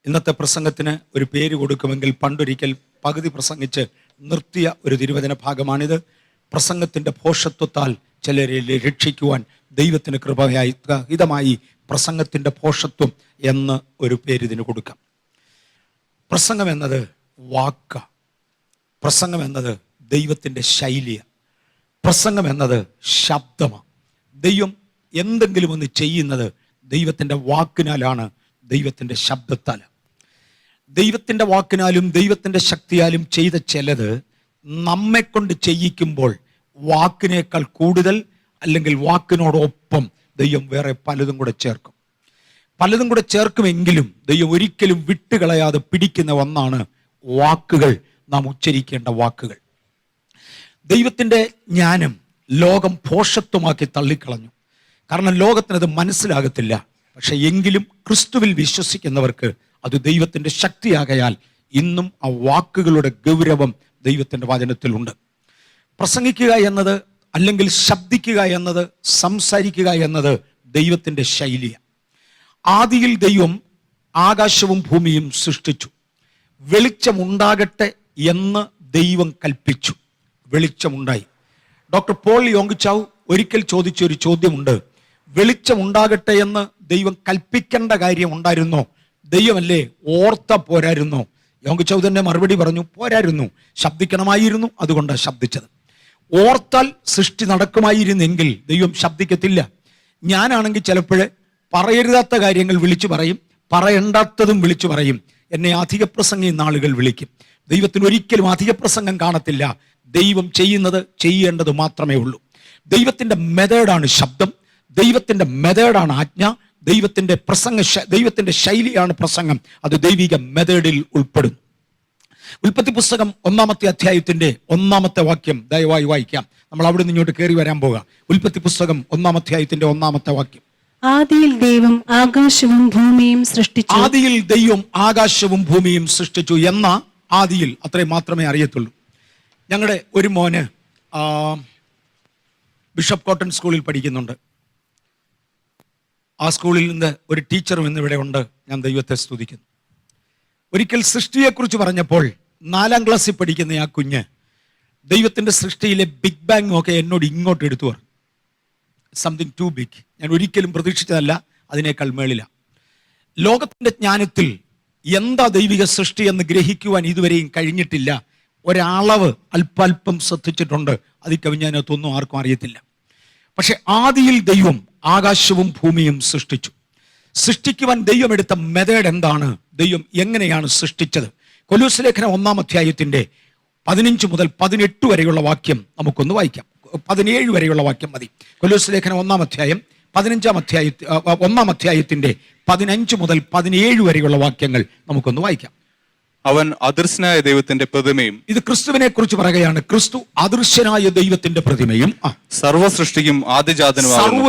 ഇന്നത്തെ പ്രസംഗത്തിന് ഒരു പേര് കൊടുക്കുമെങ്കിൽ പണ്ടൊരിക്കൽ പകുതി പ്രസംഗിച്ച് നിർത്തിയ ഒരു തിരുവചന ഭാഗമാണിത്. പ്രസംഗത്തിൻ്റെ ഭോഷത്വത്താൽ ചിലരെ രക്ഷിക്കുവാൻ ദൈവത്തിന് കൃപയായി ഹിതമായി പ്രസംഗത്തിൻ്റെ ഭോഷത്വം എന്ന് ഒരു പേര് ഇതിന് കൊടുക്കാം. പ്രസംഗം എന്നത് വാക്ക, പ്രസംഗം എന്നത് ദൈവത്തിൻ്റെ ശൈലിയാണ്, പ്രസംഗം എന്നത് ശബ്ദമാണ്. ദൈവം എന്തെങ്കിലും ഒന്ന് ചെയ്യുന്നത് ദൈവത്തിൻ്റെ വാക്കിനാലാണ്, ദൈവത്തിൻ്റെ ശബ്ദത്താൽ. ദൈവത്തിൻ്റെ വാക്കിനാലും ദൈവത്തിൻ്റെ ശക്തിയാലും ചെയ്ത ചിലത് നമ്മെ കൊണ്ട് ചെയ്യിക്കുമ്പോൾ വാക്കിനേക്കാൾ കൂടുതൽ, അല്ലെങ്കിൽ വാക്കിനോടൊപ്പം ദൈവം വേറെ പലതും കൂടെ ചേർക്കും. പലതും കൂടെ ചേർക്കുമെങ്കിലും ദൈവം ഒരിക്കലും വിട്ടുകളയാതെ പിടിക്കുന്ന ഒന്നാണ് വാക്കുകൾ, നാം ഉച്ചരിക്കേണ്ട വാക്കുകൾ. ദൈവത്തിൻ്റെ ജ്ഞാനം ലോകം ഭോഷത്വമാക്കി തള്ളിക്കളഞ്ഞു. കാരണം ലോകത്തിനത് മനസ്സിലാകത്തില്ല. പക്ഷെ എങ്കിലും ക്രിസ്തുവിൽ വിശ്വസിക്കുന്നവർക്ക് അത് ദൈവത്തിൻ്റെ ശക്തിയാകയാൽ ഇന്നും ആ വാക്കുകളുടെ ഗൗരവം ദൈവത്തിൻ്റെ വചനത്തിലുണ്ട്. പ്രസംഗിക്കുക എന്നത്, അല്ലെങ്കിൽ ശബ്ദിക്കുക എന്നത്, സംസാരിക്കുക എന്നത് ദൈവത്തിൻ്റെ ശൈലിയാണ്. ആദിയിൽ ദൈവം ആകാശവും ഭൂമിയും സൃഷ്ടിച്ചു. വെളിച്ചമുണ്ടാകട്ടെ എന്ന് ദൈവം കൽപ്പിച്ചു. വെളിച്ചമുണ്ടായി. ഡോക്ടർ പോൾ യോങ്ചാവ് ഒരിക്കൽ ചോദിച്ചൊരു ചോദ്യമുണ്ട്, വെളിച്ചമുണ്ടാകട്ടെ എന്ന് ദൈവം കൽപ്പിക്കേണ്ട കാര്യം ഉണ്ടായിരുന്നോ? ദൈവമല്ലേ ഓർത്ത പോരായിരുന്നോ? യോങ്ചാവ് തന്നെ മറുപടി പറഞ്ഞു, പോരായിരുന്നു, ശബ്ദിക്കണമായിരുന്നു, അതുകൊണ്ടാണ് ശബ്ദിച്ചത്. ഓർത്താൽ സൃഷ്ടി നടക്കുമായിരുന്നെങ്കിൽ ദൈവം ശബ്ദിക്കത്തില്ല. ഞാനാണെങ്കിൽ ചിലപ്പോഴേ പറയരുതാത്ത കാര്യങ്ങൾ വിളിച്ചു പറയും, പറയേണ്ടാത്തതും വിളിച്ചു പറയും. എന്നെ അധിക പ്രസംഗി നാളുകൾ വിളിക്കും. ദൈവത്തിന് ഒരിക്കലും അധിക പ്രസംഗം കാണത്തില്ല. ദൈവം ചെയ്യുന്നത് ചെയ്യേണ്ടത് മാത്രമേ ഉള്ളൂ. ദൈവത്തിൻ്റെ മെത്തേഡാണ് ശബ്ദം, ദൈവത്തിൻ്റെ മെത്തേഡാണ് ആജ്ഞ, ദൈവത്തിൻ്റെ ശൈലിയാണ് പ്രസംഗം. അത് ദൈവിക മെത്തേഡിൽ ഉൾപ്പെടും. ഉൽപ്പത്തി പുസ്തകം 1-ാമത്തെ അധ്യായത്തിന്റെ 1-ാമത്തെ വാക്യം ദയവായി വായിക്കാം. നമ്മൾ അവിടെ നിന്ന് ഇങ്ങോട്ട് കയറി വരാൻ പോകാം. ഉൽപ്പത്തി പുസ്തകം 1-ാം അധ്യായത്തിന്റെ 1-ാമത്തെ വാക്യം. ആദിയിൽ ദൈവം ആകാശവും ഭൂമിയും സൃഷ്ടിച്ചു. ആദിയിൽ ദൈവം ആകാശവും ഭൂമിയും സൃഷ്ടിച്ചു എന്ന ആദിയിൽ അത്രയും മാത്രമേ അറിയത്തുള്ളൂ. ഞങ്ങളുടെ ഒരു മോന് ബിഷപ്പ് കോട്ടൺ സ്കൂളിൽ പഠിക്കുന്നുണ്ട്. ആ സ്കൂളിൽ നിന്ന് ഒരു ടീച്ചറും ഇന്നിവിടെ ഉണ്ട്. ഞാൻ ദൈവത്തെ സ്തുതിക്കുന്നു. ഒരിക്കൽ സൃഷ്ടിയെക്കുറിച്ച് പറഞ്ഞപ്പോൾ 4-ാം ക്ലാസ്സിൽ പഠിക്കുന്ന ആ കുഞ്ഞ് ദൈവത്തിൻ്റെ സൃഷ്ടിയിലെ ബിഗ് ബാങ് ഒക്കെ എന്നോട് ഇങ്ങോട്ട് എടുത്തു പറഞ്ഞു. Something to big. ഞാൻ ഒരിക്കലും പ്രതീക്ഷിച്ചതല്ല, അതിനേക്കാൾ മേളില. ലോകത്തിൻ്റെ ജ്ഞാനത്തിൽ എന്താ ദൈവിക സൃഷ്ടി എന്ന് ഗ്രഹിക്കുവാൻ ഇതുവരെയും കഴിഞ്ഞിട്ടില്ല. ഒരളവ് അല്പം ശ്രദ്ധിച്ചിട്ടുണ്ട്, അതിൽ കവിഞ്ഞതിനകത്തൊന്നും ആർക്കും അറിയത്തില്ല. പക്ഷെ ആദിയിൽ ദൈവം ആകാശവും ഭൂമിയും സൃഷ്ടിച്ചു. സൃഷ്ടിക്കുവാൻ ദൈവം എടുത്ത മെത്തേഡ് എന്താണ്? ദൈവം എങ്ങനെയാണ് സൃഷ്ടിച്ചത്? കൊലോസ്യ ലേഖനം 1-ാം അധ്യായത്തിന്റെ 15 മുതൽ 18 വരെയുള്ള വാക്യം നമുക്കൊന്ന് വായിക്കാം. 17 വരെയുള്ള വാക്യം മതി. കൊലോസ്യ ലേഖനം 1-ാം അധ്യായം 1-ാം അധ്യായത്തിന്റെ 15 മുതൽ 17 വരെയുള്ള വാക്യങ്ങൾ നമുക്കൊന്ന് വായിക്കാം. അവൻ അദൃശ്യനായ ദൈവത്തിന്റെ പ്രതിമയും. ഇത് ക്രിസ്തുവിനെ കുറിച്ച് പറയുകയാണ്. ക്രിസ്തു അദൃശ്യനായ ദൈവത്തിന്റെ പ്രതിമയും സർവ്വ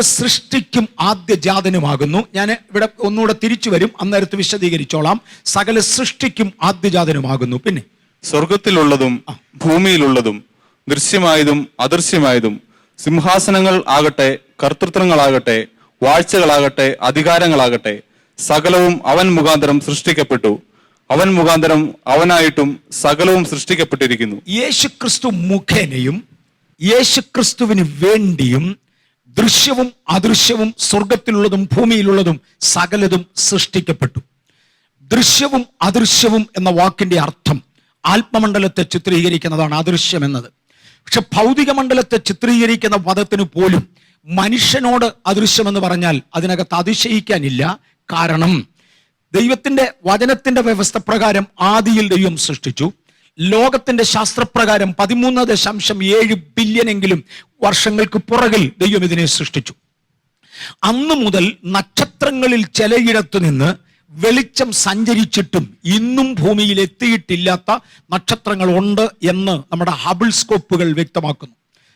സൃഷ്ടിക്കും ആദ്യജാതനുമാകുന്നു. ഞാൻ ഇവിടെ ഒന്നുകൂടെ തിരിച്ചു വരും, അന്നേരത്ത് വിശദീകരിച്ചോളാം. സകല സൃഷ്ടിക്കും ആദ്യജാതനുമാകുന്നു. പിന്നെ സ്വർഗത്തിലുള്ളതും ഭൂമിയിലുള്ളതും ദൃശ്യമായതും അദൃശ്യമായതും, സിംഹാസനങ്ങൾ ആകട്ടെ, കർത്തൃത്വങ്ങളാകട്ടെ, വാഴ്ചകളാകട്ടെ, അധികാരങ്ങളാകട്ടെ, സകലവും അവൻ മുഖാന്തരം സൃഷ്ടിക്കപ്പെട്ടു. അവൻ മുഖാന്തരം അവനായിട്ടും സകലവും സൃഷ്ടിക്കപ്പെട്ടിരിക്കുന്നു. യേശുക്രിസ്തു മുഖേനയും യേശുക്രിസ്തുവിന് വേണ്ടിയും ദൃശ്യവും അദൃശ്യവും സ്വർഗത്തിലുള്ളതും ഭൂമിയിലുള്ളതും സകലതും സൃഷ്ടിക്കപ്പെട്ടു. ദൃശ്യവും അദൃശ്യവും എന്ന വാക്കിന്റെ അർത്ഥം ആത്മമണ്ഡലത്തെ ചിത്രീകരിക്കുന്നതാണ് അദൃശ്യം എന്നത്. പക്ഷെ ഭൗതിക മണ്ഡലത്തെ ചിത്രീകരിക്കുന്ന പദത്തിന് പോലും മനുഷ്യനോട് അദൃശ്യമെന്ന് പറഞ്ഞാൽ അതിനകത്ത് അതിശയിക്കാനില്ല. കാരണം ദൈവത്തിന്റെ വചനത്തിന്റെ വ്യവസ്ഥ പ്രകാരം ആദിയിൽ ദൈവം സൃഷ്ടിച്ചു. ലോകത്തിന്റെ ശാസ്ത്രപ്രകാരം 13.7 ബില്യണെങ്കിലും വർഷങ്ങൾക്ക് പുറകിൽ ദൈവം ഇതിനെ സൃഷ്ടിച്ചു. അന്ന് മുതൽ നക്ഷത്രങ്ങളിൽ ചിലയിടത്തു നിന്ന് വെളിച്ചം സഞ്ചരിച്ചിട്ടും ഇന്നും ഭൂമിയിൽ എത്തിയിട്ടില്ലാത്ത നക്ഷത്രങ്ങൾ ഉണ്ട് എന്ന് നമ്മുടെ ഹബിൾ സ്കോപ്പുകൾ വ്യക്തമാക്കുന്നു.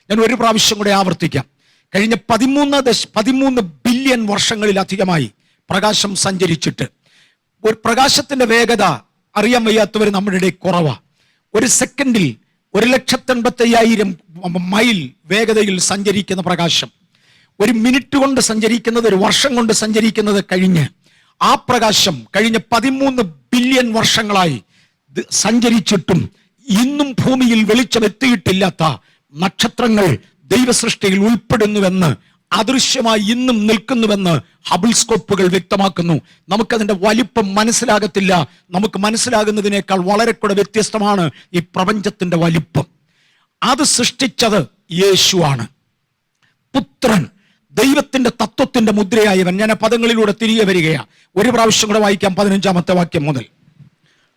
ഞാൻ ഒരു പ്രാവശ്യം കൂടെ ആവർത്തിക്കാം. കഴിഞ്ഞ 13 ബില്യൺ വർഷങ്ങളിലധികമായി പ്രകാശം സഞ്ചരിച്ചിട്ട് ഒരു പ്രകാശത്തിന്റെ വേഗത അറിയാൻ വയ്യാത്തവർ നമ്മുടെ ഇടയിൽ കുറവാണ്. ഒരു സെക്കൻഡിൽ 1,85,000 മൈൽ വേഗതയിൽ സഞ്ചരിക്കുന്ന പ്രകാശം, ഒരു മിനിറ്റ് കൊണ്ട് സഞ്ചരിക്കുന്നത്, ഒരു വർഷം കൊണ്ട് സഞ്ചരിക്കുന്നത് കഴിഞ്ഞ് ആ പ്രകാശം കഴിഞ്ഞ 13 ബില്യൺ വർഷങ്ങളായി സഞ്ചരിച്ചിട്ടും ഇന്നും ഭൂമിയിൽ വെളിച്ചം എത്തിയിട്ടില്ലാത്ത നക്ഷത്രങ്ങൾ ദൈവസൃഷ്ടിയിൽ ഉൾപ്പെടുന്നുവെന്ന്, അദൃശ്യമായി ഇന്നും നിൽക്കുന്നുവെന്ന് ഹബിൾ സ്കോപ്പുകൾ വ്യക്തമാക്കുന്നു. നമുക്കതിന്റെ വലിപ്പം മനസ്സിലാകത്തില്ല. നമുക്ക് മനസ്സിലാകുന്നതിനേക്കാൾ വളരെ കൂടെ വ്യത്യസ്തമാണ് ഈ പ്രപഞ്ചത്തിന്റെ വലിപ്പം. അത് സൃഷ്ടിച്ചത് യേശുവാണ്, പുത്രൻ, ദൈവത്തിന്റെ തത്വത്തിന്റെ മുദ്രയായവൻ. ഞാൻ ആ പദങ്ങളിലൂടെ തിരികെ വരികയാ. ഒരു പ്രാവശ്യം കൂടെ വായിക്കാം, 15-ാമത്തെ വാക്യം മുതൽ.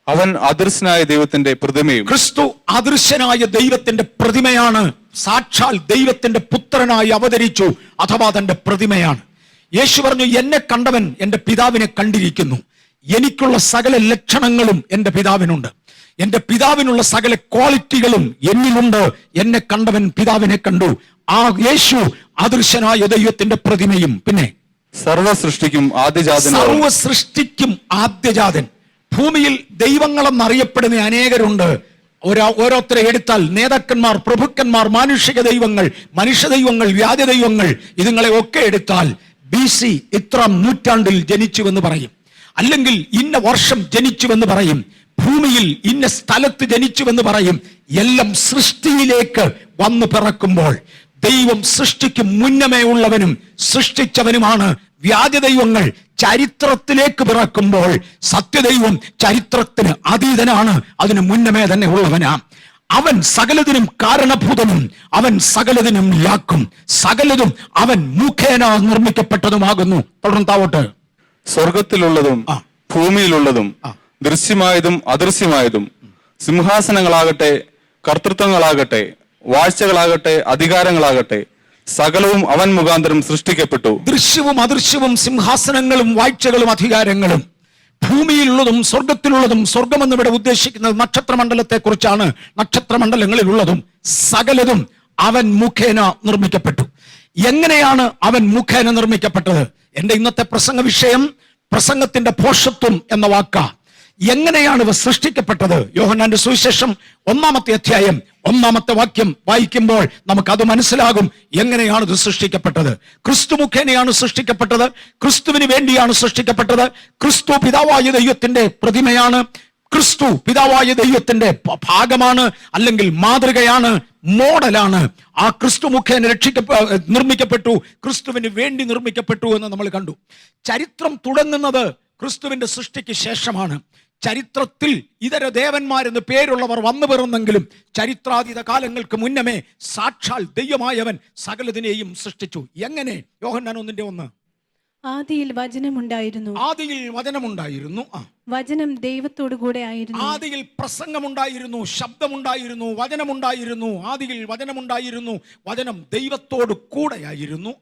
അവൻ അദൃശ്യനായ ദൈവത്തിന്റെ പ്രതിമയും. ക്രിസ്തു അദൃശ്യനായ ദൈവത്തിന്റെ പ്രതിമയാണ്. സാക്ഷാൽ ദൈവത്തിന്റെ പുത്രനായി അവതരിച്ചു, അഥവാ തന്റെ പ്രതിമയാണ്. യേശു പറഞ്ഞു, എന്നെ കണ്ടവൻ എൻ്റെ പിതാവിനെ കണ്ടിരിക്കുന്നു. എനിക്കുള്ള സകല ലക്ഷണങ്ങളും എൻ്റെ പിതാവിനുണ്ട്. എൻ്റെ പിതാവിനുള്ള സകല ക്വാളിറ്റികളും എന്നിലുണ്ട്. എന്നെ കണ്ടവൻ പിതാവിനെ കണ്ടു. ആ യേശു അദൃശ്യനായ ദൈവത്തിന്റെ പ്രതിമയും. പിന്നെ സർവ സൃഷ്ടിക്കും ആദ്യജാതൻ. സർവ സൃഷ്ടിക്കും ആദ്യജാതൻ. ഭൂമിയിൽ ദൈവങ്ങളെന്നറിയപ്പെടുന്ന അനേകരുണ്ട്. ഓരോരുത്തരെ എടുത്താൽ നേതാക്കന്മാർ, പ്രഭുക്കന്മാർ, മാനുഷിക ദൈവങ്ങൾ, മനുഷ്യ ദൈവങ്ങൾ, വ്യാജ ദൈവങ്ങൾ, ഇതുങ്ങളെ ഒക്കെ എടുത്താൽ BC ഇത്രാം നൂറ്റാണ്ടിൽ ജനിച്ചുവെന്ന് പറയും, അല്ലെങ്കിൽ ഇന്ന വർഷം ജനിച്ചുവെന്ന് പറയും, ഭൂമിയിൽ ഇന്ന സ്ഥലത്ത് ജനിച്ചുവെന്ന് പറയും. എല്ലാം സൃഷ്ടിയിലേക്ക് വന്നു പിറക്കുമ്പോൾ ദൈവം സൃഷ്ടിക്ക് മുന്നമേ ഉള്ളവനും സൃഷ്ടിച്ചവനുമാണ്. വ്യാജ ദൈവങ്ങൾ ചരിത്രത്തിലേക്ക് പിറക്കുമ്പോൾ സത്യദൈവം ചരിത്രത്തിന് അതീതനാണ്, അതിന് മുന്നമേ തന്നെ ഉള്ളവനാ. അവൻ സകലതിനും കാരണഭൂതനും അവൻ സകലതിനും ലാക്കും. സകലതും അവൻ മുഖേന നിർമ്മിക്കപ്പെട്ടതുമാകുന്നു. തുടർന്നാവട്ടെ. സ്വർഗത്തിലുള്ളതും ഭൂമിയിലുള്ളതും ദൃശ്യമായതും അദൃശ്യമായതും, സിംഹാസനങ്ങളാകട്ടെ, കർത്തൃത്വങ്ങളാകട്ടെ, വാഴ്ചകളാകട്ടെ, അധികാരങ്ങളാകട്ടെ, സകലവും അവൻ മുഖാന്തരം സൃഷ്ടിക്കപ്പെട്ടു. ദൃശ്യവും അദൃശ്യവും, സിംഹാസനങ്ങളും വാഴ്ചകളും അധികാരങ്ങളും, ഭൂമിയിലുള്ളതും സ്വർഗത്തിലുള്ളതും. സ്വർഗമെന്ന് ഇവിടെ ഉദ്ദേശിക്കുന്നത് നക്ഷത്രമണ്ഡലത്തെ കുറിച്ചാണ്. നക്ഷത്രമണ്ഡലങ്ങളിലുള്ളതും സകലതും അവൻ മുഖേന നിർമ്മിക്കപ്പെട്ടു. എങ്ങനെയാണ് അവൻ മുഖേന നിർമ്മിക്കപ്പെട്ടത്? എന്റെ ഇന്നത്തെ പ്രസംഗ വിഷയം പ്രസംഗത്തിന്റെ ഭോഷത്വം എന്ന വാക്കാ. എങ്ങനെയാണ് ഇവ സൃഷ്ടിക്കപ്പെട്ടത്? യോഹന്നാന്റെ സുവിശേഷം 1-ാമത്തെ അധ്യായം 1-ാമത്തെ വാക്യം വായിക്കുമ്പോൾ നമുക്കത് മനസ്സിലാകും. എങ്ങനെയാണ് ഇത് സൃഷ്ടിക്കപ്പെട്ടത്? ക്രിസ്തു മുഖേനയാണ് സൃഷ്ടിക്കപ്പെട്ടത്. ക്രിസ്തുവിന് വേണ്ടിയാണ് സൃഷ്ടിക്കപ്പെട്ടത്. ക്രിസ്തു പിതാവായ ദൈവത്തിന്റെ പ്രതിമയാണ്. ക്രിസ്തു പിതാവായ ദൈവത്തിന്റെ ഭാഗമാണ്, അല്ലെങ്കിൽ മാതൃകയാണ്, മോഡലാണ്. ആ ക്രിസ്തു മുഖേന നിർമ്മിക്കപ്പെട്ടു, ക്രിസ്തുവിന് വേണ്ടി നിർമ്മിക്കപ്പെട്ടു എന്ന് നമ്മൾ കണ്ടു. ചരിത്രം തുടങ്ങുന്നത് ക്രിസ്തുവിന്റെ സൃഷ്ടിക്ക് ശേഷമാണ്. ചരിത്രത്തിൽ ഇതര ദേവന്മാരെന്ന് പേരുള്ളവർ വന്നു പിറന്നെങ്കിലും ചരിത്രാതീത കാലങ്ങൾക്ക് മുന്നമേ സാക്ഷാൽ ദൈവമായവൻ സകലതിനെയും സൃഷ്ടിച്ചു. എങ്ങനെ? യോഹന്നാൻ 1:1. ആദിയിൽ വചനമുണ്ടായിരുന്നു. ആദിയിൽ വചനമുണ്ടായിരുന്നു. വചനം ദൈവത്തോടു കൂടെ ആയിരുന്നു. ആദിയിൽ പ്രസംഗമുണ്ടായിരുന്നു, ശബ്ദമുണ്ടായിരുന്നു, വചനമുണ്ടായിരുന്നു. ആദിയിൽ വചനമുണ്ടായിരുന്നു, വചനം ദൈവത്തോട് കൂടെയായിരുന്നു.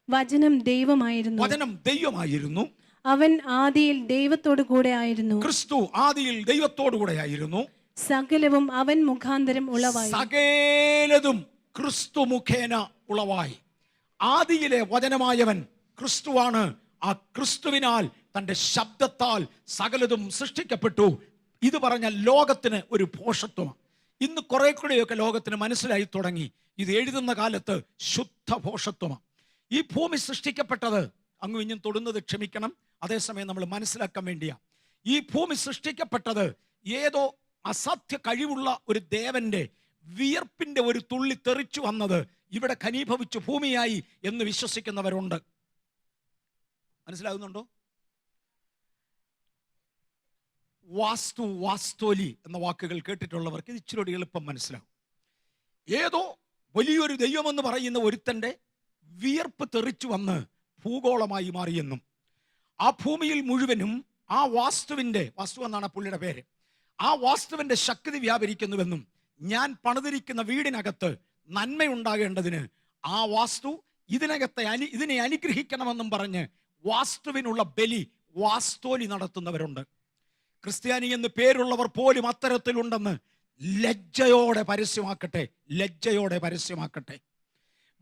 വചനം ദൈവമായിരുന്നു. വചനം ദൈവമായിരുന്നു. അവൻ ആദിയിൽ ദൈവത്തോടു കൂടെ ആയിരുന്നു. ക്രിസ്തു ആദിയിൽ ദൈവത്തോടു കൂടെയായിരുന്നു. സകലവും അവൻ മുഖാന്തരം ഉളവായി. സകലതും ക്രിസ്തു മുഖേന ഉളവായി. ആദിയിലെ വചനമായവൻ ക്രിസ്തുവാണ്. ആ ക്രിസ്തുവിനാൽ, തന്റെ ശബ്ദത്താൽ സകലതും സൃഷ്ടിക്കപ്പെട്ടു. ഇത് പറഞ്ഞ ലോകത്തിന് ഒരു ഭോഷത്വമാണ്. ഇന്ന് കുറെ കൂടെയൊക്കെ ലോകത്തിന് മനസ്സിലായി തുടങ്ങി. ഇത് എഴുതുന്ന കാലത്ത് ശുദ്ധ ഭോഷത്വമാണ്. ഈ ഭൂമി സൃഷ്ടിക്കപ്പെട്ടത്, അങ്ങും ഇഞ്ഞും തൊടുന്നത് ക്ഷമിക്കണം, അതേസമയം നമ്മൾ മനസ്സിലാക്കാൻ വേണ്ടിയാ. ഈ ഭൂമി സൃഷ്ടിക്കപ്പെട്ടത് ഏതോ അസാധ്യ കഴിവുള്ള ഒരു ദേവന്റെ വിയർപ്പിന്റെ ഒരു തുള്ളി തെറിച്ചു വന്നത് ഇവിടെ ഘനീഭവിച്ചു ഭൂമിയായി എന്ന് വിശ്വസിക്കുന്നവരുണ്ട്. മനസ്സിലാകുന്നുണ്ടോ? വാസ്തോലി എന്ന വാക്കുകൾ കേട്ടിട്ടുള്ളവർക്ക് ഇത് ഇച്ചിരി എളുപ്പം മനസ്സിലാവും. ഏതോ വലിയൊരു ദൈവമെന്ന് പറയുന്ന ഒരുത്തന്റെ വിയർപ്പ് തെറിച്ചു വന്ന് ഭൂഗോളമായി മാറിയെന്നും, ആ ഭൂമിയിൽ മുഴുവനും ആ വാസ്തു എന്നാണ് പുള്ളിയുടെ പേര്, ആ വാസ്തുവിന്റെ ശക്തി വ്യാപരിക്കുന്നുവെന്നും, ഞാൻ പണിതിരിക്കുന്ന വീടിനകത്ത് നന്മയുണ്ടാകേണ്ടതിന് ആ വാസ്തു ഇതിനെ അനുഗ്രഹിക്കണമെന്നും പറഞ്ഞ് വാസ്തുവിനുള്ള ബലി, വാസ്തോലി നടത്തുന്നവരുണ്ട്. ക്രിസ്ത്യാനി എന്ന് പേരുള്ളവർ പോലും അത്തരത്തിലുണ്ടെന്ന് ലജ്ജയോടെ പരസ്യമാക്കട്ടെ.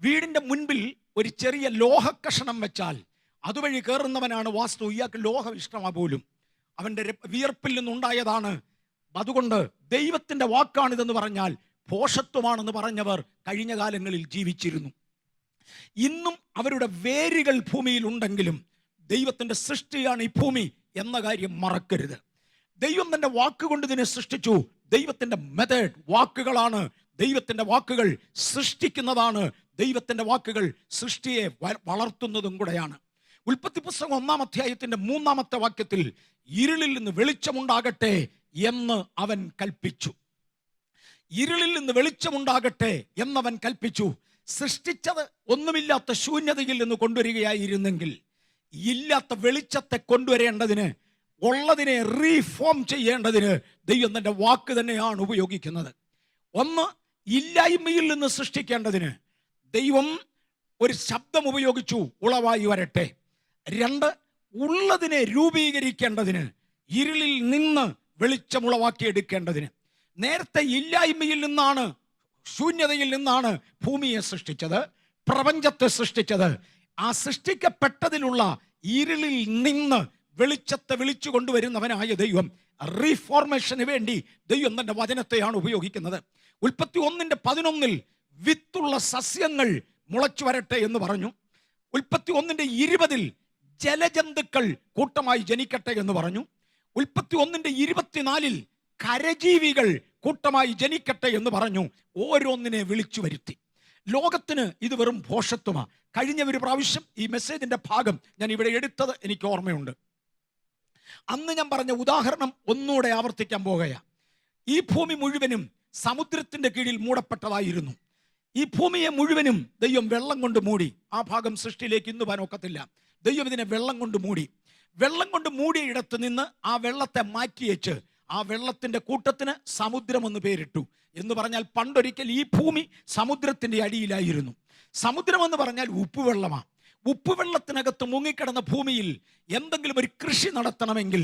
വീടിന്റെ മുൻപിൽ ഒരു ചെറിയ ലോഹക്കഷണം വെച്ചാൽ അതുവഴി കയറുന്നവനാണ് വാസ്തു. ഇയാൾക്ക് ലോഹം ഇഷ്ടമാ പോലും, അവന്റെ വിയർപ്പിൽ നിന്നുണ്ടായതാണ്. അതുകൊണ്ട് ദൈവത്തിന്റെ വാക്കാണിതെന്ന് പറഞ്ഞാൽ ഭോഷത്വമാണെന്ന് പറഞ്ഞവർ കഴിഞ്ഞ കാലങ്ങളിൽ ജീവിച്ചിരുന്നു. ഇന്നും അവരുടെ വേരുകൾ ഭൂമിയിൽ ഉണ്ടെങ്കിലും ദൈവത്തിന്റെ സൃഷ്ടിയാണ് ഈ ഭൂമി എന്ന കാര്യം മറക്കരുത്. ദൈവം തന്റെ വാക്കുകൊണ്ട് ഇതിനെ സൃഷ്ടിച്ചു. ദൈവത്തിന്റെ മെത്തേഡ് വാക്കുകളാണ്. ദൈവത്തിന്റെ വാക്കുകൾ സൃഷ്ടിക്കുന്നതാണ്. ദൈവത്തിന്റെ വാക്കുകൾ സൃഷ്ടിയെ വളർത്തുന്നതും കൂടെയാണ്. ഉൽപ്പത്തി പുസ്തകം 1-ാം അധ്യായത്തിന്റെ 3-ാമത്തെ വാക്യത്തിൽ ഇരുളിൽ നിന്ന് വെളിച്ചമുണ്ടാകട്ടെ എന്ന് അവൻ കൽപ്പിച്ചു. ഇരുളിൽ നിന്ന് വെളിച്ചമുണ്ടാകട്ടെ എന്നവൻ കൽപ്പിച്ചു. സൃഷ്ടിച്ചത് ഒന്നുമില്ലാത്ത ശൂന്യതയിൽ നിന്ന് കൊണ്ടുവരികയായിരുന്നെങ്കിൽ ഇല്ലാത്ത വെളിച്ചത്തെ കൊണ്ടുവരേണ്ടതിന്, ഉള്ളതിനെ റീഫോം ചെയ്യേണ്ടതിന് ദൈവം തന്റെ വാക്ക് തന്നെയാണ് ഉപയോഗിക്കുന്നത്. ഒന്ന്, ഇല്ലായ്മയിൽ നിന്ന് സൃഷ്ടിക്കേണ്ടതിന് ദൈവം ഒരു ശബ്ദം ഉപയോഗിച്ചു, ഉളവായി വരട്ടെ. 2, ഉള്ളതിനെ രൂപീകരിക്കേണ്ടതിന്, ഇരുളിൽ നിന്ന് വെളിച്ചമുളവാക്കിയെടുക്കേണ്ടതിന്. നേരത്തെ ഇല്ലായ്മയിൽ നിന്നാണ്, ശൂന്യതയിൽ നിന്നാണ് ഭൂമിയെ സൃഷ്ടിച്ചത്, പ്രപഞ്ചത്തെ സൃഷ്ടിച്ചത്. ആ സൃഷ്ടിക്കപ്പെട്ടതിലുള്ള ഇരുളിൽ നിന്ന് വെളിച്ചത്തെ വിളിച്ചു കൊണ്ടുവരുന്നവനായ ദൈവം റീഫോർമേഷന് വേണ്ടി ദൈവം തന്റെ വചനത്തെയാണ് ഉപയോഗിക്കുന്നത്. ഉൽപ്പത്തി 1:11 വിത്തുള്ള സസ്യങ്ങൾ മുളച്ചു വരട്ടെ എന്ന് പറഞ്ഞു. ഉൽപ്പത്തി 1:20 ജലജന്തുക്കൾ കൂട്ടമായി ജനിക്കട്ടെ എന്ന് പറഞ്ഞു. ഉൽപ്പത്തി 1:24 കരജീവികൾ കൂട്ടമായി ജനിക്കട്ടെ എന്ന് പറഞ്ഞു. ഓരോന്നിനെ വിളിച്ചു വരുത്തി. ലോകത്തിന് ഇത് വെറും ഭോഷത്വമാണ്. കഴിഞ്ഞ ഒരു പ്രാവശ്യം ഈ മെസ്സേജിന്റെ ഭാഗം ഞാൻ ഇവിടെ എടുത്തത് എനിക്ക് ഓർമ്മയുണ്ട്. അന്ന് ഞാൻ പറഞ്ഞ ഉദാഹരണം ഒന്നുകൂടെ ആവർത്തിക്കാൻ പോകുകയാണ്. ഈ ഭൂമി മുഴുവനും സമുദ്രത്തിന്റെ കീഴിൽ മൂടപ്പെട്ടതായിരുന്നു. ഈ ഭൂമിയെ മുഴുവനും ദൈവം വെള്ളം കൊണ്ട് മൂടി. ആ ഭാഗം സൃഷ്ടിയിലേക്ക് ഇന്ന് പോകാൻ ഒക്കത്തില്ല. ദൈവം ഇതിനെ വെള്ളം കൊണ്ട് മൂടി. വെള്ളം കൊണ്ട് മൂടിയ ഇടത്ത് നിന്ന് ആ വെള്ളത്തെ മാറ്റിയേച്ച് ആ വെള്ളത്തിന്റെ കൂട്ടത്തിന് സമുദ്രം എന്ന് പേരിട്ടു. എന്ന് പറഞ്ഞാൽ പണ്ടൊരിക്കൽ ഈ ഭൂമി സമുദ്രത്തിന്റെ അടിയിലായിരുന്നു. സമുദ്രം എന്ന് പറഞ്ഞാൽ ഉപ്പുവെള്ളമാണ്. ഉപ്പുവെള്ളത്തിനകത്ത് മുങ്ങിക്കിടന്ന ഭൂമിയിൽ എന്തെങ്കിലും ഒരു കൃഷി നടത്തണമെങ്കിൽ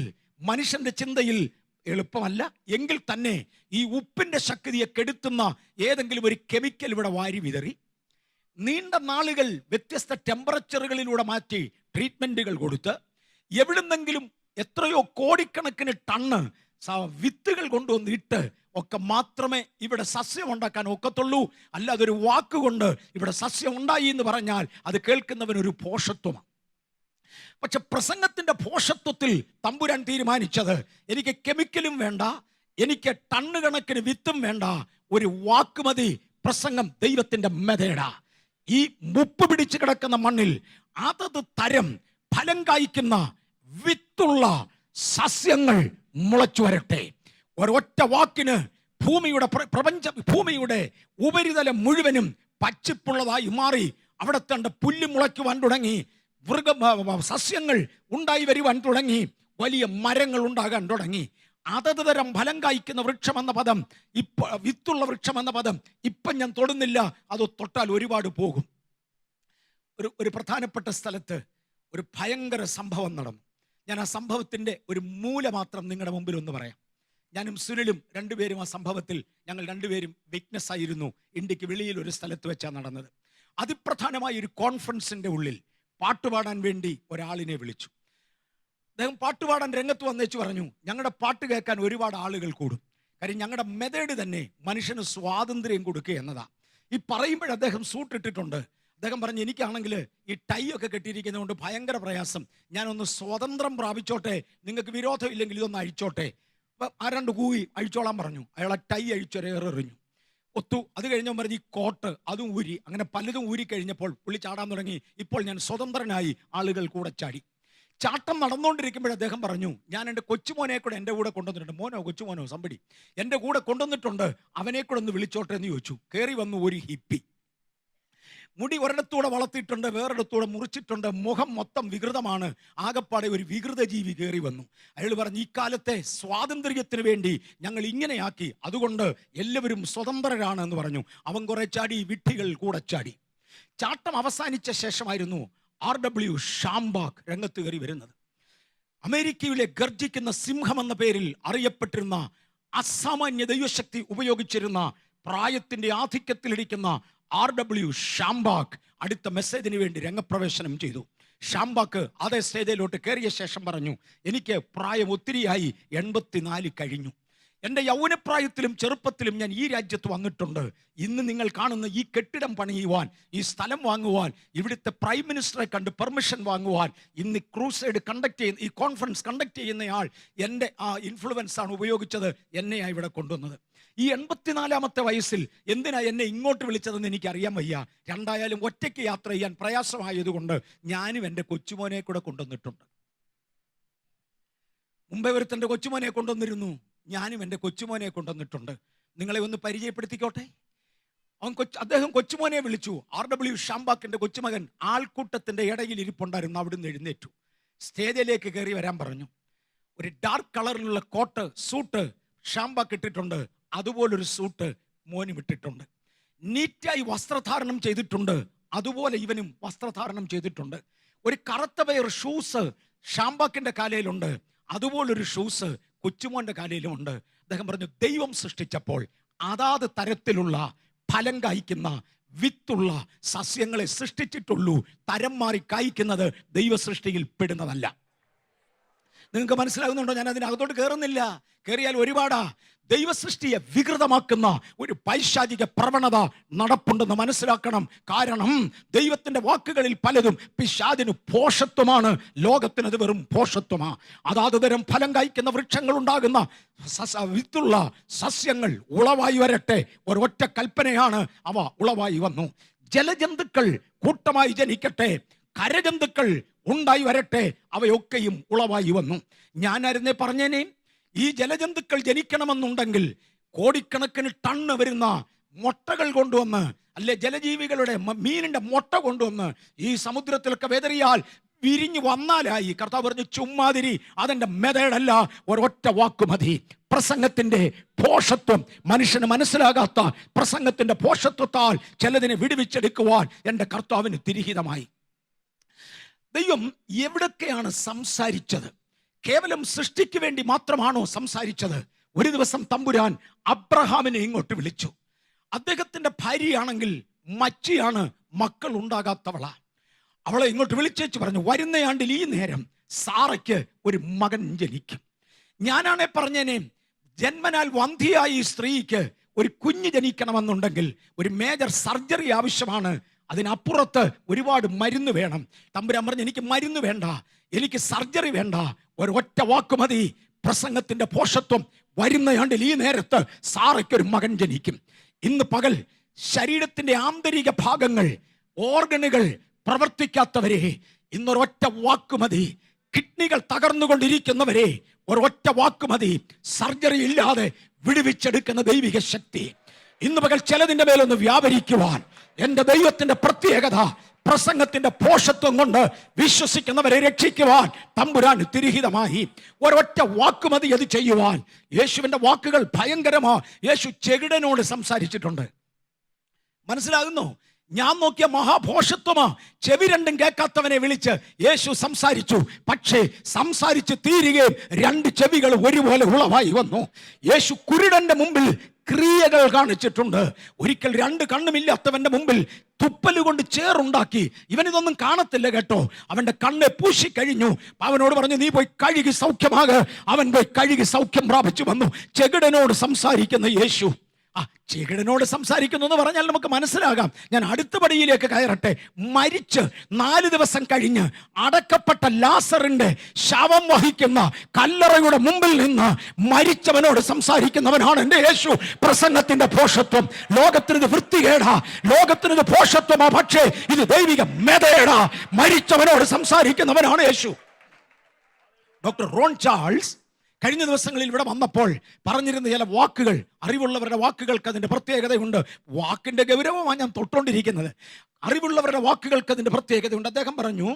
മനുഷ്യന്റെ ചിന്തയിൽ എളുപ്പമല്ല. എങ്കിൽ തന്നെ ഈ ഉപ്പിന്റെ ശക്തിയെ കെടുത്തുന്ന ഏതെങ്കിലും ഒരു കെമിക്കൽ ഇവിടെ വാരി വിതറി നീണ്ട നാളുകൾ വ്യത്യസ്ത ടെമ്പറേച്ചറുകളിലൂടെ മാറ്റി ട്രീറ്റ്മെന്റുകൾ കൊടുത്ത് എവിടുന്നെങ്കിലും എത്രയോ കോടിക്കണക്കിന് ടണ്ണ് വിത്തുകൾ കൊണ്ടുവന്ന് ഇട്ട് ഒക്കെ മാത്രമേ ഇവിടെ സസ്യം ഉണ്ടാക്കാൻ ഒക്കത്തുള്ളൂ. അല്ലാതെ ഒരു വാക്കുകൊണ്ട് ഇവിടെ സസ്യം ഉണ്ടായി എന്ന് പറഞ്ഞാൽ അത് കേൾക്കുന്നവനൊരു ഭോഷത്വമാണ്. പക്ഷെ പ്രസംഗത്തിന്റെ ഭോഷത്വത്തിൽ തമ്പുരാൻ തീരുമാനിച്ചത് എനിക്ക് കെമിക്കലും വേണ്ട, എനിക്ക് ടണ്ണ് കണക്കിന് വിത്തും വേണ്ട, ഒരു വാക്ക് മതി. പ്രസംഗം ദൈവത്തിന്റെ മെതേടാ. ഈ മുപ്പ് പിടിച്ചു കിടക്കുന്ന മണ്ണിൽ അതത് തരം ഫലം കായ്ക്കുന്ന വിത്തുള്ള സസ്യങ്ങൾ മുളച്ചു വരട്ടെ. ഒരൊറ്റ വാക്കിന് ഭൂമിയുടെ ഉപരിതലം മുഴുവനും പച്ചിപ്പുള്ളതായി മാറി. അവിടെ തന്റെ പുല്ല് മുളയ്ക്കുവാൻ തുടങ്ങി, സസ്യങ്ങൾ ഉണ്ടായി വരുവാൻ തുടങ്ങി, വലിയ മരങ്ങൾ ഉണ്ടാകാൻ തുടങ്ങി. അതത് തരം ഫലം കായ്ക്കുന്ന വൃക്ഷം എന്ന പദം, വിത്തുള്ള വൃക്ഷം എന്ന പദം ഇപ്പം ഞാൻ തൊടുന്നില്ല. അത് തൊട്ടാൽ ഒരുപാട് പോകും. ഒരു പ്രധാനപ്പെട്ട സ്ഥലത്ത് ഒരു ഭയങ്കര സംഭവം നടന്നു. ഞാൻ ആ സംഭവത്തിൻ്റെ ഒരു മൂല മാത്രം നിങ്ങളുടെ മുമ്പിൽ ഒന്ന് പറയാം. ഞാനും സുനിലും രണ്ടുപേരും ആ സംഭവത്തിൽ ഞങ്ങൾ രണ്ടുപേരും വിറ്റ്നസ് ആയിരുന്നു. ഇന്ത്യക്ക് വെളിയിൽ ഒരു സ്ഥലത്ത് വെച്ചാണ് നടന്നത്. അതിപ്രധാനമായ ഒരു കോൺഫറൻസിൻ്റെ ഉള്ളിൽ പാട്ടുപാടാൻ വേണ്ടി ഒരാളിനെ വിളിച്ചു. അദ്ദേഹം പാട്ടുപാടാൻ രംഗത്ത് വന്നേച്ച് പറഞ്ഞു, ഞങ്ങളുടെ പാട്ട് കേൾക്കാൻ ഒരുപാട് ആളുകൾ കൂടും. കാര്യം ഞങ്ങളുടെ മെത്തേഡ് തന്നെ മനുഷ്യന് സ്വാതന്ത്ര്യം കൊടുക്കുക എന്നതാ. ഈ പറയുമ്പോൾ അദ്ദേഹം സൂട്ട് ഇട്ടിട്ടുണ്ട്. അദ്ദേഹം പറഞ്ഞു, എനിക്കാണെങ്കിൽ ഈ ടൈ ഒക്കെ കെട്ടിയിരിക്കുന്നതുകൊണ്ട് ഭയങ്കര പ്രയാസം, ഞാനൊന്ന് സ്വതന്ത്രം പ്രാപിച്ചോട്ടെ, നിങ്ങൾക്ക് വിരോധമില്ലെങ്കിൽ ഇതൊന്ന് അഴിച്ചോട്ടെ. അപ്പം ആരാണ്ട് കൂവി അഴിച്ചോളാൻ പറഞ്ഞു. അയാളെ ടൈ അഴിച്ചൊരേറെറിഞ്ഞു ഒത്തു. അത് കഴിഞ്ഞപ്പോൾ പറഞ്ഞു ഈ കോട്ട് അതും ഊരി. അങ്ങനെ പലതും ഊരി കഴിഞ്ഞപ്പോൾ പുള്ളി ചാടാൻ തുടങ്ങി. ഇപ്പോൾ ഞാൻ സ്വതന്ത്രനായി. ആളുകൾ കൂടെ ചാടി. ചാട്ടം നടന്നുകൊണ്ടിരിക്കുമ്പോൾ അദ്ദേഹം പറഞ്ഞു, ഞാൻ എൻ്റെ കൊച്ചുമോനെ കൂടെ എൻ്റെ കൂടെ കൊണ്ടുവന്നിട്ടുണ്ട്. മോനോ കൊച്ചുമോനോ സമ്പടി എൻ്റെ കൂടെ കൊണ്ടുവന്നിട്ടുണ്ട്, അവനെ കൂടെ ഒന്ന് വിളിച്ചോട്ടെ എന്ന് ചോദിച്ചു. കയറി വന്നു ഒരു ഹിപ്പി. മുടി ഒരിടത്തൂടെ വളർത്തിയിട്ടുണ്ട്, വേറൊരിടത്തൂടെ മുറിച്ചിട്ടുണ്ട്, മുഖം മൊത്തം വികൃതമാണ്. ആകപ്പാടെ ഒരു വികൃത ജീവി കയറി വന്നു. അയാൾ പറഞ്ഞു, ഇക്കാലത്തെ സ്വാതന്ത്ര്യത്തിന് വേണ്ടി ഞങ്ങൾ ഇങ്ങനെയാക്കി, അതുകൊണ്ട് എല്ലാവരും സ്വതന്ത്രരാണ് എന്ന് പറഞ്ഞു. അവൻ കുറെ ചാടി, വിഡ്ഢികൾ കൂടെ ചാടി. ചാട്ടം അവസാനിച്ച ശേഷമായിരുന്നു RW ഷാംബാഗ് രംഗത്ത് കയറി വരുന്നത്. അമേരിക്കയിലെ ഗർജിക്കുന്ന സിംഹം എന്ന പേരിൽ അറിയപ്പെട്ടിരുന്ന, അസാമാന്യ ദൈവശക്തി ഉപയോഗിച്ചിരുന്ന, പ്രായത്തിന്റെ ആധിക്യത്തിലിരിക്കുന്ന RW ഷാംബാഗ് അടുത്ത മെസ്സേജിന് വേണ്ടി രംഗപ്രവേശനം ചെയ്തു. ഷാംബാഗ് അതേ സ്റ്റേജിലോട്ട് കയറിയ ശേഷം പറഞ്ഞു, എനിക്ക് പ്രായം ഒത്തിരിയായി, 84 കഴിഞ്ഞു. എൻ്റെ യൗവനപ്രായത്തിലും ചെറുപ്പത്തിലും ഞാൻ ഈ രാജ്യത്ത് വന്നിട്ടുണ്ട്. ഇന്ന് നിങ്ങൾ കാണുന്ന ഈ കെട്ടിടം പണിയുവാൻ, ഈ സ്ഥലം വാങ്ങുവാൻ, ഇവിടുത്തെ പ്രൈം മിനിസ്റ്ററെ കണ്ട് പെർമിഷൻ വാങ്ങുവാൻ, ഇന്ന് ക്രൂസൈഡ് കണ്ടക്ട് ചെയ്യുന്ന, ഈ കോൺഫറൻസ് കണ്ടക്ട് ചെയ്യുന്നയാൾ എൻ്റെ ആ ഇൻഫ്ലുവൻസ് ആണ് ഉപയോഗിച്ചത്, എന്നെയാണ് ഇവിടെ കൊണ്ടുവന്നത്. ഈ 84-ാമത്തെ വയസ്സിൽ എന്തിനാ എന്നെ ഇങ്ങോട്ട് വിളിച്ചതെന്ന് എനിക്കറിയാൻ വയ്യ. രണ്ടായാലും ഒറ്റയ്ക്ക് യാത്ര ചെയ്യാൻ പ്രയാസമായതുകൊണ്ട് ഞാനും എൻ്റെ കൊച്ചുമോനെ കൂടെ കൊണ്ടുവന്നിട്ടുണ്ട്. മുമ്പേ ഒരുത്തൻ്റെ കൊച്ചുമോനെ കൊണ്ടുവന്നിരുന്നു, ഞാനും എൻ്റെ കൊച്ചുമോനെ കൊണ്ടുവന്നിട്ടുണ്ട്. നിങ്ങളെ ഒന്ന് പരിചയപ്പെടുത്തിക്കോട്ടെ. അദ്ദേഹം കൊച്ചുമോനെ വിളിച്ചു. RW ഷാംബാക്കിൻ്റെ കൊച്ചുമകൻ ആൾക്കൂട്ടത്തിൻ്റെ ഇടയിൽ ഇരിപ്പുണ്ടായിരുന്നു. അവിടുന്ന് എഴുന്നേറ്റു, സ്റ്റേജിലേക്ക് കയറി വരാൻ പറഞ്ഞു. ഒരു ഡാർക്ക് കളറിലുള്ള കോട്ട്, സൂട്ട് ഷാംബാക്ക് ഇട്ടിട്ടുണ്ട്. അതുപോലൊരു സൂട്ട് മോനും ഇട്ടിട്ടുണ്ട്. നീറ്റായി വസ്ത്രധാരണം ചെയ്തിട്ടുണ്ട്. അതുപോലെ ഇവനും വസ്ത്രധാരണം ചെയ്തിട്ടുണ്ട്. ഒരു കറുത്ത പെയർ ഷൂസ് ഷാംബാക്കിൻ്റെ കാലയിലുണ്ട്. അതുപോലൊരു ഷൂസ് കൊച്ചുമോന്റെ കാലയിലുമുണ്ട്. അദ്ദേഹം പറഞ്ഞു, ദൈവം സൃഷ്ടിച്ചപ്പോൾ അതാത് തരത്തിലുള്ള ഫലം കായ്ക്കുന്ന വിത്തുള്ള സസ്യങ്ങളെ സൃഷ്ടിച്ചിട്ടുള്ളൂ. തരം മാറി കായ്ക്കുന്നത് ദൈവ സൃഷ്ടിയിൽ പെടുന്നതല്ല. നിങ്ങൾക്ക് മനസ്സിലാകുന്നുണ്ടോ? ഞാൻ അതിനകത്തോട്ട് കയറുന്നില്ല. കയറിയാൽ ഒരുപാടാ. ദൈവസൃഷ്ടിയെ വികൃതമാക്കുന്ന ഒരു പൈശാചിക പ്രവണത നടപ്പുണ്ടെന്ന് മനസ്സിലാക്കണം. കാരണം ദൈവത്തിൻ്റെ വാക്കുകളിൽ പലതും പിശാചിന് ഭോഷത്വമാണ്, ലോകത്തിനത് വെറും ഭോഷത്വമാണ്. അതാത് തരം ഫലം കായ്ക്കുന്ന വൃക്ഷങ്ങൾ ഉണ്ടാകുന്ന വിത്തുള്ള സസ്യങ്ങൾ ഉളവായി വരട്ടെ. ഒരൊറ്റ കൽപ്പനയാണ്, അവ ഉളവായി വന്നു. ജലജന്തുക്കൾ കൂട്ടമായി ജനിക്കട്ടെ, കരജന്തുക്കൾ ഉണ്ടായി വരട്ടെ, അവയൊക്കെയും ഉളവായി വന്നു. ഞാനായിരുന്നേ പറഞ്ഞേനെ, ഈ ജലജന്തുക്കൾ ജനിക്കണമെന്നുണ്ടെങ്കിൽ കോടിക്കണക്കിന് ടണ്ണ് വരുന്ന മുട്ടകൾ കൊണ്ടുവന്ന്, അല്ലെ ജലജീവികളുടെ മീനിന്റെ മുട്ട കൊണ്ടുവന്ന് ഈ സമുദ്രത്തിലൊക്കെ വെതറിയാൽ വിരിഞ്ഞു വന്നാലായി. കർത്താവ് പറഞ്ഞു, ചുമ്മാതിരി, അതെന്റെ മെതേഡല്ല, ഒരൊറ്റ വാക്കു മതി. പ്രസംഗത്തിന്റെ ഭോഷത്വം, മനുഷ്യന് മനസ്സിലാകാത്ത പ്രസംഗത്തിന്റെ ഭോഷത്വത്താൽ ചിലതിനെ വിടുവിച്ചെടുക്കുവാൻ എൻ്റെ കർത്താവിന് തിരിഹിതമായി. ദൈവം എവിടൊക്കെയാണ് സംസാരിച്ചത്? കേവലം സൃഷ്ടിക്ക് വേണ്ടി മാത്രമാണോ സംസാരിച്ചത്? ഒരു ദിവസം തമ്പുരാൻ അബ്രഹാമിനെ ഇങ്ങോട്ട് വിളിച്ചു. അദ്ദേഹത്തിന്റെ ഭാര്യയാണെങ്കിൽ മച്ചിയാണ്, മക്കൾ ഉണ്ടാകാത്തവള. അവളെ ഇങ്ങോട്ട് വിളിച്ചേച്ച് പറഞ്ഞു, വരുന്ന ആണ്ടിൽ ഈ നേരം സാറയ്ക്ക് ഒരു മകൻ ജനിക്കും. ഞാനാണെ പറഞ്ഞേനെ, ജന്മനാൽ വന്ധിയായ ഈ സ്ത്രീക്ക് ഒരു കുഞ്ഞ് ജനിക്കണമെന്നുണ്ടെങ്കിൽ ഒരു മേജർ സർജറി ആവശ്യമാണ്. അതിനപ്പുറത്ത് ഒരുപാട് മരുന്ന് വേണം. തമ്പുരാൻ പറഞ്ഞു, എനിക്ക് മരുന്ന് വേണ്ട, എനിക്ക് സർജറി വേണ്ട, ഒരൊറ്റ വാക്ക് മതി. പ്രസംഗത്തിന്റെ ഭോഷത്വം. വരുന്നയാണ്ടിൽ ഈ നേരത്ത് സാറയ്ക്കൊരു മകൻ ജനിക്കും. ഇന്ന് പകൽ ശരീരത്തിന്റെ ആന്തരിക ഭാഗങ്ങൾ, ഓർഗനുകൾ പ്രവർത്തിക്കാത്തവരെ, ഇന്നൊരൊറ്റ വാക്ക് മതി. കിഡ്നികൾ തകർന്നുകൊണ്ടിരിക്കുന്നവരെ, ഒരൊറ്റ വാക്ക് മതി. സർജറി ഇല്ലാതെ വിടുവിച്ചെടുക്കുന്ന ദൈവിക ശക്തി ഇന്ന് പകൽ ചിലതിൻ്റെ മേലൊന്ന് വ്യാപരിക്കുവാൻ എൻ്റെ ദൈവത്തിൻ്റെ പ്രത്യേകത. പ്രസംഗത്തിന്റെ പോഷത്വം കൊണ്ട് വിശ്വസിക്കുന്നവരെ രക്ഷിക്കുവാൻ തമ്പുരാൻ തിരിഹിതമായി. ഒരൊറ്റ വാക്കുമതി അത് ചെയ്യുവാൻ. യേശുവിൻ്റെ വാക്കുകൾ ഭയങ്കരമാ. യേശു ചെകിടനോട് സംസാരിച്ചിട്ടുണ്ട്. മനസ്സിലാകുന്നു? ഞാൻ നോക്കിയ മഹാഭോഷത്വമാ. ചെവി രണ്ടും കേൾക്കാത്തവനെ വിളിച്ച് യേശു സംസാരിച്ചു. പക്ഷേ സംസാരിച്ച് തീരുകയും രണ്ട് ചെവികൾ ഒരുപോലെ ഉളവായി വന്നു. യേശു കുരുടന്റെ മുമ്പിൽ ക്രിയകൾ കാണിച്ചിട്ടുണ്ട്. ഒരിക്കൽ രണ്ട് കണ്ണുമില്ലാത്തവന്റെ മുമ്പിൽ തുപ്പലുകൊണ്ട് ചേറുണ്ടാക്കി. ഇവനിതൊന്നും കാണത്തില്ല കേട്ടോ. അവന്റെ കണ്ണ് പൂശിക്കഴിഞ്ഞു. അവനോട് പറഞ്ഞു, നീ പോയി കഴുകി സൗഖ്യമാകെ. അവൻ പോയി കഴുകി സൗഖ്യം പ്രാപിച്ചു വന്നു. ചെകിടനോട് സംസാരിക്കുന്ന യേശു. ചെകിടനോട് സംസാരിക്കുന്നു എന്ന് പറഞ്ഞാൽ നമുക്ക് മനസ്സിലാകാം. ഞാൻ അടുത്ത പടിയിലേക്ക് കയറട്ടെ. മരിച്ച് 4 ദിവസം കഴിഞ്ഞ് അടക്കപ്പെട്ട ലാസറിന്റെ ശവം വഹിക്കുന്ന കല്ലറയുടെ മുമ്പിൽ നിന്ന് മരിച്ചവനോട് സംസാരിക്കുന്നവനാണ് എൻ്റെ യേശു. പ്രസംഗത്തിന്റെ ഭോഷത്വം. ലോകത്തിനത് വൃത്തികേടാ, ലോകത്തിനത് ഭോഷത്വമാ. പക്ഷേ ഇത് ദൈവിക മെതേടാ. മരിച്ചവനോട് സംസാരിക്കുന്നവനാണ് യേശു. ഡോക്ടർ റോൺ ചാൾസ് കഴിഞ്ഞ ദിവസങ്ങളിൽ ഇവിടെ വന്നപ്പോൾ പറഞ്ഞിരുന്ന ചില വാക്കുകൾ, അറിവുള്ളവരുടെ വാക്കുകൾക്ക് അതിൻ്റെ പ്രത്യേകതയുണ്ട്. വാക്കിൻ്റെ ഗൗരവമാണ് ഞാൻ തൊട്ടുകൊണ്ടിരിക്കുന്നത്. അറിവുള്ളവരുടെ വാക്കുകൾക്ക് അതിൻ്റെ പ്രത്യേകതയുണ്ട്. അദ്ദേഹം പറഞ്ഞു,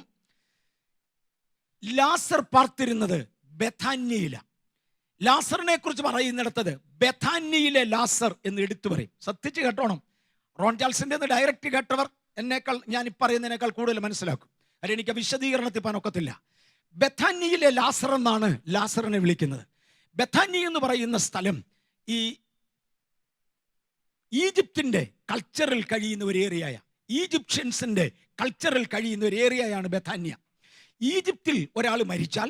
ലാസർ പാർത്തിരുന്നത് ബെഥാന്യയിലാണ്. ലാസറിനെ കുറിച്ച് പറയുന്നിടത്തത് ബെഥാന്യയിലെ ലാസർ എന്ന് എടുത്തു പറയും. ശ്രദ്ധിച്ച് കേട്ടോണം. റോൺ ചാൾസിൻ്റെ ഡയറക്റ്റ് കേട്ടവർ എന്നേക്കാൾ ഞാൻ പറയുന്നതിനേക്കാൾ കൂടുതൽ മനസ്സിലാക്കും. അത് എനിക്ക് വിശദീകരണത്തിൽ പോകാനൊക്കത്തില്ല. ബെഥാന്യയിലെ ലാസർ എന്നാണ് ലാസറിനെ വിളിക്കുന്നത്. ബെഥാന്യ എന്ന് പറയുന്ന സ്ഥലം ഈ ഈജിപ്തിൻ്റെ കൾച്ചറിൽ കഴിയുന്ന ഒരു ഏരിയയ, ഈജിപ്ഷ്യൻസിൻ്റെ കൾച്ചറിൽ കഴിയുന്ന ഒരു ഏരിയയാണ് ബെഥാന്യ. ഈജിപ്തിൽ ഒരാൾ മരിച്ചാൽ,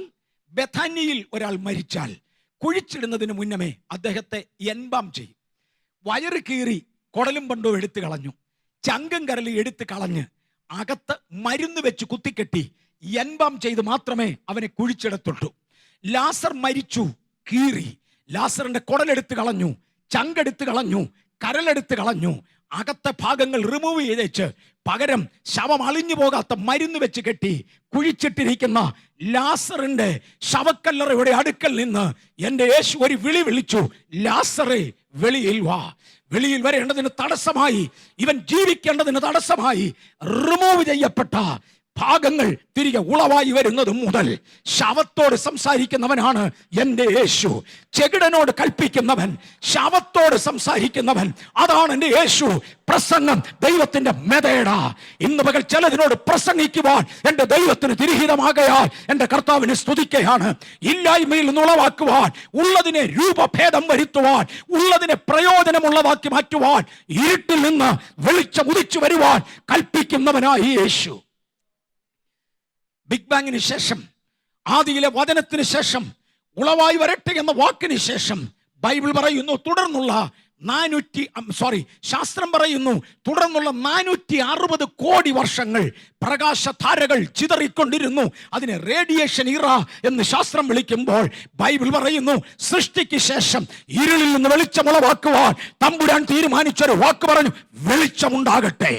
ബെഥാന്യയിൽ ഒരാൾ മരിച്ചാൽ കുഴിച്ചിടുന്നതിന് മുന്നമേ അദ്ദേഹത്തെ എൻബാം ചെയ്യും. വയറ് കീറി കുടലും പണ്ടോ എടുത്തു കളഞ്ഞു, ചങ്കം കരളി എടുത്ത് കളഞ്ഞ് അകത്ത് മരുന്ന് വെച്ച് കുത്തിക്കെട്ടി എൻബാം ചെയ്ത് മാത്രമേ അവനെ കുഴിച്ചിടത്തുള്ളൂ. ലാസർ മരിച്ചു, കീറി ലാസറിന്റെ കുടലെടുത്ത് കളഞ്ഞു, ചങ്കെടുത്ത് കളഞ്ഞു, കരലെടുത്ത് കളഞ്ഞു, അകത്തെ ഭാഗങ്ങൾ റിമൂവ് ചെയ്തേച്ച് പകരം ശവം അളിഞ്ഞു പോകാത്ത മരുന്ന് വെച്ച് കെട്ടി കുഴിച്ചിട്ടിരിക്കുന്ന ലാസറിന്റെ ശവക്കല്ലറയുടെ അടുക്കൽ നിന്ന് എൻ്റെ യേശു ഒരു വിളി വിളിച്ചു, ലാസറേ വെളിയിൽ വാ. വെളിയിൽ വരേണ്ടതിന് തടസ്സമായി, ഇവൻ ജീവിക്കേണ്ടതിന് തടസ്സമായി റിമൂവ് ചെയ്യപ്പെട്ട ഭാഗങ്ങൾ തിരികെ ഉളവായി വരുന്നത് മുതൽ ശവത്തോട് സംസാരിക്കുന്നവനാണ് എൻ്റെ യേശു. ചെകിടനോട് കൽപ്പിക്കുന്നവൻ, ശവത്തോട് സംസാരിക്കുന്നവൻ, അതാണ് എൻ്റെ യേശു. പ്രസംഗം ദൈവത്തിന്റെ മെതേട. ഇന്ന് പകൽ ചിലതിനോട് പ്രസംഗിക്കുവാൻ എൻ്റെ ദൈവത്തിന് തിരിഹിതമാകയാൽ എൻ്റെ കർത്താവിനെ സ്തുതിക്കുകയാണ്. ഇല്ലായ്മയിൽ നിന്ന് ഉളവാക്കുവാൻ, ഉള്ളതിനെ രൂപഭേദം വരുത്തുവാൻ, ഉള്ളതിനെ പ്രയോജനമുള്ളതാക്കി മാറ്റുവാൻ, ഇരുട്ടിൽ നിന്ന് വെളിച്ചം ഉദിച്ചു വരുവാൻ കൽപ്പിക്കുന്നവനായി യേശു. ബിഗ് ബാങ്ങിന് ശേഷം, ആദിയിലെ വചനത്തിന് ശേഷം, ഉളവായി വരട്ടെ എന്ന വാക്കിന് ശേഷം ബൈബിൾ പറയുന്നു തുടർന്നുള്ള ശാസ്ത്രം പറയുന്നു തുടർന്നുള്ള 460 കോടി വർഷങ്ങൾ പ്രകാശധാരകൾ ചിതറിക്കൊണ്ടിരുന്നു. അതിനെ റേഡിയേഷൻ ഇറ എന്ന് ശാസ്ത്രം വിളിക്കുമ്പോൾ ബൈബിൾ പറയുന്നു സൃഷ്ടിക്ക് ശേഷം ഇരുളിൽ നിന്ന് വെളിച്ചം ഉളവാക്കുവാൻ തമ്പുരാൻ തീരുമാനിച്ചൊരു വാക്ക് പറഞ്ഞു, വെളിച്ചമുണ്ടാകട്ടെ.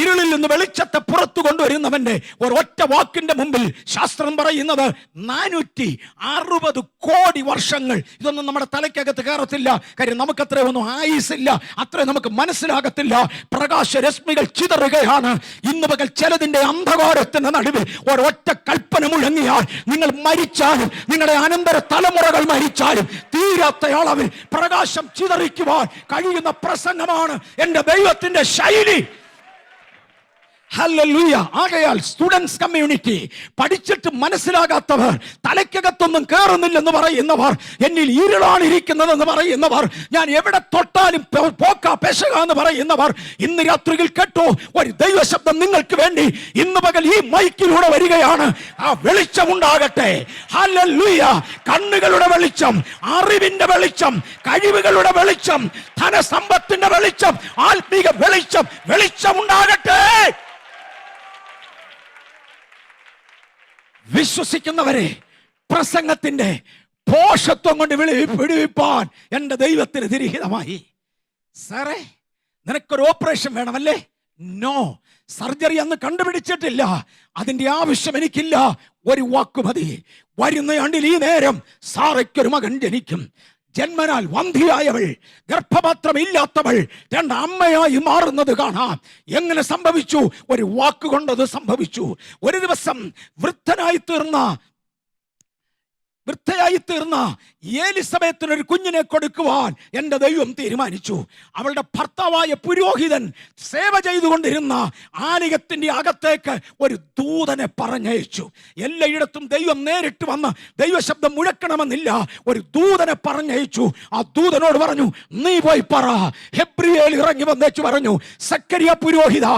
ഇരുളിൽ നിന്ന് വെളിച്ചത്തെ പുറത്തു കൊണ്ടുവരുന്നവന്റെ ഒരൊറ്റ വാക്കിന്റെ മുമ്പിൽ ശാസ്ത്രം പറയുന്നത് 460 കോടി വർഷങ്ങൾ. ഇതൊന്നും നമ്മുടെ തലയ്ക്കകത്ത് കയറത്തില്ല, കാര്യം നമുക്കത്ര ഒന്നും ആയുസില്ല, അത്ര നമുക്ക് മനസ്സിലാകത്തില്ല. പ്രകാശരശ്മികൾ ചിതറുകയാണ്. ഇന്ന് പകൽ ചിലതിന്റെ അന്ധകാരത്തിന്റെ നടുവിൽ ഒരൊറ്റ കൽപ്പന മുഴങ്ങിയാൽ, നിങ്ങൾ മരിച്ചാലും നിങ്ങളുടെ അനന്തര തലമുറകൾ മരിച്ചാലും തീരാത്ത അളവിൽ പ്രകാശം ചിതറിക്കുവാൻ കഴിയുന്ന പ്രസംഗമാണ് എൻ്റെ ദൈവത്തിന്റെ ശൈലി. ഹല്ലേലൂയ. ആകയാൽ സ്റ്റുഡൻസ് കമ്മ്യൂണിറ്റി, പഠിച്ചിട്ട് മനസ്സിലാകാത്തവർ, തലയ്ക്കകത്തൊന്നും കയറുന്നില്ലെന്ന് പറയുന്നവർ, എന്നിൽ ഇരുളാണ് ഇരിക്കുന്നതെന്ന് പറയുന്നവർ, ഞാൻ എവിടെ തൊട്ടാലും പോക്ക പെശക എന്ന് പറയുന്നവർ, ഇന്ന് രാത്രിയിൽ കേട്ടോ, ഒരു ദൈവശബ്ദം നിങ്ങൾക്ക് വേണ്ടി ഇന്ന് പകൽ ഈ മൈക്കിലൂടെ വരികയാണ്. ആ വെളിച്ചമുണ്ടാകട്ടെ. ഹല്ലേലൂയ. കണ്ണുകളുടെ വെളിച്ചം, അറിവിന്റെ വെളിച്ചം, കഴിവുകളുടെ വെളിച്ചം, ധനസമ്പത്തിന്റെ വെളിച്ചം, ആത്മീക വെളിച്ചം, വെളിച്ചമുണ്ടാകട്ടെ. വിശ്വസിക്കുന്നവരെ പ്രസംഗത്തിന്റെ പോഷത്വം കൊണ്ട് വിടുവിപ്പാൻ എൻ്റെ ദൈവത്തിന് തിരിഹിതമായി. സാറേ, നിനക്കൊരു ഓപ്പറേഷൻ വേണമല്ലേ? നോ, സർജറി അന്ന് കണ്ടുപിടിച്ചിട്ടില്ല, അതിന്റെ ആവശ്യം എനിക്കില്ല. ഒരു വാക്ക് മതി. വരുന്ന ആണ്ടിൽ ഈ നേരം സാറയ്ക്കൊരു മകൻ ജനിക്കും. ജന്മനാൽ വന്ധിയായവൾ, ഗർഭപാത്രം ഇല്ലാത്തവൾ 2 അമ്മയായി മാറുന്നത് കാണാം. എങ്ങനെ സംഭവിച്ചു? ഒരു വാക്കുകൊണ്ടത് സംഭവിച്ചു. ഒരു ദിവസം വൃദ്ധയായി തീർന്ന എലിസബത്തിനൊരു കുഞ്ഞിനെ കൊടുക്കുവാൻ എൻ്റെ ദൈവം തീരുമാനിച്ചു. അവളുടെ ഭർത്താവായ പുരോഹിതൻ സേവ ചെയ്തുകൊണ്ടിരുന്ന ആലയത്തിന്റെ അകത്തേക്ക് ഒരു ദൂതനെ പറഞ്ഞയച്ചു. എല്ലായിടത്തും ദൈവം നേരിട്ട് വന്ന് ദൈവശബ്ദം മുഴക്കണമെന്നില്ല. ഒരു ദൂതനെ പറഞ്ഞയച്ചു. ആ ദൂതനോട് പറഞ്ഞു, നീ പോയി പറ. ഹെബ്രിയേൽ ഇറങ്ങി വന്നേച്ചു പറഞ്ഞു, സക്കറിയ പുരോഹിത,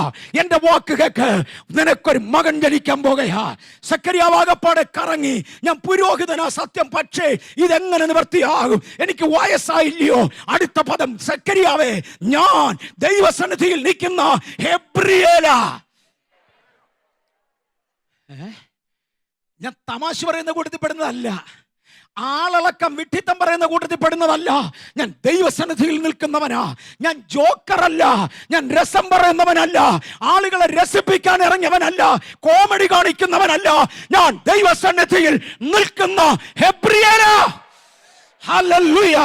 എൻ്റെ വാക്ക് കേക്ക്, നിനക്കൊരു മകൻ ജനിക്കാൻ പോകുകയാ. സക്കറിയാവാകപ്പാടെ കറങ്ങി, ഞാൻ പുരോഹിതനാ സത്യം, പക്ഷേ ഇതെങ്ങനെ നിവർത്തിയാകും? എനിക്ക് വയസ്സായില്ലയോ? അടുത്ത പദം, സക്കറിയാവേ, ഞാൻ ദൈവസന്നിധിയിൽ നിൽക്കുന്ന ഹെബ്രിയേലാ. ഞാൻ തമാശ പറയുന്ന കൂട്ടത്തിൽ പെടുന്നതല്ല, ആളളക്കം വിഡ്ഢിത്തം പറയുന്ന കൂട്ടത്തിൽ പെടുന്നതല്ല. ഞാൻ ദൈവസന്നിധിയിൽ നിൽക്കുന്നവനാ. ഞാൻ ജോക്കറല്ല, ഞാൻ രസം പറയുന്നവനല്ല, ആളുകളെ രസിപ്പിക്കാൻ ഇറങ്ങിയവനല്ല, കോമഡി കാണിക്കുന്നവനല്ല. ഞാൻ ദൈവസന്നിധിയിൽ നിൽക്കുന്ന ഹെബ്രിയേലാ. ഹല്ലേലൂയ.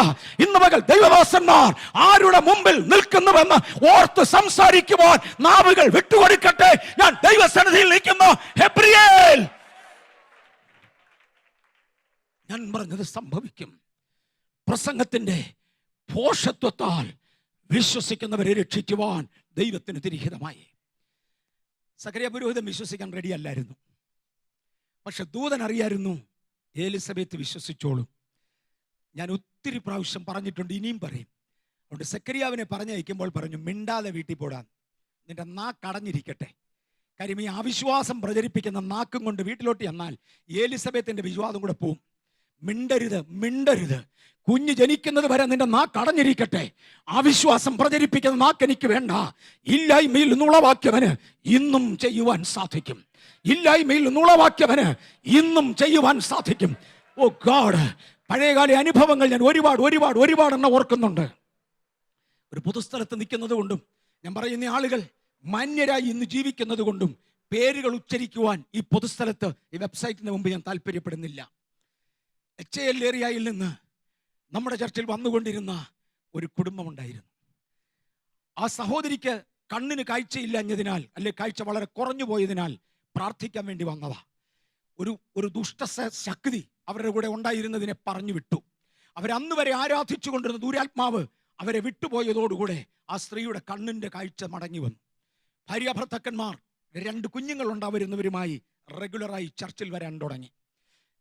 ഇന്ന് പകൽ ദൈവദാസന്മാർ ആരുടെ മുമ്പിൽ നിൽക്കുന്നുവെന്ന് ഓർത്ത് സംസാരിക്കുവാൻ നാവുകൾ വിട്ടുകൊടുക്കട്ടെ. ഞാൻ ദൈവസന്നിധിയിൽ നിൽക്കുന്ന ഹെബ്രിയേൽ. ഞാൻ പറഞ്ഞത് സംഭവിക്കും. പ്രസംഗത്തിന്റെ പോഷത്വത്താൽ വിശ്വസിക്കുന്നവരെ രക്ഷിക്കുവാൻ ദൈവത്തിന് തിരിഹിതമായി. സക്കറിയ പുരോഹിതൻ വിശ്വസിക്കാൻ റെഡിയല്ലായിരുന്നു. പക്ഷെ ദൂതൻ അറിയായിരുന്നു, എലിസബത്ത് വിശ്വസിച്ചോളും. ഞാൻ ഒത്തിരി പ്രാവശ്യം പറഞ്ഞിട്ടുണ്ട്, ഇനിയും പറയും. അതുകൊണ്ട് സക്കറിയാവിനെ പറഞ്ഞയക്കുമ്പോൾ പറഞ്ഞു, മിണ്ടാതെ വീട്ടിൽ പോടാൻ, നിന്റെ നാക്കടഞ്ഞിരിക്കട്ടെ. കാര്യം ഈ അവിശ്വാസം പ്രചരിപ്പിക്കുന്ന നാക്കും കൊണ്ട് വീട്ടിലോട്ട് ചെന്നാൽ എലിസബത്തിന്റെ വിശ്വാസം കൂടെ പോവും. മിണ്ടരുത്, മിണ്ടരുത്. കുഞ്ഞ് ജനിക്കുന്നത് വരെ നിന്റെ നാക്ക് അടഞ്ഞിരിക്കട്ടെ. അവിശ്വാസം പ്രചരിപ്പിക്കുന്ന നാക്ക് എനിക്ക് വേണ്ട. ഇല്ലായ്മയിൽ നിന്നുളവാക്കിയവന് ഇന്നും ചെയ്യുവാൻ സാധിക്കും. ഇല്ലായ്മയിൽ നിന്നുളവാക്കിയവന് ഇന്നും ചെയ്യുവാൻ സാധിക്കും. ഓ ഗോഡ്, പഴയകാല അനുഭവങ്ങൾ ഞാൻ ഒരുപാട് ഓർക്കുന്നുണ്ട്. ഒരു പൊതുസ്ഥലത്ത് നിൽക്കുന്നത് കൊണ്ടും ഞാൻ പറയുന്ന ആളുകൾ മാന്യരായി ഇന്ന് ജീവിക്കുന്നത് കൊണ്ടും പേരുകൾ ഉച്ചരിക്കുവാൻ ഈ പൊതുസ്ഥലത്ത് ഈ വെബ്സൈറ്റിന് മുമ്പ് ഞാൻ താല്പര്യപ്പെടുന്നില്ല. HAL ഏരിയയിൽ നിന്ന് നമ്മുടെ ചർച്ചിൽ വന്നുകൊണ്ടിരുന്ന ഒരു കുടുംബമുണ്ടായിരുന്നു. ആ സഹോദരിക്ക് കണ്ണിന് കാഴ്ചയില്ലഞ്ഞതിനാൽ, അല്ലെ കാഴ്ച വളരെ കുറഞ്ഞു പോയതിനാൽ പ്രാർത്ഥിക്കാൻ വേണ്ടി വന്നതാ. ഒരു ദുഷ്ട ശക്തി അവരുടെ കൂടെ ഉണ്ടായിരുന്നതിനെ പറഞ്ഞു വിട്ടു. അവരന്ന് വരെ ആരാധിച്ചു കൊണ്ടിരുന്ന ദുരാത്മാവ് അവരെ വിട്ടുപോയതോടുകൂടെ ആ സ്ത്രീയുടെ കണ്ണിന്റെ കാഴ്ച മടങ്ങി വന്നു. ഭാര്യാഭർത്താക്കന്മാർ 2 കുഞ്ഞുങ്ങളുണ്ട്. അവരുന്നവരുമായി റെഗുലറായി ചർച്ചിൽ വരാൻ തുടങ്ങി.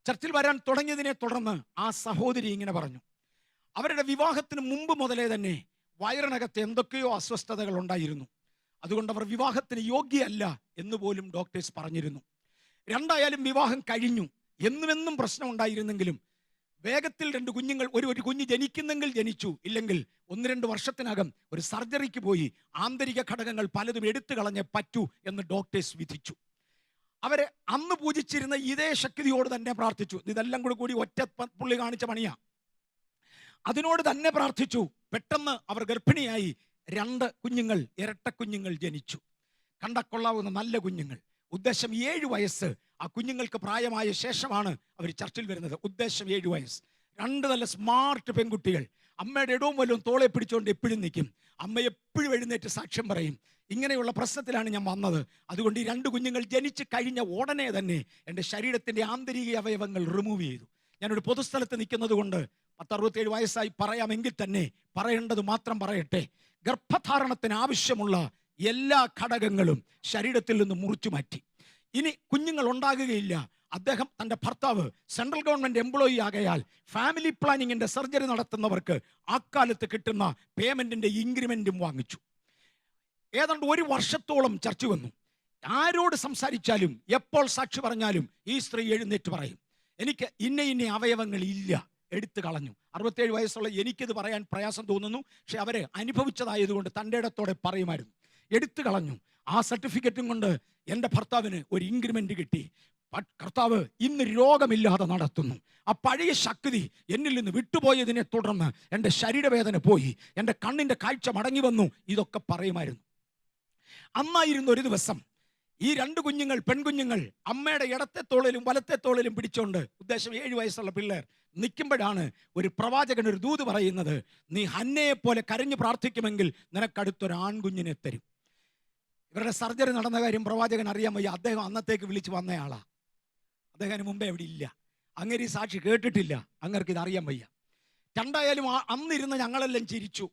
ചർച്ചിൽ വരാൻ തുടങ്ങിയതിനെ തുടർന്ന് ആ സഹോദരി ഇങ്ങനെ പറഞ്ഞു, അവരുടെ വിവാഹത്തിന് മുമ്പ് മുതലേ തന്നെ വയറിനകത്ത് എന്തൊക്കെയോ അസ്വസ്ഥതകൾ ഉണ്ടായിരുന്നു. അതുകൊണ്ട് അവർ വിവാഹത്തിന് യോഗ്യയല്ല എന്ന് പോലും ഡോക്ടേഴ്സ് പറഞ്ഞിരുന്നു. രണ്ടായാലും വിവാഹം കഴിഞ്ഞു. എന്നുമെന്നും പ്രശ്നം ഉണ്ടായിരുന്നെങ്കിലും വേഗത്തിൽ 2 കുഞ്ഞുങ്ങൾ, ഒരു കുഞ്ഞ് ജനിക്കുന്നെങ്കിൽ ജനിച്ചു, ഇല്ലെങ്കിൽ 1-2 വർഷത്തിനകം ഒരു സർജറിക്ക് പോയി ആന്തരിക ഘടകങ്ങൾ പലതും എടുത്തു കളഞ്ഞേ പറ്റൂ എന്ന് ഡോക്ടേഴ്സ് വിധിച്ചു. അവരെ അന്ന് പൂജിച്ചിരുന്ന ഇതേ ശക്തിയോട് തന്നെ പ്രാർത്ഥിച്ചു. ഇതെല്ലാം കൂടി ഒറ്റ പുള്ളി കാണിച്ച പണിയാ. അതിനോട് തന്നെ പ്രാർത്ഥിച്ചു. പെട്ടെന്ന് അവർ ഗർഭിണിയായി. 2 കുഞ്ഞുങ്ങൾ, ഇരട്ട കുഞ്ഞുങ്ങൾ ജനിച്ചു. കണ്ടക്കൊള്ളാവുന്ന നല്ല കുഞ്ഞുങ്ങൾ. ഉദ്ദേശം 7 വയസ്സ്. ആ കുഞ്ഞുങ്ങൾക്ക് പ്രായമായ ശേഷമാണ് അവർ ചർച്ചിൽ വരുന്നത്. ഉദ്ദേശം 7 വയസ്സ്. 2 നല്ല സ്മാർട്ട് പെൺകുട്ടികൾ. അമ്മയുടെ ഇടവും വല്ലതും തോളെ പിടിച്ചുകൊണ്ട് എപ്പോഴും നിൽക്കും. അമ്മ എപ്പോഴും എഴുന്നേറ്റ് സാക്ഷ്യം പറയും. ഇങ്ങനെയുള്ള പ്രശ്നത്തിലാണ് ഞാൻ വന്നത്. അതുകൊണ്ട് ഈ 2 കുഞ്ഞുങ്ങൾ ജനിച്ച് കഴിഞ്ഞ ഉടനെ തന്നെ എൻ്റെ ശരീരത്തിൻ്റെ ആന്തരിക അവയവങ്ങൾ റിമൂവ് ചെയ്തു. ഞാനൊരു പൊതുസ്ഥലത്ത് നിൽക്കുന്നത് കൊണ്ട് 67 വയസ്സായി പറയാമെങ്കിൽ തന്നെ പറയേണ്ടത് മാത്രം പറയട്ടെ. ഗർഭധാരണത്തിന് ആവശ്യമുള്ള എല്ലാ ഘടകങ്ങളും ശരീരത്തിൽ നിന്ന് മുറിച്ചു മാറ്റി. ഇനി കുഞ്ഞുങ്ങൾ ഉണ്ടാകുകയില്ല. അദ്ദേഹം, തൻ്റെ ഭർത്താവ് സെൻട്രൽ ഗവൺമെന്റ് എംപ്ലോയി ആകയാൽ ഫാമിലി പ്ലാനിങ്ങിന്റെ സർജറി നടത്തുന്നവർക്ക് ആ കാലത്ത് കിട്ടുന്ന പേയ്മെന്റിന്റെ ഇൻക്രിമെന്റും വാങ്ങിച്ചു. ഏതാണ്ട് 1 വർഷത്തോളം ചർച്ച വന്നു. ആരോട് സംസാരിച്ചാലും എപ്പോൾ സാക്ഷി പറഞ്ഞാലും ഈ സ്ത്രീ എഴുന്നേറ്റ് പറയും, എനിക്ക് ഇന്ന അവയവങ്ങൾ ഇല്ല, എടുത്തു കളഞ്ഞു. 67 വയസ്സുള്ള എനിക്കിത് പറയാൻ പ്രയാസം തോന്നുന്നു. പക്ഷെ അവരെ അനുഭവിച്ചതായതുകൊണ്ട് തൻ്റെ ഇടത്തോടെ പറയുമായിരുന്നു. എടുത്തു കളഞ്ഞു. ആ സർട്ടിഫിക്കറ്റും കൊണ്ട് എൻ്റെ ഭർത്താവിന് ഒരു ഇൻക്രിമെന്റ് കിട്ടി. കർത്താവ് ഇന്ന് രോഗമില്ലാതെ നടത്തുന്നു. ആ പഴയ ശക്തി എന്നിൽ നിന്ന് വിട്ടുപോയതിനെ തുടർന്ന് എൻ്റെ ശരീരവേദന പോയി, എൻ്റെ കണ്ണിൻ്റെ കാഴ്ച മടങ്ങി വന്നു. ഇതൊക്കെ പറയുമായിരുന്നു. അന്നായിരുന്നു ഒരു ദിവസം ഈ 2 കുഞ്ഞുങ്ങൾ, പെൺകുഞ്ഞുങ്ങൾ അമ്മയുടെ ഇടത്തെ തോളിലും വലത്തെ തോളിലും പിടിച്ചുകൊണ്ട്, ഉദ്ദേശം 7 വയസ്സുള്ള പിള്ളേർ നിൽക്കുമ്പോഴാണ് ഒരു പ്രവാചകൻ ഒരു ദൂത് പറയുന്നത്, നീ ഹന്നയെ പോലെ കരഞ്ഞു പ്രാർത്ഥിക്കുമെങ്കിൽ നിനക്കടുത്തൊരു ആൺകുഞ്ഞിനെ തരും. ഇവരുടെ സർജറി നടന്ന കാര്യം പ്രവാചകൻ അറിയാൻ വയ്യ. അദ്ദേഹം അന്നത്തേക്ക് വിളിച്ച് വന്നയാളാ. അദ്ദേഹത്തിന് മുമ്പേ അവിടെ ഇല്ല. അങ്ങനെ ഈ സാക്ഷി കേട്ടിട്ടില്ല. അങ്ങർക്ക് ഇത് അറിയാൻ വയ്യ. രണ്ടായാലും അന്നിരുന്ന് ഞങ്ങളെല്ലാം ചിരിച്ചു.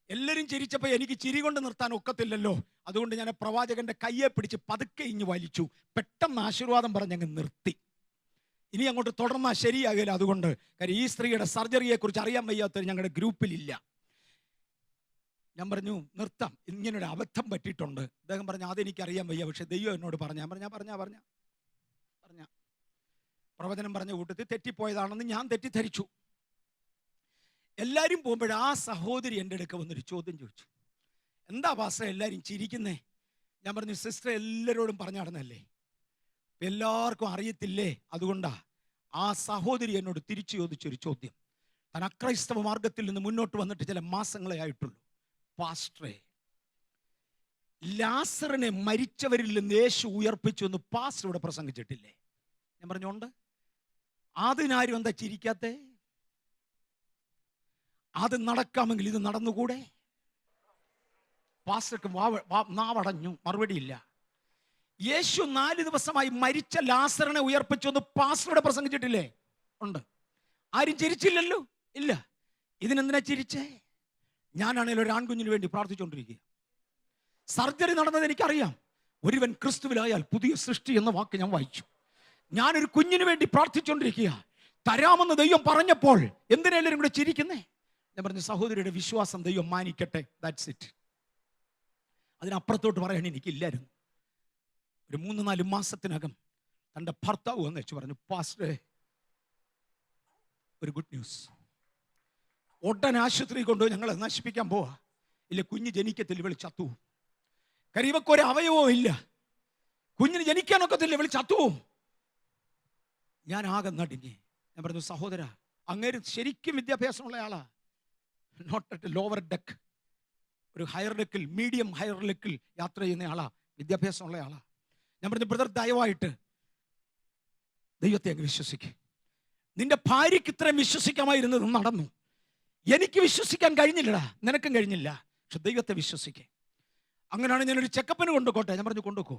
എല്ലാവരും ചിരിച്ചപ്പോൾ എനിക്ക് ചിരി കൊണ്ട് നിർത്താൻ ഒക്കത്തില്ലല്ലോ. അതുകൊണ്ട് ഞാൻ പ്രവാചകന്റെ കയ്യെ പിടിച്ച് പതുക്കെ ഇഞ്ഞ് വലിച്ചു. പെട്ടെന്ന് ആശീർവാദം പറഞ്ഞങ്ങ് നിർത്തി. ഇനി അങ്ങോട്ട് തുടർന്നാൽ ശരിയാകില്ല. അതുകൊണ്ട് കാര്യം ഈ സ്ത്രീയുടെ സർജറിയെ കുറിച്ച് അറിയാൻ വയ്യാത്തവർ ഞങ്ങളുടെ ഗ്രൂപ്പിലില്ല. ഞാൻ പറഞ്ഞു നിർത്താം, ഇങ്ങനൊരു അബദ്ധം പറ്റിയിട്ടുണ്ട്. അദ്ദേഹം പറഞ്ഞു അതെനിക്ക് അറിയാൻ വയ്യ, പക്ഷെ ദൈവം എന്നോട് പറഞ്ഞു. ഞാൻ പറഞ്ഞ പ്രവചനം പറഞ്ഞ കൂട്ടത്തിൽ തെറ്റിപ്പോയതാണെന്ന് ഞാൻ തെറ്റിദ്ധരിച്ചു. എല്ലാവരും പോകുമ്പോൾ ആ സഹോദരി എൻ്റെ അടുക്ക വന്നൊരു ചോദ്യം ചോദിച്ചു, എന്താ പാസ്റ്റർ എല്ലാവരും ചിരിക്കുന്നേ? ഞാൻ പറഞ്ഞു സിസ്റ്റർ എല്ലാവരോടും പറഞ്ഞു നടന്നല്ലേ, എല്ലാവർക്കും അറിയത്തില്ലേ, അതുകൊണ്ടാ. ആ സഹോദരി എന്നോട് തിരിച്ചു ചോദിച്ചൊരു ചോദ്യം. താൻ അക്രൈസ്തവ മാർഗത്തിൽ നിന്ന് മുന്നോട്ട് വന്നിട്ട് ചില മാസങ്ങളെ ആയിട്ടുള്ളൂ. പാസ്റ്ററെ, ലാസറിനെ മരിച്ചവരിൽ നിന്ന് യേശു ഉയർപ്പിച്ചു എന്ന് പാസ്റ്റർ ഇവിടെ പ്രസംഗിച്ചിട്ടില്ലേ? ഞാൻ പറഞ്ഞുണ്ട്. അതിനാരും എന്താ ചിരിക്കാത്തേ? അത് നടക്കാമെങ്കിൽ ഇത് നടന്നുകൂടെ? പാസ്റ്റർക്ക് നാവടഞ്ഞു, മറുപടിയില്ല. യേശു 4 ദിവസമായി മരിച്ച ലാസറിനെ ഉയർപ്പിച്ചു എന്ന് പാസ്റ്ററുടെ പ്രസംഗിച്ചിട്ടില്ലേ? ഉണ്ട്. ആരും ചിരിച്ചില്ലല്ലോ. ഇല്ല. ഇതിനെന്തിനാ ചിരിച്ചേ? ഞാനാണെങ്കിൽ ഒരു ആൺകുഞ്ഞിന് വേണ്ടി പ്രാർത്ഥിച്ചുകൊണ്ടിരിക്കുക. സർജറി നടന്നത് എനിക്കറിയാം. ഒരുവൻ ക്രിസ്തുവിലായാൽ പുതിയ സൃഷ്ടി എന്ന വാക്ക് ഞാൻ വായിച്ചു. ഞാനൊരു കുഞ്ഞിന് വേണ്ടി പ്രാർത്ഥിച്ചുകൊണ്ടിരിക്കുക. തരാമെന്ന് ദൈവം പറഞ്ഞപ്പോൾ എന്തിനാ എല്ലാവരും കൂടെ ചിരിക്കുന്നേ? ഞാൻ പറഞ്ഞു സഹോദരിയുടെ വിശ്വാസം ദൈവം മാനിക്കട്ടെ, ദാറ്റ്സ് ഇറ്റ്. അതിനപ്പുറത്തോട്ട് പറയാൻ എനിക്കില്ലായിരുന്നു. ഒരു 3-4 മാസത്തിനകം തൻ്റെ ഭർത്താവ് വന്ന് വെച്ച് പറഞ്ഞു, പാസ്റ്ററെ ഒരു ഗുഡ് ന്യൂസ്. ഉടൻ ആശുപത്രി കൊണ്ടുപോയി ഞങ്ങളെ നശിപ്പിക്കാൻ പോവാ. ഇല്ല, കുഞ്ഞ് ജനിക്കത്തില്ല, വിളി ചത്തു. കാര്യം ഇവക്കൊരു അവയവവും ഇല്ല, കുഞ്ഞിന് ജനിക്കാനൊക്കത്തില്ല, വിളി ചത്തു. ഞാൻ ആകെ നടുങ്ങി. ഞാൻ പറഞ്ഞു, സഹോദര, അങ്ങേര് ശരിക്കും വിദ്യാഭ്യാസമുള്ള ആളാ. നോട്ട് അറ്റ് ലോവർ ഡെക്ക്, ഒരു ഹയർ ഡെക്കിൽ, മീഡിയം ഹയർ ഡെക്കിൽ യാത്ര ചെയ്യുന്ന ആളാ, വിദ്യാഭ്യാസമുള്ള ആളാ. ഞാൻ പറഞ്ഞു, ബ്രദർ, ദയവായിട്ട് ദൈവത്തെ അങ്ങ് വിശ്വസിക്കുക. നിന്റെ ഭാര്യയ്ക്ക് ഇത്രയും വിശ്വസിക്കാമായിരുന്നത് നടന്നു. എനിക്ക് വിശ്വസിക്കാൻ കഴിഞ്ഞില്ലടാ, നിനക്കും കഴിഞ്ഞില്ല, പക്ഷെ ദൈവത്തെ വിശ്വസിക്കുക. അങ്ങനെയാണ് ഞാനൊരു ചെക്കപ്പിന് കൊണ്ടുപോട്ടെ. ഞാൻ പറഞ്ഞു, കൊണ്ടുപോക്കോ,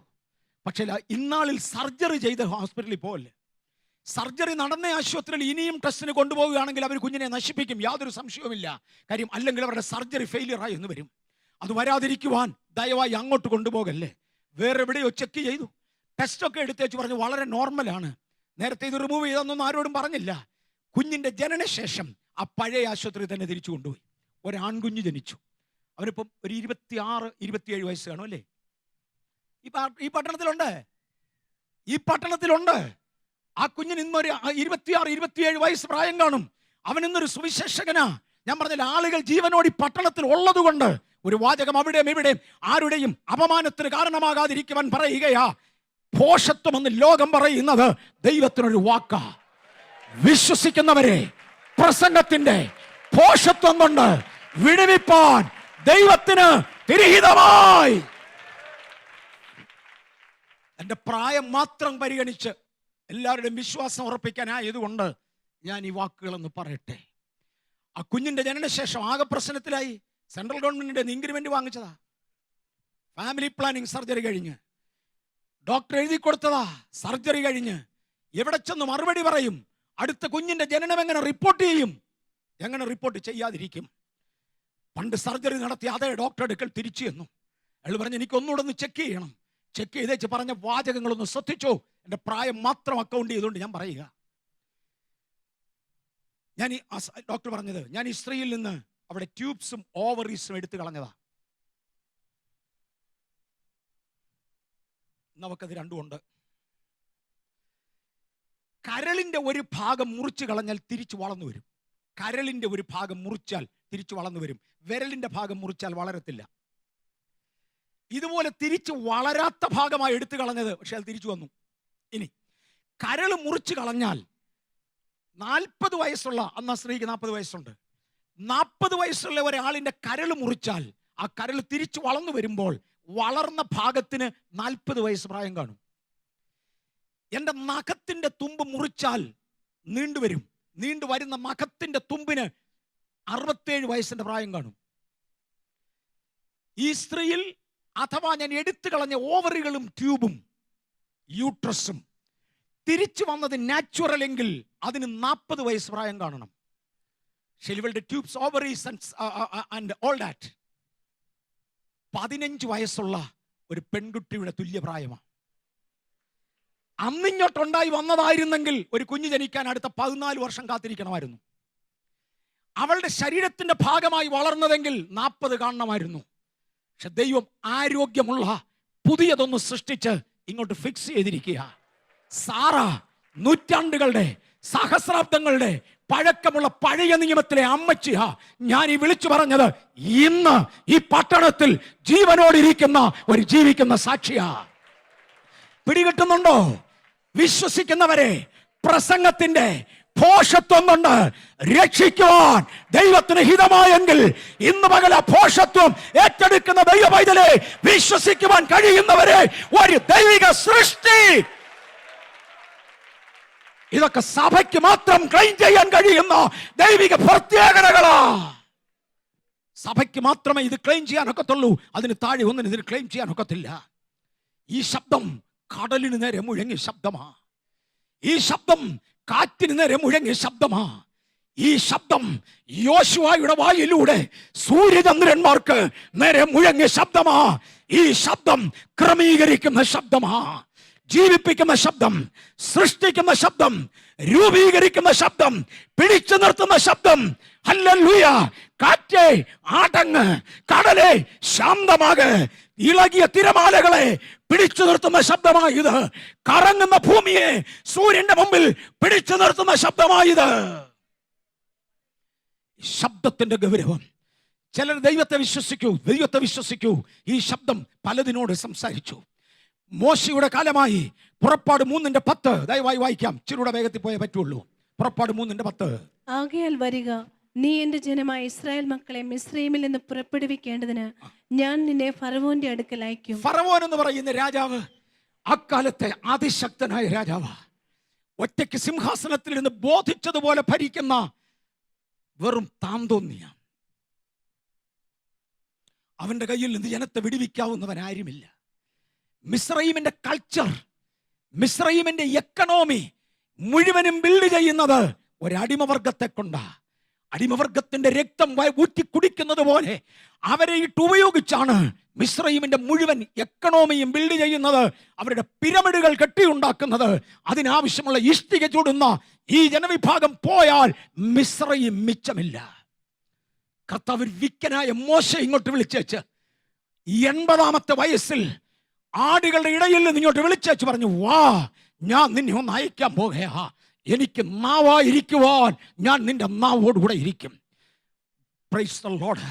പക്ഷേ ഇന്നാളിൽ സർജറി ചെയ്ത ഹോസ്പിറ്റലിൽ പോകല്ലേ. സർജറി നടന്ന ആശുപത്രിയിൽ ഇനിയും ടെസ്റ്റിന് കൊണ്ടുപോവുകയാണെങ്കിൽ അവർ കുഞ്ഞിനെ നശിപ്പിക്കും, യാതൊരു സംശയവുമില്ല. കാര്യം അല്ലെങ്കിൽ അവരുടെ സർജറി ഫെയിലിയറായി എന്ന് വരും. അത് വരാതിരിക്കുവാൻ ദയവായി അങ്ങോട്ട് കൊണ്ടുപോകല്ലേ. വേറെ എവിടെയോ ചെക്ക് ചെയ്തു, ടെസ്റ്റൊക്കെ എടുത്തേച്ച് പറഞ്ഞു വളരെ നോർമലാണ്. നേരത്തെ ഇത് റിമൂവ് ചെയ്തെന്നൊന്നും ആരോടും പറഞ്ഞില്ല. കുഞ്ഞിന്റെ ജനനശേഷം ആ പഴയ ആശുപത്രി തന്നെ തിരിച്ചു കൊണ്ടുപോയി. ഒരാൺകുഞ്ഞ് ജനിച്ചു. അവനിപ്പം ഒരു 26-27 വയസ്സ് കാണും അല്ലേ. ഈ പട്ടണത്തിലുണ്ട്. ആ കുഞ്ഞിന് ഇന്നൊരു 26-27 വയസ്സ് പ്രായം കാണും. അവൻ ഇന്നൊരു സുവിശേഷകനാ. ഞാൻ പറഞ്ഞില്ല, ആളുകൾ ജീവനോടി പട്ടണത്തിൽ ഉള്ളത് കൊണ്ട് ഒരു വാചകം അവിടെയും ഇവിടെയും ആരുടെയും അപമാനത്തിന് കാരണമാകാതിരിക്കുവാൻ പറയുകയാ. ഭോഷത്വം എന്ന് ലോകം പറയുന്നത് ദൈവത്തിനൊരു വാക്കാ. വിശ്വസിക്കുന്നവരെ പ്രസംഗത്തിന്റെ ഭോഷത്വം കൊണ്ട് വിടുവിപ്പാൻ ദൈവത്തിന് തിരഹിതമായി. എന്റെ പ്രായം മാത്രം പരിഗണിച്ച് എല്ലാവരുടെയും വിശ്വാസം ഉറപ്പിക്കാനായതുകൊണ്ട് ഞാൻ ഈ വാക്കുകളൊന്ന് പറയട്ടെ. ആ കുഞ്ഞിന്റെ ജനനശേഷം ആകെ പ്രശ്നത്തിലായി. സെൻട്രൽ ഗവൺമെന്റിന്റെ ഇൻക്രിമെന്റ് വാങ്ങിച്ചതാ. ഫാമിലി പ്ലാനിങ് സർജറി കഴിഞ്ഞ് ഡോക്ടർ എഴുതി കൊടുത്തതാ. സർജറി കഴിഞ്ഞ് എവിടെ ചെന്ന് മറുപടി പറയും? അടുത്ത കുഞ്ഞിന്റെ ജനനം എങ്ങനെ റിപ്പോർട്ട് ചെയ്യും? എങ്ങനെ റിപ്പോർട്ട് ചെയ്യാതിരിക്കും? പണ്ട് സർജറി നടത്തിയ അതേ ഡോക്ടർ അടുക്കൽ തിരിച്ചു ചെന്നു. അയാൾ പറഞ്ഞു, എനിക്കൊന്നുകൂടെ ഒന്ന് ചെക്ക് ചെയ്യണം. ചെക്ക് ചെയ്തേച്ച് പറഞ്ഞ വാചകങ്ങളൊന്ന് ശ്രദ്ധിച്ചോ. എൻ്റെ പ്രായം മാത്രം അക്കൗണ്ട് ചെയ്തുകൊണ്ട് ഞാൻ പറയുക. ഡോക്ടർ പറഞ്ഞത്, ഞാൻ ഈ സ്ത്രീയിൽ നിന്ന് അവിടെ ട്യൂബ്സും ഓവറീസും എടുത്തു കളഞ്ഞതാ. നമുക്കത് രണ്ടുമുണ്ട്. കരളിന്റെ ഒരു ഭാഗം മുറിച്ച് കളഞ്ഞാൽ തിരിച്ചു വളർന്നു വരും. കരളിന്റെ ഒരു ഭാഗം മുറിച്ചാൽ തിരിച്ചു വളർന്നു വരും. വിരലിന്റെ ഭാഗം മുറിച്ചാൽ വളരത്തില്ല. ഇതുപോലെ തിരിച്ചു വളരാത്ത ഭാഗമായി എടുത്തു കളഞ്ഞത്, പക്ഷെ അത് തിരിച്ചു വന്നു. ഇനി കരൾ മുറിച്ച് കളഞ്ഞാൽ 40 വയസ്സുള്ള, അന്ന് ആ സ്ത്രീക്ക് 40 വയസ്സുണ്ട്, 40 വയസ്സുള്ള ഒരാളിന്റെ കരൾ മുറിച്ചാൽ ആ കരൾ തിരിച്ചു വളർന്നു വരുമ്പോൾ വളർന്ന ഭാഗത്തിന് 40 വയസ്സ് പ്രായം കാണും. എൻ്റെ നഖത്തിന്റെ തുമ്പ് മുറിച്ചാൽ നീണ്ടുവരും. നീണ്ടുവരുന്ന നഖത്തിന്റെ തുമ്പിന് 67 വയസ്സിന്റെ പ്രായം കാണും. ഈ സ്ത്രീയിൽ അഥവാ ഞാൻ എടുത്തു കളഞ്ഞ ഓവറികളും ട്യൂബും യൂട്രസും തിരിച്ചു വന്നത് നാച്ചുറൽ എങ്കിൽ അതിന് 40 വയസ്സ് പ്രായം കാണണം. ഷെലിവളുടെ tubes, ovaries and all that 15 വയസ്സുള്ള ഒരു പെൺകുട്ടിയുടെ തുല്യപ്രായമാണ്. അന്നിങ്ങോട്ടുണ്ടായി വന്നതായിരുന്നെങ്കിൽ ഒരു കുഞ്ഞ് ജനിക്കാൻ അടുത്ത 14 വർഷം കാത്തിരിക്കണമായിരുന്നു. അവളുടെ ശരീരത്തിന്റെ ഭാഗമായി വളർന്നതെങ്കിൽ 40 കാണണമായിരുന്നു. പക്ഷെ ദൈവം ആരോഗ്യമുള്ള പുതിയതൊന്ന് സൃഷ്ടിച്ച് ഇങ്ങോട്ട് ഫിക്സ് ചെയ്തിരിക്കുക. സാറ നൂറ്റാണ്ടുകളുടെ സഹസ്രാബ്ദങ്ങളുടെ പഴക്കമുള്ള പഴയ നിയമത്തിലെ അമ്മച്ചിയാ ഞാൻ ഈ വിളിച്ചു പറഞ്ഞത്. ഇന്ന് ഈ പട്ടണത്തിൽ ജീവനോടിരിക്കുന്ന ഒരു ജീവിക്കുന്ന സാക്ഷിയാ. പിടികിട്ടുന്നുണ്ടോ? വിശ്വസിക്കുന്നവരെ പ്രസംഗത്തിന്റെ ഭോഷത്വം കൊണ്ട് രക്ഷിക്കുവാൻ ദൈവത്തിന് ഹിതമായെങ്കിൽ ഇന്ന് പകൽ ആ ഭോഷത്വം ഏറ്റെടുക്കുന്ന ദൈവ പൈതലെ വിശ്വസിക്കുവാൻ കഴിയുന്നവരെ ഒരു ദൈവിക സൃഷ്ടി. ഇതൊക്കെ സഭയ്ക്ക് മാത്രം ക്ലെയിം ചെയ്യാൻ കഴിയുന്ന ദൈവിക പ്രത്യേകതകളാ. സഭയ്ക്ക് മാത്രമേ ഇത് ക്ലെയിം ചെയ്യാനൊക്കത്തുള്ളൂ. അതിന് താഴെ ഒന്നിന് ഇതിന് ക്ലെയിം ചെയ്യാനൊക്കത്തില്ല. ഈ ശബ്ദം കടലിന് നേരെ മുഴങ്ങിയ ശബ്ദമാ. ഈ ശബ്ദം കാറ്റിന് നേരെ മുഴങ്ങിയ ശബ്ദമാ. ഈ ശബ്ദം യോശുവയുടെ വായിലൂടെ സൂര്യചന്ദ്രന്മാർക്ക് നേരെ മുഴങ്ങിയ ശബ്ദമാ. ഈ ശബ്ദം ക്രമീകരിക്കുന്ന ശബ്ദമാ. ജീവിപ്പിക്കുന്ന ശബ്ദം, സൃഷ്ടിക്കുന്ന ശബ്ദം, രൂപീകരിക്കുന്ന ശബ്ദം, പിടിച്ചു നിർത്തുന്ന ശബ്ദം. ഹല്ലേലൂയ! കാറ്റേ ആടങ്ങ്, കടലേ ശാന്തമാക്, ഇളകിയ തിരമാലകളെ പിടിച്ചു നിർത്തുന്ന ശബ്ദമായത്. കറങ്ങുന്ന ഭൂമിയെ സൂര്യന്റെ മുമ്പിൽ പിടിച്ചു നിർത്തുന്ന ശബ്ദമായത്. ശബ്ദത്തിന്റെ ഗൗരവം. ചിലർ ദൈവത്തെ വിശ്വസിക്കൂ. ഈ ശബ്ദം പലതിനോട് സംസാരിച്ചു. മോശയുടെ കാലമായി. പുറപ്പാട് 3:10 ദയവായി വായിക്കാം. ചിലൂടെ വേഗത്തിൽ പോയേ പറ്റുള്ളൂ. പുറപ്പാട് 3:10. ആകയാൽ വരിക, നീ എന്റെ ജനമായ ഇസ്രായേൽ മക്കളെ മിസ്രയീമിൽ നിന്ന് പുറപ്പെടുവിക്കേണ്ടതിന് ഞാൻ നിന്നെ ഫറവോന്റെ അടുക്കൽ അയക്കും. ഫറവോൻ എന്ന് പറയുന്ന രാജാവ് അക്കാലത്തെ അതിശക്തനായ രാജാവ്. ഒറ്റയ്ക്ക് സിംഹാസനത്തിൽ നിന്ന് ബോധിച്ചതുപോലെ ഭരിക്കുന്ന വെറും താന്തോന്നിയ. അവന്റെ കയ്യിൽ നിന്ന് ജനത്തെ വിടുവിക്കാവുന്നവൻ ആരുമില്ല. മിസ്രയീമിന്റെ കൾച്ചർ, മിസ്രയീമിന്റെ എക്കണോമി മുഴുവനും ബിൽഡ് ചെയ്യുന്നത് ഒരടിമവർഗത്തെ കൊണ്ടാ. അടിമവർഗത്തിന്റെ രക്തം ഊറ്റി കുടിക്കുന്നത് പോലെ അവരെ ഇട്ട് ഉപയോഗിച്ചാണ് മിസ്രയീമിന്റെ മുഴുവൻ എക്കണോമിയും ബിൽഡ് ചെയ്യുന്നത്. അവരുടെ പിരമിഡുകൾ കെട്ടിയുണ്ടാക്കുന്നത്. അതിനാവശ്യമുള്ള ഇഷ്ടിക ചൂടുന്ന ഈ ജനവിഭാഗം പോയാൽ മിസ്രയീം മിച്ചമില്ല. കർത്താവ് വിക്കനായ മോശെ ഇങ്ങോട്ട് വിളിച്ചേച്ച് 80-ാമത്തെ വയസ്സിൽ ആടുകളുടെ ഇടയിൽ നിന്ന് ഇങ്ങോട്ട് വിളിച്ചേച്ച് പറഞ്ഞു, വാ, ഞാൻ നിന്നെ ഒന്ന് അയക്കാൻ പോകുകയാ. എനിക്ക് നാവായിരിക്കുവാൻ ഞാൻ നിന്റെ നാവോടുകൂടെ ഇരിക്കും. Price the Lord.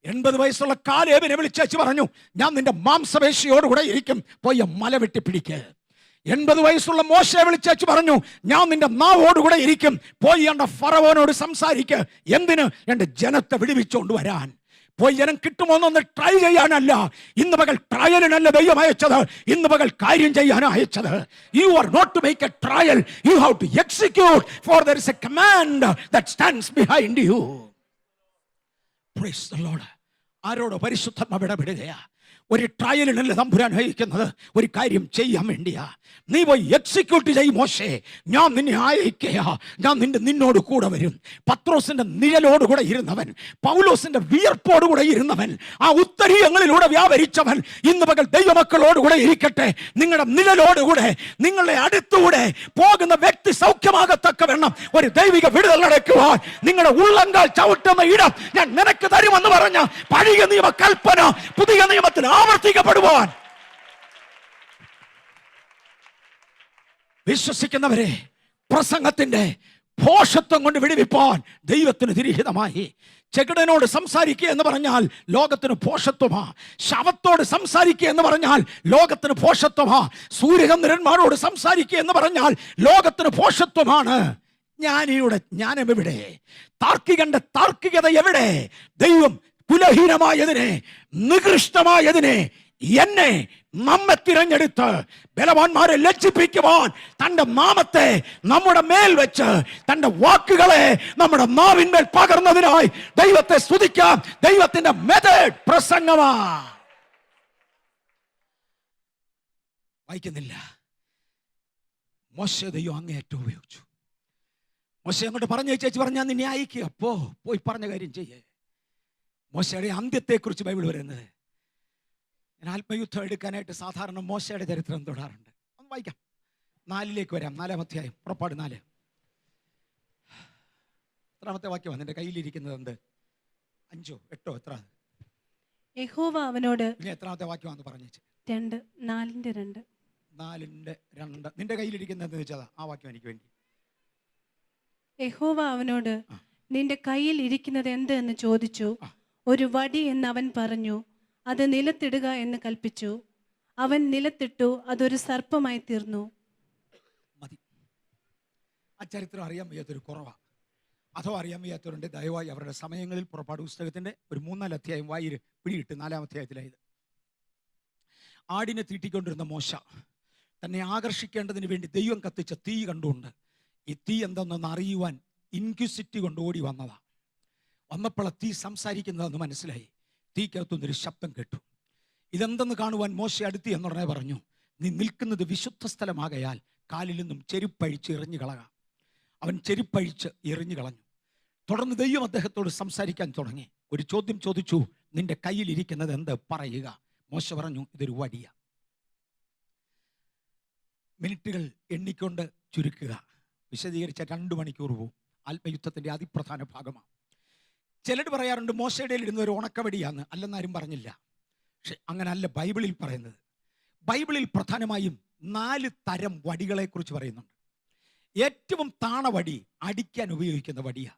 80 വയസ്സുള്ള കാലേബിനെ വിളിച്ചേച്ച് പറഞ്ഞു, ഞാൻ നിന്റെ മാംസപേശിയോടുകൂടെ ഇരിക്കും, പോയി മല വെട്ടിപ്പിടിക്ക്. 80 വയസ്സുള്ള മോശയെ വിളിച്ചേച്ച് പറഞ്ഞു, ഞാൻ നിന്റെ നാവോടുകൂടെ ഇരിക്കും, പോയി എന്റെ ഫറവോനോട് സംസാരിക്ക്. എന്തിന്? എന്റെ ജനത്തെ വിടുവിച്ചുകൊണ്ട് വരാൻ. പോയി ജനം കിട്ടുമോന്നൊന്ന് ട്രൈ ചെയ്യാനല്ല. ഇന്ന് പകൽ ട്രയലിനല്ല ദൈവം അയച്ചത്, ഇന്ന് പകൽ കാര്യം ചെയ്യാൻ അയച്ചത്. You are not to make a trial, you have to execute, for there is a command that stands behind you. Praise the Lord. ആരോടോ പരിശുദ്ധാത്മാവ് ഇടപെടുകയാ. ഒരു ട്രയലിനല്ല തമ്പുരാൻ അയക്കുന്നത്, ഒരു കാര്യം ചെയ്യാൻ വേണ്ടിയാ. നീ പോയി എക്സിക്യൂട്ട് ചെയ്യും മോശേ. ഞാൻ നിന്നെ അയക്കയാ. ഞാൻ നിന്നോട് കൂടെ വരും. പത്രോസിന്റെ നിഴലോടുകൂടെ ഇരുന്നവൻ, പൗലോസിന്റെ വിയർപ്പോടുകൂടെ ഇരുന്നവൻ, ആ ഉത്തരീയങ്ങളിലൂടെ വ്യാപരിച്ചവൻ ഇന്ന് പകൽ ദൈവമക്കളോടുകൂടെ ഇരിക്കട്ടെ. നിങ്ങളുടെ നിഴലോടുകൂടെ, നിങ്ങളുടെ അടുത്തുകൂടെ പോകുന്ന വ്യക്തി സൗഖ്യമാകത്തക്കവണ്ണം ഒരു ദൈവിക വിടുതൽ നടക്കുവാൻ നിങ്ങളുടെ ഉള്ളങ്കാൽ ചവിട്ടുന്ന ഇടം ഞാൻ നിനക്ക് തരുമെന്ന് പറഞ്ഞ പഴയ നിയമ കൽപ്പന പുതിയ നിയമത്തിൽ ആവർത്തിക്കപ്പെടുവാൻ വിശ്വസിക്കുന്നവരെ പ്രസംഗത്തിന്റെ ഭോഷത്വം കൊണ്ട് വിടുവിപ്പാൻ ദൈവത്തിന് തിരിഹിതമായി. ചെകിടനോട് സംസാരിക്കുക എന്ന് പറഞ്ഞാൽ ലോകത്തിന് ഭോഷത്വമാ. ശവത്തോട് സംസാരിക്കുക എന്ന് പറഞ്ഞാൽ ലോകത്തിന് ഭോഷത്വമാ. സൂര്യചന്ദ്രന്മാരോട് സംസാരിക്കുക എന്ന് പറഞ്ഞാൽ ലോകത്തിന് ഭോഷത്വമാണ്. ജ്ഞാനിയുടെ ജ്ഞാനം എവിടെ? താർക്കികന്റെ താർക്കികത എവിടെ? ദൈവം കുലഹീനമായതിനെ, നികൃഷ്ടമായതിനെ, എന്നെ, നമ്മെ തിരഞ്ഞെടുത്ത് ബലവാന്മാരെ ലജ്ജിപ്പിക്കുവാൻ തന്റെ നാമത്തെ നമ്മുടെ മേൽ വെച്ച് തന്റെ വാക്കുകളെ നമ്മുടെ നാവിന്മേൽ പകർന്നതിനായി ദൈവത്തെ സ്തുതിക്കാം. ദൈവത്തിന്റെ മെത്തേഡ് പ്രസംഗമാ. വായിക്കുന്നില്ല. മോശെ ദൈവം അങ്ങേയറ്റം ഉപയോഗിച്ചു. മോശെ അങ്ങോട്ട് പറഞ്ഞു ചേച്ചി പറഞ്ഞാൽ നിന്നെ അയക്കുക, പോയി പറഞ്ഞ കാര്യം ചെയ്യേ. മോശയുടെ അന്ത്യത്തെക്കുറിച്ച് ബൈബിൾ പറയുന്നത്. ഞാൻ ആത്മയുദ്ധം എടുക്കാനായിട്ട് സാധാരണ മോശയുടെ ചരിത്രം തൊടാറുണ്ട്. ഒന്ന് വായിക്കാം. 4-ലേക്ക് വരാം. 4-ാം അധ്യായം, പുറപ്പാട് 4. എത്രാമത്തെ വാക്യമാണ് നിന്റെ കയ്യിലിരിക്കുന്നത്? എന്ത്? 5, 8 എത്ര? യഹോവ അവനോട്, എത്രാമത്തെ വാക്യമാണെന്ന് പറഞ്ഞു? 2, 4:2. 4:2. നിന്റെ കയ്യിലിരിക്കുന്നത് എന്ന് വെച്ചാൽ ആ വാക്യം എനിക്ക് വേണ്ടി. യഹോവ അവനോട്, നിന്റെ കയ്യിൽ ഇരിക്കുന്നത് എന്ത് എന്ന് ചോദിച്ചു. ഒരു വടി എന്ന് അവൻ പറഞ്ഞു. അത് നിലത്തിടുക എന്ന് കൽപ്പിച്ചു. അവൻ നിലത്തിട്ടു, അതൊരു സർപ്പമായി തീർന്നു. മതി. ആ ചരിത്രം അറിയാൻ വയ്യാത്തൊരു കുറവാ. അഥവാ അറിയാൻ വയ്യാത്തവരുണ്ട്. ദയവായി അവരുടെ സമയങ്ങളിൽ പുറപ്പാട് പുസ്തകത്തിന്റെ ഒരു 3-4 അധ്യായം പിടിയിട്ട് 4-ാം അധ്യായത്തിലായത്. ആടിനെ തീറ്റിക്കൊണ്ടിരുന്ന മോശ തന്നെ ആകർഷിക്കേണ്ടതിന് വേണ്ടി ദൈവം കത്തിച്ച തീ കണ്ടുകൊണ്ട് ഈ തീ എന്തെന്നൊന്ന് അറിയുവാൻ ഇൻക്വിസിറ്റി കൊണ്ട് ഓടി വന്നതാ. വന്നപ്പോൾ തീ സംസാരിക്കുന്നതെന്ന് മനസ്സിലായി. തീക്കകത്തുനിന്നൊരു ശബ്ദം കേട്ടു. ഇതെന്തെന്ന് കാണുവാൻ മോശ അടുത്ത് എന്നുടനെ പറഞ്ഞു, നീ നിൽക്കുന്നത് വിശുദ്ധ സ്ഥലമാകയാൽ കാലിൽ നിന്നും ചെരുപ്പഴിച്ച് എറിഞ്ഞു കളകാം. അവൻ ചെരുപ്പഴിച്ച് എറിഞ്ഞു കളഞ്ഞു. തുടർന്ന് ദൈവം അദ്ദേഹത്തോട് സംസാരിക്കാൻ തുടങ്ങി. ഒരു ചോദ്യം ചോദിച്ചു, നിന്റെ കയ്യിലിരിക്കുന്നത് എന്ത്? പറയുക. മോശ പറഞ്ഞു, ഇതൊരു വടിയ. മിനിറ്റുകൾ എണ്ണിക്കൊണ്ട് ചുരുക്കുക. വിശദീകരിച്ച 2 മണിക്കൂർ പോവും. ആത്മയുദ്ധത്തിന്റെ അതിപ്രധാന ഭാഗമാണ്. ചിലർ പറയാറുണ്ട് മോശയുടെ ഇരുന്ന ഒരു ഉണക്കവടിയാന്ന്. അല്ലെന്നാരും പറഞ്ഞില്ല. പക്ഷെ അങ്ങനല്ല ബൈബിളിൽ പറയുന്നത്. ബൈബിളിൽ പ്രധാനമായും 4 തരം വടികളെ കുറിച്ച് പറയുന്നുണ്ട്. ഏറ്റവും താണ വടി അടിക്കാൻ ഉപയോഗിക്കുന്ന വടിയാ.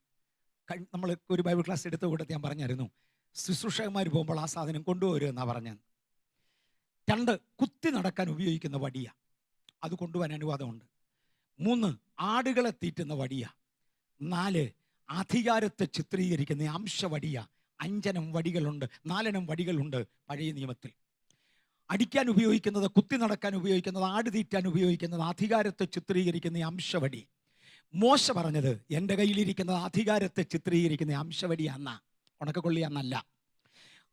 നമ്മൾ ഒരു ബൈബിൾ ക്ലാസ് എടുത്ത കൂട്ടത്തിൽ ഞാൻ പറഞ്ഞായിരുന്നു, ശുശ്രൂഷകന്മാർ പോകുമ്പോൾ ആ സാധനം കൊണ്ടുപോരുമെന്നാണ് പറഞ്ഞത്. 2, കുത്തി നടക്കാൻ ഉപയോഗിക്കുന്ന വടിയ, അത് കൊണ്ടുപോകാൻ അനുവാദമുണ്ട്. 3, ആടുകളെ തീറ്റുന്ന വടിയ. 4, അധികാരത്തെ ചിത്രീകരിക്കുന്ന അംശവടിയ. 5 വടികളുണ്ട്, 4 വടികളുണ്ട് പഴയ നിയമത്തിൽ. അടിക്കാൻ ഉപയോഗിക്കുന്നത്, കുത്തി നടക്കാൻ ഉപയോഗിക്കുന്നത്, ആട് തീറ്റാൻ ഉപയോഗിക്കുന്നത്, അധികാരത്തെ ചിത്രീകരിക്കുന്ന അംശവടി. മോശ പറഞ്ഞത് എൻ്റെ കയ്യിലിരിക്കുന്നത് അധികാരത്തെ ചിത്രീകരിക്കുന്ന അംശവടിയാന്ന, ഉണക്കക്കൊള്ളിയാന്നല്ല.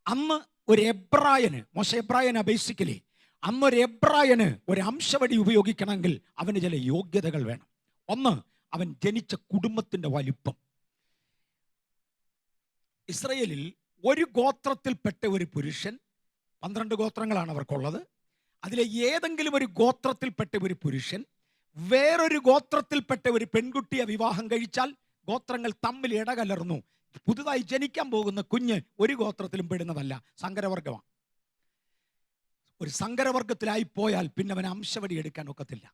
അന്ന് ഒരു എബ്രായന്, മോശ എബ്രായനാ ബേസിക്കലി, അന്നൊരു എബ്രായന് ഒരു അംശവടി ഉപയോഗിക്കണമെങ്കിൽ അവന് ചില യോഗ്യതകൾ വേണം. 1, അവൻ ജനിച്ച കുടുംബത്തിന്റെ വലിപ്പം. ഇസ്രയേലിൽ ഒരു ഗോത്രത്തിൽപ്പെട്ട ഒരു പുരുഷൻ, 12 ഗോത്രങ്ങളാണ് അവർക്കുള്ളത്, അതിലെ ഏതെങ്കിലും ഒരു ഗോത്രത്തിൽപ്പെട്ട ഒരു പുരുഷൻ വേറൊരു ഗോത്രത്തിൽപ്പെട്ട ഒരു പെൺകുട്ടിയെ വിവാഹം കഴിച്ചാൽ ഗോത്രങ്ങൾ തമ്മിൽ ഇടകലർന്നു. പുതുതായി ജനിക്കാൻ പോകുന്ന കുഞ്ഞ് ഒരു ഗോത്രത്തിലും പെടുന്നതല്ല, സങ്കരവർഗമാണ്. ഒരു സങ്കരവർഗത്തിലായി പോയാൽ പിന്നെ അവൻ അംശവടി എടുക്കാൻ ഒക്കത്തില്ല.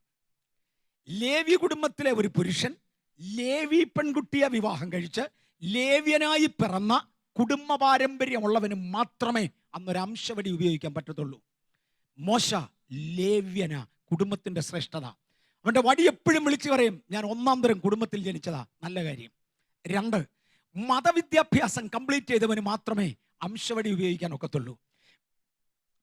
ലേവ്യ കുടുംബത്തിലെ ഒരു പുരുഷൻ ലേവി പെൺകുട്ടിയെ വിവാഹം കഴിച്ച് ലേവ്യനായി പിറന്ന കുടുംബ പാരമ്പര്യമുള്ളവന് മാത്രമേ അന്നൊരു അംശവടി ഉപയോഗിക്കാൻ പറ്റത്തുള്ളൂ. മോശ ലേവ്യന, കുടുംബത്തിന്റെ ശ്രേഷ്ഠത. അവന്റെ വടി എപ്പോഴും വിളിച്ചു പറയും, ഞാൻ 1-ാം തരം കുടുംബത്തിൽ ജനിച്ചതാ. നല്ല കാര്യം. 2, മതവിദ്യാഭ്യാസം കംപ്ലീറ്റ് ചെയ്തവന് മാത്രമേ അംശവടി ഉപയോഗിക്കാൻ ഒക്കത്തുള്ളൂ.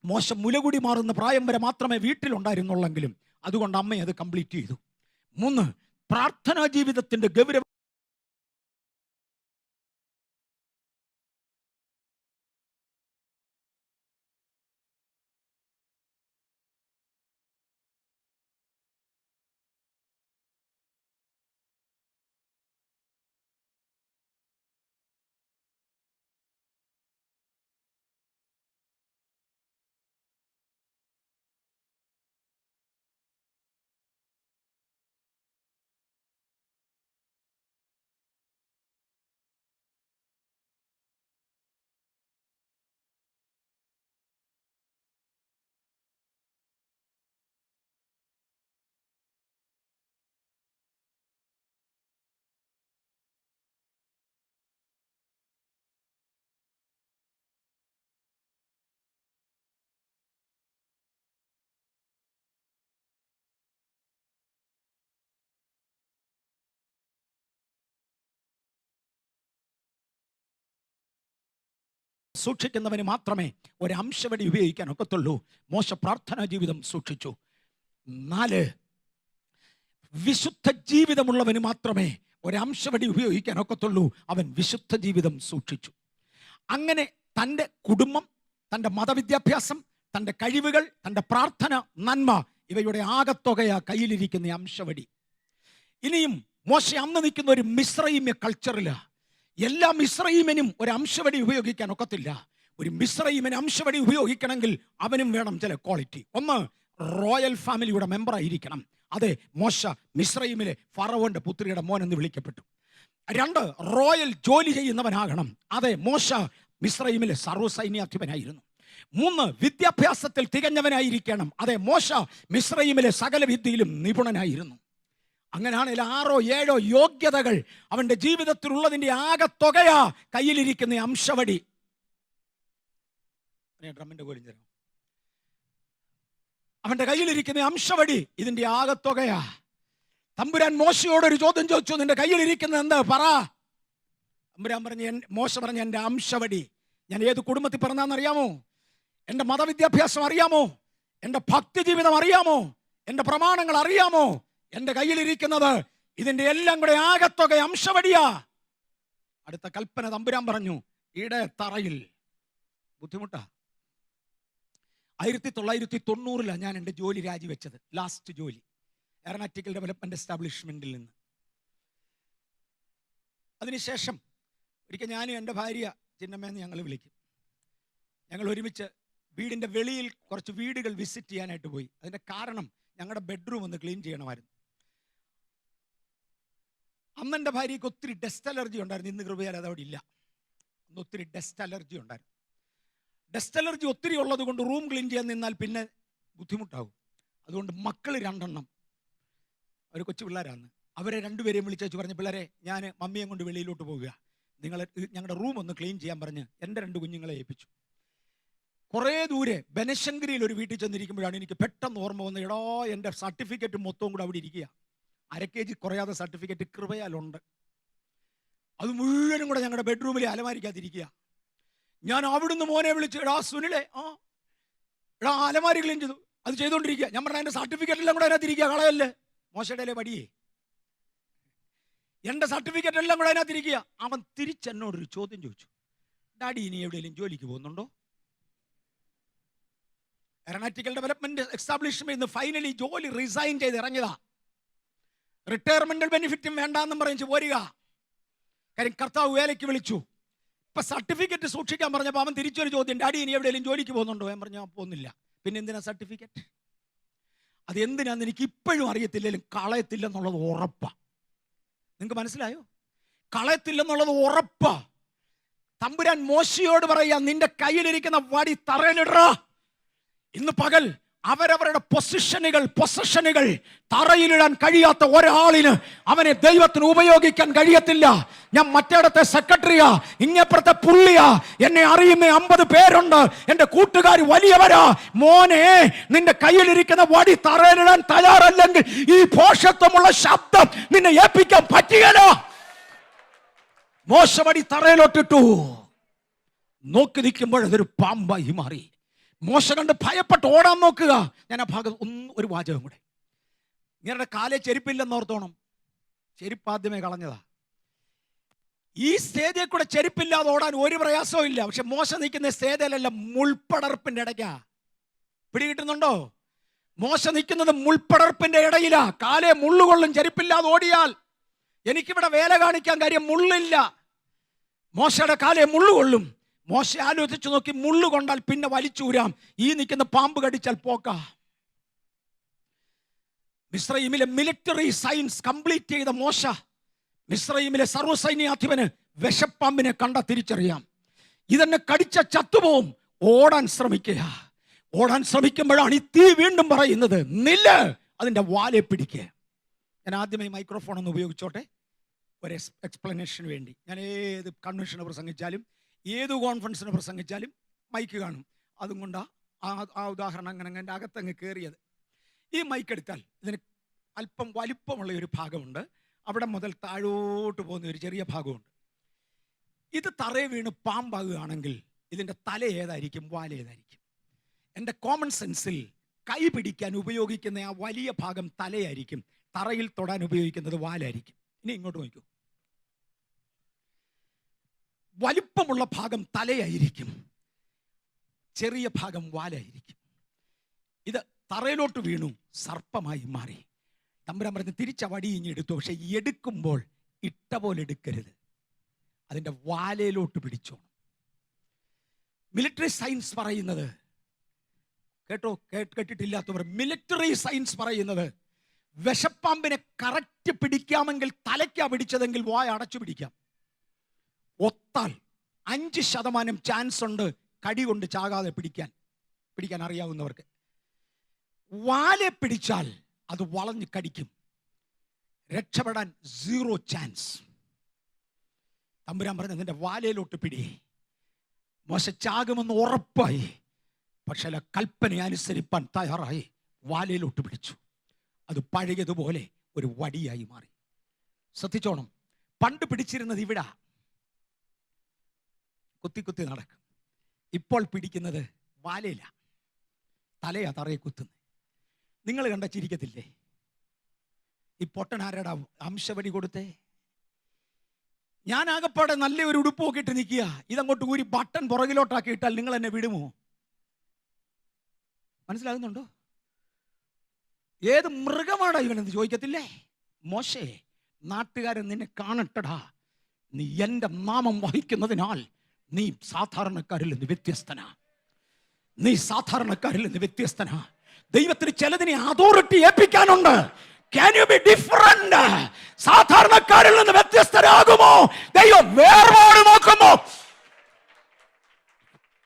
മോശ മുലകുടി മാറുന്ന പ്രായം വരെ മാത്രമേ വീട്ടിലുണ്ടായിരുന്നുള്ളെങ്കിലും അതുകൊണ്ട് അമ്മ അത് കംപ്ലീറ്റ് ചെയ്തു. 3, പ്രാർത്ഥനാ ജീവിതത്തിന്റെ ഗൗരവം സൂക്ഷിക്കുന്നവന് മാത്രമേ ഒരു അംശവടി ഉപയോഗിക്കാൻ ഒക്കത്തുള്ളൂ. മോശ പ്രാർത്ഥനാ ജീവിതം സൂക്ഷിച്ചു. 4, വിശുദ്ധ ജീവിതമുള്ളവന് മാത്രമേ ഒരു അംശവടി ഉപയോഗിക്കാൻ ഒക്കത്തുള്ളൂ. അവൻ വിശുദ്ധ ജീവിതം സൂക്ഷിച്ചു. അങ്ങനെ തൻ്റെ കുടുംബം, തൻ്റെ മതവിദ്യാഭ്യാസം, തൻ്റെ കഴിവുകൾ, തൻ്റെ പ്രാർത്ഥന, നന്മ, ഇവയുടെ ആകത്തുകയാ കയ്യിലിരിക്കുന്ന അംശവടി. ഇനിയും മോശ അന്ന് നിൽക്കുന്ന ഒരു മിസ്രൈമ്യ കൾച്ചറില് എല്ലാ മിസ്രൈമിനും ഒരു അംശവടി ഉപയോഗിക്കാൻ ഒക്കത്തില്ല. ഒരു മിസ്രൈമിന് അംശവടി ഉപയോഗിക്കണമെങ്കിൽ അവനും വേണം ചില ക്വാളിറ്റി. 1, റോയൽ ഫാമിലിയുടെ മെമ്പറായിരിക്കണം. അതെ, മോശ മിസ്രൈമിലെ ഫറവോന്റെ പുത്രിയുടെ മോൻ എന്ന് വിളിക്കപ്പെട്ടു. 2, റോയൽ ജോലി ചെയ്യുന്നവനാകണം. അതെ, മോശ മിസ്രൈമിലെ സർവ്വസൈന്യാധിപനായിരുന്നു. 3, വിദ്യാഭ്യാസത്തിൽ തികഞ്ഞവനായിരിക്കണം. അതെ, മോശ മിസ്രൈമിലെ സകല വിദ്യയിലും നിപുണനായിരുന്നു. അങ്ങനെയാണെങ്കിൽ 6 7 യോഗ്യതകൾ അവന്റെ ജീവിതത്തിലുള്ളതിന്റെ ആകത്തുകയാ കയ്യിലിരിക്കുന്ന അംശവടി. ഡ്രമ്മിന്റെ കോലും തരാം. അവന്റെ കയ്യിലിരിക്കുന്ന അംശവടി ഇതിന്റെ ആകത്തുകയാ. തമ്പുരാൻ മോശയോട് ഒരു ചോദ്യം ചോദിച്ചു, നിന്റെ കയ്യിലിരിക്കുന്നത് എന്താ പറ. തമ്പുരാൻ പറഞ്ഞു, മോശ പറഞ്ഞു, എൻ്റെ അംശവടി. ഞാൻ ഏത് കുടുംബത്തിൽ പിറന്നാന്നറിയാമോ? എൻ്റെ മതവിദ്യാഭ്യാസം അറിയാമോ? എൻ്റെ ഭക്തി ജീവിതം അറിയാമോ? എൻ്റെ പ്രമാണങ്ങൾ അറിയാമോ? എൻ്റെ കയ്യിലിരിക്കുന്നത് ഇതിന്റെ എല്ലാം കൂടെ ആകത്തുക അംശവടിയാ. അടുത്ത കൽപ്പന തമ്പുരാൻ പറഞ്ഞു, ഇടത്തറയിൽ. ബുദ്ധിമുട്ടാ. 1990 ഞാൻ എൻ്റെ ജോലി രാജിവെച്ചത്. ലാസ്റ്റ് ജോലി എയറോനോട്ടിക്കൽ ഡെവലപ്മെന്റ് എസ്റ്റാബ്ലിഷ്മെന്റിൽ നിന്ന്. അതിനുശേഷം ഒരിക്കൽ ഞാനും എൻ്റെ ഭാര്യ ചിന്നമ്മയെന്ന് ഞങ്ങൾ വിളിക്കും, ഞങ്ങൾ ഒരുമിച്ച് വീടിൻ്റെ വെളിയിൽ കുറച്ച് വീടുകൾ വിസിറ്റ് ചെയ്യാനായിട്ട് പോയി. അതിൻ്റെ കാരണം ഞങ്ങളുടെ ബെഡ്റൂം ഒന്ന് ക്ലീൻ ചെയ്യണമായിരുന്നു. അന്ന് എൻ്റെ ഭാര്യയ്ക്ക് ഒത്തിരി ഡസ്റ്റ് അലർജി ഉണ്ടായിരുന്നു. ഇന്ന് കൃപയാൽ അതവിടെ ഇല്ല. അന്ന് ഒത്തിരി ഡസ്റ്റ് അലർജി ഉണ്ടായിരുന്നു. ഡസ്റ്റ് അലർജി ഒത്തിരി ഉള്ളത് കൊണ്ട് റൂം ക്ലീൻ ചെയ്യാൻ നിന്നാൽ പിന്നെ ബുദ്ധിമുട്ടാകും. അതുകൊണ്ട് മക്കൾ 2 എണ്ണം, അവർ കൊച്ചു പിള്ളേരാണ്, അവരെ 2 പേരെയും വിളിച്ചു പറഞ്ഞു, പിള്ളേരെ ഞാൻ മമ്മിയെ കൊണ്ട് വെളിയിലോട്ട് പോകുക, ഞങ്ങളുടെ റൂം ഒന്ന് ക്ലീൻ ചെയ്യാൻ പറഞ്ഞ് എൻ്റെ 2 കുഞ്ഞുങ്ങളെ ഏൽപ്പിച്ചു. കുറേ ദൂരെ ബനശങ്കരിയിൽ ഒരു വീട്ടിൽ ചെന്നിരിക്കുമ്പോഴാണ് എനിക്ക് പെട്ടെന്ന് ഓർമ്മ വന്നത്, എടാ എൻ്റെ സർട്ടിഫിക്കറ്റ് മൊത്തവും കൂടെ അവിടെ ഇരിക്കുക. 1/2 kg കുറയാതെ സർട്ടിഫിക്കറ്റ് കൃപയാലുണ്ട്. അത് മുഴുവനും കൂടെ ഞങ്ങളുടെ ബെഡ്റൂമിൽ അലമാരിക്കാതിരിക്കുക. ഞാൻ അവിടുന്ന് മോനെ വിളിച്ചു, എടാ സുനിലെ, എടാ അലമാരി ക്ലീൻ ചെയ്തു, അത് ചെയ്തുകൊണ്ടിരിക്കുക. ഞാൻ പറഞ്ഞ എൻ്റെ സർട്ടിഫിക്കറ്റ് എല്ലാം കൂടെ അതിനകത്തിരിക്കുക, കളയല്ലേ. മോശയുടെ പടിയേ, എൻ്റെ സർട്ടിഫിക്കറ്റ് എല്ലാം കൂടെ അതിനകത്തിരിക്കുക. അവൻ തിരിച്ചെന്നോടൊരു ചോദ്യം ചോദിച്ചു, ഡാഡി ഇനി എവിടെയെങ്കിലും ജോലിക്ക് പോകുന്നുണ്ടോ? എയറോനോട്ടിക്കൽ ഡെവലപ്മെന്റ് എസ്റ്റാബ്ലിഷ്മെന്റ് ഫൈനലി ജോലി റിസൈൻ ചെയ്ത് ഇറങ്ങിയതാ. റിട്ടയർമെന്റ് ബെനിഫിറ്റും വേണ്ടാന്നും പറഞ്ഞു പോരുക. കാര്യം കർത്താവ് വേലയ്ക്ക് വിളിച്ചു. ഇപ്പൊ സർട്ടിഫിക്കറ്റ് സൂക്ഷിക്കാൻ പറഞ്ഞപ്പോൾ അവൻ തിരിച്ചൊരു ചോദ്യം, ഡാഡി ഇനി എവിടെയെങ്കിലും ജോലിക്ക് പോകുന്നുണ്ടോ? ഞാൻ പറഞ്ഞു പോകുന്നില്ല. പിന്നെ എന്തിനാ സർട്ടിഫിക്കറ്റ്? അത് എന്തിനാന്ന് എനിക്ക് ഇപ്പോഴും അറിയത്തില്ലെങ്കിലും കളയത്തില്ലെന്നുള്ളത് ഉറപ്പാ. നിങ്ങൾക്ക് മനസ്സിലായോ? കളയത്തില്ലെന്നുള്ളത് ഉറപ്പാ. തമ്പുരാൻ മോശയോട് പറയാ, നിന്റെ കയ്യിലിരിക്കുന്ന വടി തറയിലിടറാ. ഇന്ന് പകൽ അവരവരുടെ പൊസിഷനുകൾ തറയിലിടാൻ കഴിയാത്ത ഒരാളിന് അവനെ ദൈവത്തിന് ഉപയോഗിക്കാൻ കഴിയത്തില്ല. ഞാൻ മറ്റേടത്തെ സെക്രട്ടറിയാ, ഇങ്ങപ്പുറത്തെ പുള്ളിയാ, എന്നെ അറിയുന്ന 50 പേരുണ്ട്, എന്റെ കൂട്ടുകാർ വലിയവരാ. മോനെ, നിന്റെ കയ്യിലിരിക്കുന്ന വടി തറയിലിടാൻ തയ്യാറല്ലെങ്കിൽ ഈ ഭോഷത്വമുള്ള ശബ്ദം നിന്നെ ഏൽപ്പിക്കാൻ പറ്റുകയില്ല. മോശ വടി തറയിലോട്ടിട്ടു. നോക്കി നിൽക്കുമ്പോൾ അതൊരു പാമ്പായി മാറി. മോശ കണ്ട് ഭയപ്പെട്ട് ഓടാൻ നോക്കുക. ഞാൻ ആ ഭാഗം ഒരു വാചകം കൂടെ, നിങ്ങളുടെ കാലേ ചെരുപ്പില്ലെന്നോർത്തോണം. ചെരുപ്പ് ആദ്യമേ കളഞ്ഞതാ. ഈ സ്റ്റേജിൽ കൂടെ ചെരുപ്പില്ലാതെ ഓടാൻ ഒരു പ്രയാസവും ഇല്ല. പക്ഷെ മോശ നിൽക്കുന്ന സ്റ്റേജിലല്ല, മുൾപ്പടർപ്പിന്റെ ഇടയ്ക്കാ. പിടികിട്ടുന്നുണ്ടോ? മോശ നിൽക്കുന്നത് മുൾപ്പടർപ്പിന്റെ ഇടയിലാ. കാലേ മുള്ളുകൊള്ളും ചെരുപ്പില്ലാതെ ഓടിയാൽ. എനിക്കിവിടെ വേല കാണിക്കാൻ കാര്യം മുള്ളില്ല. മോശയുടെ കാലേ മുള്ളുകൊള്ളും. മോശ ആലോചിച്ചു നോക്കി, മുള്ളു കൊണ്ടാൽ പിന്നെ വലിച്ചൂരാം, ഈ നിൽക്കുന്ന പാമ്പ് കടിച്ചാൽ പോക്ക. മിസ്രൈമിലെ മിലിറ്ററി സയൻസ് കംപ്ലീറ്റ് ചെയ്ത മോശ മിസ്രൈമിലെ സർവ്വസൈന്യാധിപന് വിഷപ്പാമ്പിനെ കണ്ട തിരിച്ചറിയാം. ഇതെന്നെ കടിച്ച ചത്തുപോകും. ഓടാൻ ശ്രമിക്കുമ്പോഴാണ് ഈ തീ വീണ്ടും പറയുന്നത്, നില്ല്, അതിൻ്റെ വാലെ പിടിക്കുക. ഞാൻ ആദ്യമേ മൈക്രോഫോൺ ഒന്ന് ഉപയോഗിച്ചോട്ടെ ഒരു എക്സ്പ്ലനേഷന് വേണ്ടി. ഞാൻ ഏത് കൺവെൻഷന് പ്രസംഗിച്ചാലും ഏത് കോൺഫറൻസിന് പ്രസംഗിച്ചാലും മൈക്ക് കാണും. അതും കൊണ്ടാണ് ആ ഉദാഹരണം അങ്ങനെ എൻ്റെ അകത്തങ്ങ് കയറിയത്. ഈ മൈക്ക് എടുത്താൽ ഇതിന് അല്പം വലിപ്പമുള്ള ഒരു ഭാഗമുണ്ട്, അവിടെ മുതൽ താഴോട്ട് പോകുന്ന ഒരു ചെറിയ ഭാഗമുണ്ട്. ഇത് തറയെ വീണ് പാമ്പാകുകയാണെങ്കിൽ ഇതിൻ്റെ തല ഏതായിരിക്കും, വാല ഏതായിരിക്കും? എൻ്റെ കോമൺ സെൻസിൽ കൈ പിടിക്കാൻ ഉപയോഗിക്കുന്ന ആ വലിയ ഭാഗം തലയായിരിക്കും, തറയിൽ തൊടാൻ ഉപയോഗിക്കുന്നത് വാലായിരിക്കും. ഇനി ഇങ്ങോട്ട് നോക്കൂ, വലിപ്പമുള്ള ഭാഗം തലയായിരിക്കും, ചെറിയ ഭാഗം വാലായിരിക്കും. ഇത് തറയിലോട്ട് വീണു, സർപ്പമായി മാറി. തമ്പുരാൻ പറഞ്ഞ് തിരിച്ച വടി ഇങ്ങി എടുത്തു. പക്ഷെ എടുക്കുമ്പോൾ ഇട്ട പോലെ എടുക്കരുത്, അതിൻ്റെ വാലയിലോട്ട് പിടിച്ചോണം. മിലിറ്ററി സയൻസ് പറയുന്നത് കേട്ടോ, കേട്ടിട്ടില്ലാത്തവർ, മിലിറ്ററി സയൻസ് പറയുന്നത് വിഷപ്പാമ്പിനെ കറക്റ്റ് പിടിക്കാമെങ്കിൽ തലയ്ക്കാ പിടിച്ചതെങ്കിൽ വായ അടച്ചു പിടിക്കാം. ഒത്താൽ 5% ചാൻസ് ഉണ്ട് കടി കൊണ്ട് ചാകാതെ പിടിക്കാൻ അറിയാവുന്നവർക്ക്. വാലെ പിടിച്ചാൽ അത് വളഞ്ഞ് കടിക്കും, രക്ഷപ്പെടാൻ 0 ചാൻസ്. തമ്പുരാൻ പറഞ്ഞ നിന്റെ വാലയിലോട്ട് പിടി. മോശ ചാകുമെന്ന് ഉറപ്പായി, പക്ഷെ കൽപ്പന അനുസരിപ്പാൻ തയ്യാറായി. വാലയിലോട്ട് പിടിച്ചു. അത് പഴയതുപോലെ ഒരു വടിയായി മാറി. ശ്രദ്ധിച്ചോണം, പണ്ട് പിടിച്ചിരുന്നത് ഇവിടെ കുത്തി നടക്കും. ഇപ്പോൾ പിടിക്കുന്നത് വാലയില, തലയാ തറയെ കുത്തുന്നത്. നിങ്ങൾ കണ്ട ചിരിക്കത്തില്ലേ? ഈ പൊട്ടനാരടാ അംശവടി കൊടുത്തേ? ഞാൻ ആകപ്പാടെ നല്ല ഒരു ഉടുപ്പൊക്കെ ഇട്ട് നിൽക്കുക, ഇതങ്ങോട്ട് ഊരി ബട്ടൺ പുറകിലോട്ടാക്കി ഇട്ടാൽ നിങ്ങൾ എന്നെ വിടുമോ? മനസ്സിലാകുന്നുണ്ടോ? ഏത് മൃഗമാടാ ഇവനെന്ന് ചോദിക്കത്തില്ലേ? മോശേ, നാട്ടുകാരൻ നിന്നെ കാണട്ടടാ, നീ എൻ്റെ നാമം വഹിക്കുന്നതിനാൽ നീ സാധാരണക്കാരിൽ നിന്ന് വ്യത്യസ്തനാ. ദൈവത്തിന് ചിലതിനെ authority ഏൽപ്പിക്കാനുണ്ട്. Can you be different? സാധാരണക്കാരിൽ നിന്ന് വ്യത്യസ്തരാകുമോ? ദൈവം വേർപാട് നോക്കുമോ?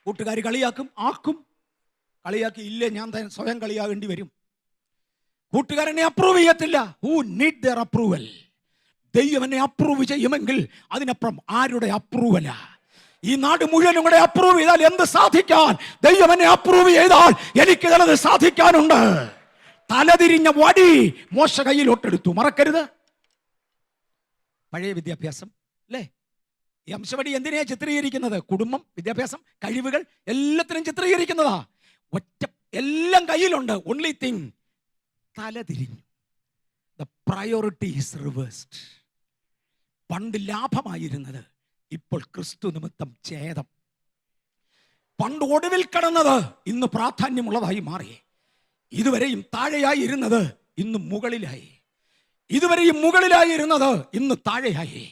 കൂട്ടുകാർ കളിയാക്കി ഇല്ലേ, ഞാൻ സ്വയം കളിയാകേണ്ടി വരും. കൂട്ടുകാരനെ അപ്രൂവ് ചെയ്യത്തില്ല. Who need their approval? ദൈവം എന്നെ അപ്രൂവ് ചെയ്യുമെങ്കിൽ അതിനപ്പുറം ആരുടെ അപ്രൂവല? ഈ നാട് മുഴുവനും കൂടെ അപ്രൂവ് ചെയ്താൽ എന്ത് സാധിക്കാൻ? ദൈവം എന്നെ അപ്രൂവ് ചെയ്താൽ എനിക്ക് ചിലത് സാധിക്കാനുണ്ട്. തലതിരിഞ്ഞ വടി മോശ കയ്യിലോട്ടെടുത്തു. മറക്കരുത്, പഴയ വിദ്യാഭ്യാസം അല്ലേ? ഈ അംശവടി എന്തിനാ ചിത്രീകരിക്കുന്നത്? കുടുംബം, വിദ്യാഭ്യാസം, കഴിവുകൾ എല്ലാത്തിനും ചിത്രീകരിക്കുന്നതാ. ഒറ്റ എല്ലാം കയ്യിലുണ്ട്. ഓൺലി തിങ്, തലതിരിഞ്ഞു. The priority is reversed. പണ്ട് ലാഭമായിരുന്നത് ഇപ്പോൾ ക്രിസ്തു നിമിത്തം ഛേദം. പണ്ട് ഒടുവിൽ കടന്നത് ഇന്ന് പ്രാധാന്യമുള്ളതായി മാറി. ഇതുവരെയും താഴെയായി ഇരുന്നത് ഇന്ന് മുകളിലായി. ഇതുവരെയും മുകളിലായി ഇരുന്നത് ഇന്ന് താഴെയായി.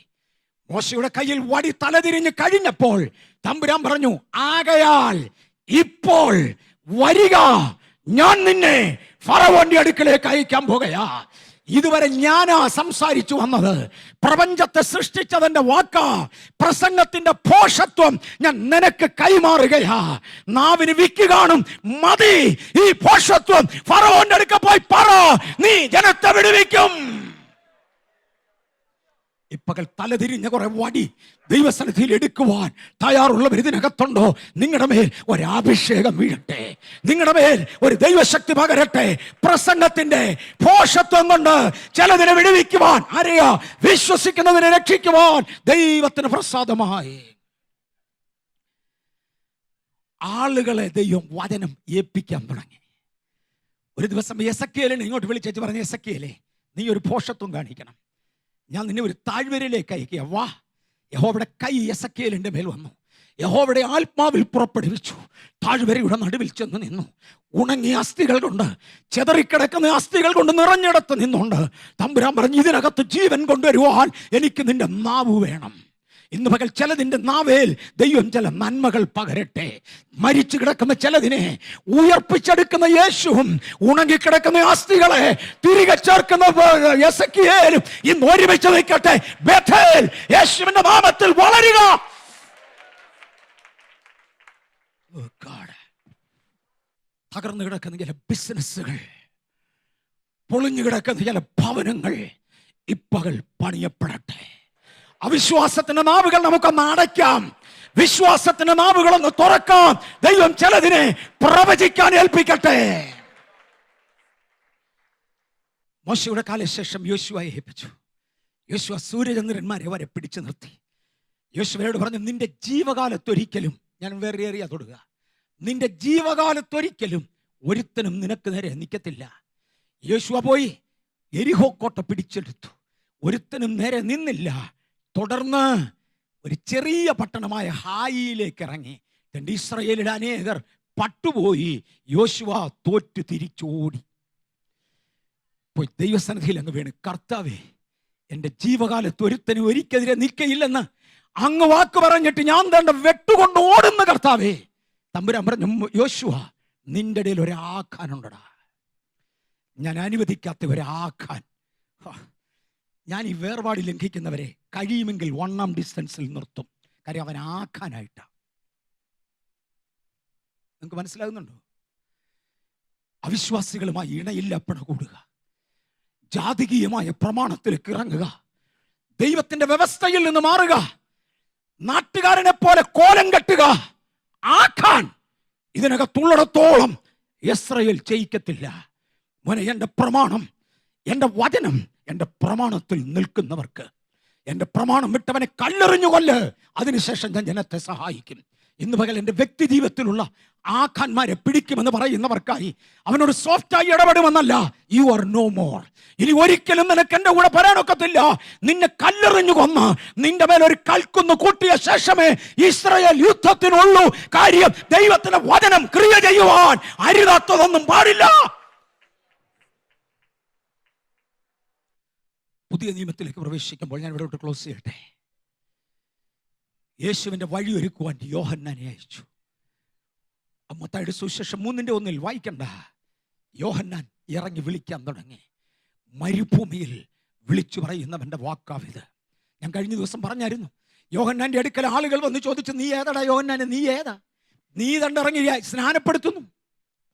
മോശയുടെ കയ്യിൽ വടി തലതിരിഞ്ഞ് കഴിഞ്ഞപ്പോൾ തമ്പുരാൻ പറഞ്ഞു, ആകയാൽ ഇപ്പോൾ വരിക, ഞാൻ നിന്നെ ഫറവോന്റെ അടുക്കലേക്ക് അയക്കാൻ പോകുകയാ. ഇതുവരെ ഞാനാ സംസാരിച്ചു വന്നത്. പ്രപഞ്ചത്തെ സൃഷ്ടിച്ചതിന്റെ വാക്കാ. പ്രസംഗത്തിന്റെ പോഷത്വം ഞാൻ നിനക്ക് കൈമാറുകയാ. നാവിന് വിക്ക് കാണും, മതി ഈ പോഷത്വം. ഫറവോന്റെ അടുക്ക പോയി പറ, നീ ജനത്തെ വിടുവിക്കും. ഇപ്പകൽ തലതിരിഞ്ഞ കുറെ വടി ദൈവസന്നിധിയിൽ എടുക്കുവാൻ തയ്യാറുള്ളവർ ഇതിനകത്തുണ്ടോ? നിങ്ങളുടെ മേൽ ഒരഭിഷേകം വീഴട്ടെ, നിങ്ങളുടെ മേൽ ഒരു ദൈവശക്തി പകരട്ടെ. പ്രസംഗത്തിന്റെ പോഷത്വം കൊണ്ട് ചിലതിനെ വിടുവിക്കുവാൻ, ആരെയാ? വിശ്വസിക്കുന്നതിനെ രക്ഷിക്കുവാൻ ദൈവത്തിന് പ്രസാദമായി. ആളുകളെ ദൈവം വചനം ഏൽപ്പിക്കാൻ തുടങ്ങി. ഒരു ദിവസം എസെക്കിയേലിനെ ഇങ്ങോട്ട് വിളിച്ചു പറഞ്ഞു, എസെക്കിയേലേ, നീ ഒരു പോഷത്വം കാണിക്കണം. ഞാൻ നിന്നെ ഒരു താഴ്വരയിലേക്ക് അയക്കുക. വാ. യഹോവയുടെ കൈ എസെക്കിയേലിന്റെ മേൽ വന്നു. യഹോവയുടെ ആത്മാവിൽ പുറപ്പെടുവിച്ചു. താഴ്വരയുടെ നടുവിൽ ചെന്ന് നിന്നു. ഉണങ്ങിയ അസ്ഥികൾ കൊണ്ട്, ചെതറിക്കിടക്കുന്ന അസ്ഥികൾ കൊണ്ട് നിറഞ്ഞിടത്ത് നിന്നുകൊണ്ട് തമ്പുരാൻ പറഞ്ഞു, ഇതിനകത്ത് ജീവൻ കൊണ്ടുവരുവാൻ എനിക്ക് നിന്റെ നാവ് വേണം. ഇന്ന് പകൽ ചിലതിൻ്റെ നാവേൽ ദൈവം ചില നന്മകൾ പകരട്ടെ. മരിച്ചു കിടക്കുന്ന ചിലതിനെ ഉയർപ്പിച്ചെടുക്കുന്ന യേശുവും ഉണങ്ങിക്കിടക്കുന്ന അസ്ഥികളെ തിരികെ ചേർക്കുന്ന എസെക്കിയേലും ഇന്ന് ഒരുമിച്ച് നിൽക്കട്ടെ. ബേഥേൽ യേശുവിന്റെ നാമത്തിൽ വളരുക. തകർന്നു കിടക്കുന്ന ചില ബിസിനസ്സുകൾ, പൊളിഞ്ഞു കിടക്കുന്ന ചില ഭവനങ്ങൾ ഇപ്പകൽ പണിയപ്പെടട്ടെ. അവിശ്വാസത്തിന്റെ നാവുകൾ നമുക്കൊന്ന് അടയ്ക്കാം, വിശ്വാസത്തിന്റെ നാവുകളൊന്ന് തുറക്കാം. ദൈവം ചിലതിനെ പ്രവചിക്കാൻ ഏൽപ്പിക്കട്ടെ. മോശയുടെ കാലശേഷം യോശുവയെ ഏൽപ്പിച്ചു. യോശുവ സൂര്യചന്ദ്രന്മാരെ വരെ പിടിച്ചു നിർത്തി. യോശുവയോട് പറഞ്ഞു, നിന്റെ ജീവകാലത്തൊരിക്കലും, ഞാൻ വേറെ ഏറിയ തൊടുക, നിന്റെ ജീവകാലത്തൊരിക്കലും ഒരുത്തനും നിനക്ക് നേരെ നിൽക്കത്തില്ല. യോശുവ പോയി യെരിഹോ കോട്ട പിടിച്ചെടുത്തു. ഒരുത്തനും നേരെ നിന്നില്ല. തുടർന്ന് ഒരു ചെറിയ പട്ടണമായ ഹായിയിലേക്ക് ഇറങ്ങി. ഇസ്രായേലിലെ അനേകർ പട്ടുപോയി. യോശുവ തോറ്റ് തിരിച്ചോടി പോയി ദൈവസന്നിധിയിൽ അങ്ങ് വീണ്, കർത്താവേ, എൻ്റെ ജീവകാലത്ത് ഒരുത്തനും ഒരിക്കലെതിരെ നിൽക്കയില്ലെന്ന് അങ്ങ് വാക്ക് പറഞ്ഞിട്ട് ഞാൻ തന്റെ വെട്ടുകൊണ്ട് ഓടുന്ന കർത്താവേ. തമ്പുരാൻ പറഞ്ഞു, യോശുവ, നിന്റെ ഇടയിൽ ഒരാഖാനുണ്ടടാ. ഞാൻ അനുവദിക്കാത്ത ഒരാഖാൻ. ഞാൻ ഈ വേർപാട് ലംഘിക്കുന്നവരെ കഴിയുമെങ്കിൽ 1 ഡിസ്റ്റൻസിൽ നിർത്തും. കാര്യം അവൻ ആഖാനായിട്ടാണ്. നിങ്ങൾക്ക് മനസ്സിലാകുന്നുണ്ടോ? അവിശ്വാസികളുമായി ഇണയില്ലപ്പണ കൂടുക, ജാതികീയമായ പ്രമാണത്തിലേക്ക് ഇറങ്ങുക, ദൈവത്തിന്റെ വ്യവസ്ഥയിൽ നിന്ന് മാറുക, നാട്ടുകാരനെ പോലെ കോലം കെട്ടുക. ആഖാൻ ഇതിനകത്തുള്ളിടത്തോളം ഇസ്രായേൽ ജയിക്കത്തില്ല. മോനെ, എൻ്റെ പ്രമാണം, എൻ്റെ വചനം, എൻ്റെ പ്രമാണത്തിൽ നിൽക്കുന്നവർക്ക്, എൻ്റെ പ്രമാണം വിട്ടവനെ കല്ലെറിഞ്ഞു കൊല്ല്, അതിനുശേഷം ഞാൻ ജനത്തെ സഹായിക്കും. ഇന്ന് പകൽ എൻ്റെ വ്യക്തി ജീവിതത്തിലുള്ള ആഖാന്മാരെ പിടിക്കുമെന്ന് പറയുന്നവർക്കായി അവനോട് സോഫ്റ്റായി ഇടപെടുമെന്നല്ല. You are no more. ഇനി ഒരിക്കലും നിനക്ക് എൻ്റെ കൂടെ പറയാനൊക്കത്തില്ല. നിന്നെ കല്ലെറിഞ്ഞു കൊന്ന് നിന്റെ മേലൊരു കൽക്കുന്ന് കൂട്ടിയ ശേഷമേ ഇസ്രായേൽ യുദ്ധത്തിനുള്ളൂ. കാര്യം ദൈവത്തിന്റെ വചനം ക്രിയ ചെയ്യുവാൻ അരുതാത്തതൊന്നും പാടില്ല. പുതിയ നിയമത്തിലേക്ക് പ്രവേശിക്കുമ്പോൾ ഞാൻ ഇവിടോട്ട് ക്ലോസ് ചെയ്യട്ടെ. യേശുവിൻ്റെ വഴി ഒരുക്കുവാൻ യോഹന്നാനെ അയച്ചു. മത്തായിയുടെ സുവിശേഷം 3:1 വായിക്കണ്ട. യോഹന്നാൻ ഇറങ്ങി വിളിക്കാൻ തുടങ്ങി. മരുഭൂമിയിൽ വിളിച്ചു പറയുന്നവൻ്റെ വാക്കാവിത്. ഞാൻ കഴിഞ്ഞ ദിവസം പറഞ്ഞായിരുന്നു, യോഹന്നാന്റെ അടുക്കൽ ആളുകൾ വന്ന് ചോദിച്ചു, നീ ഏതാടാ യോഹന്നാനെ, നീ ഏതാ? നീ തണ്ടിറങ്ങി സ്നാനപ്പെടുത്തുന്നു.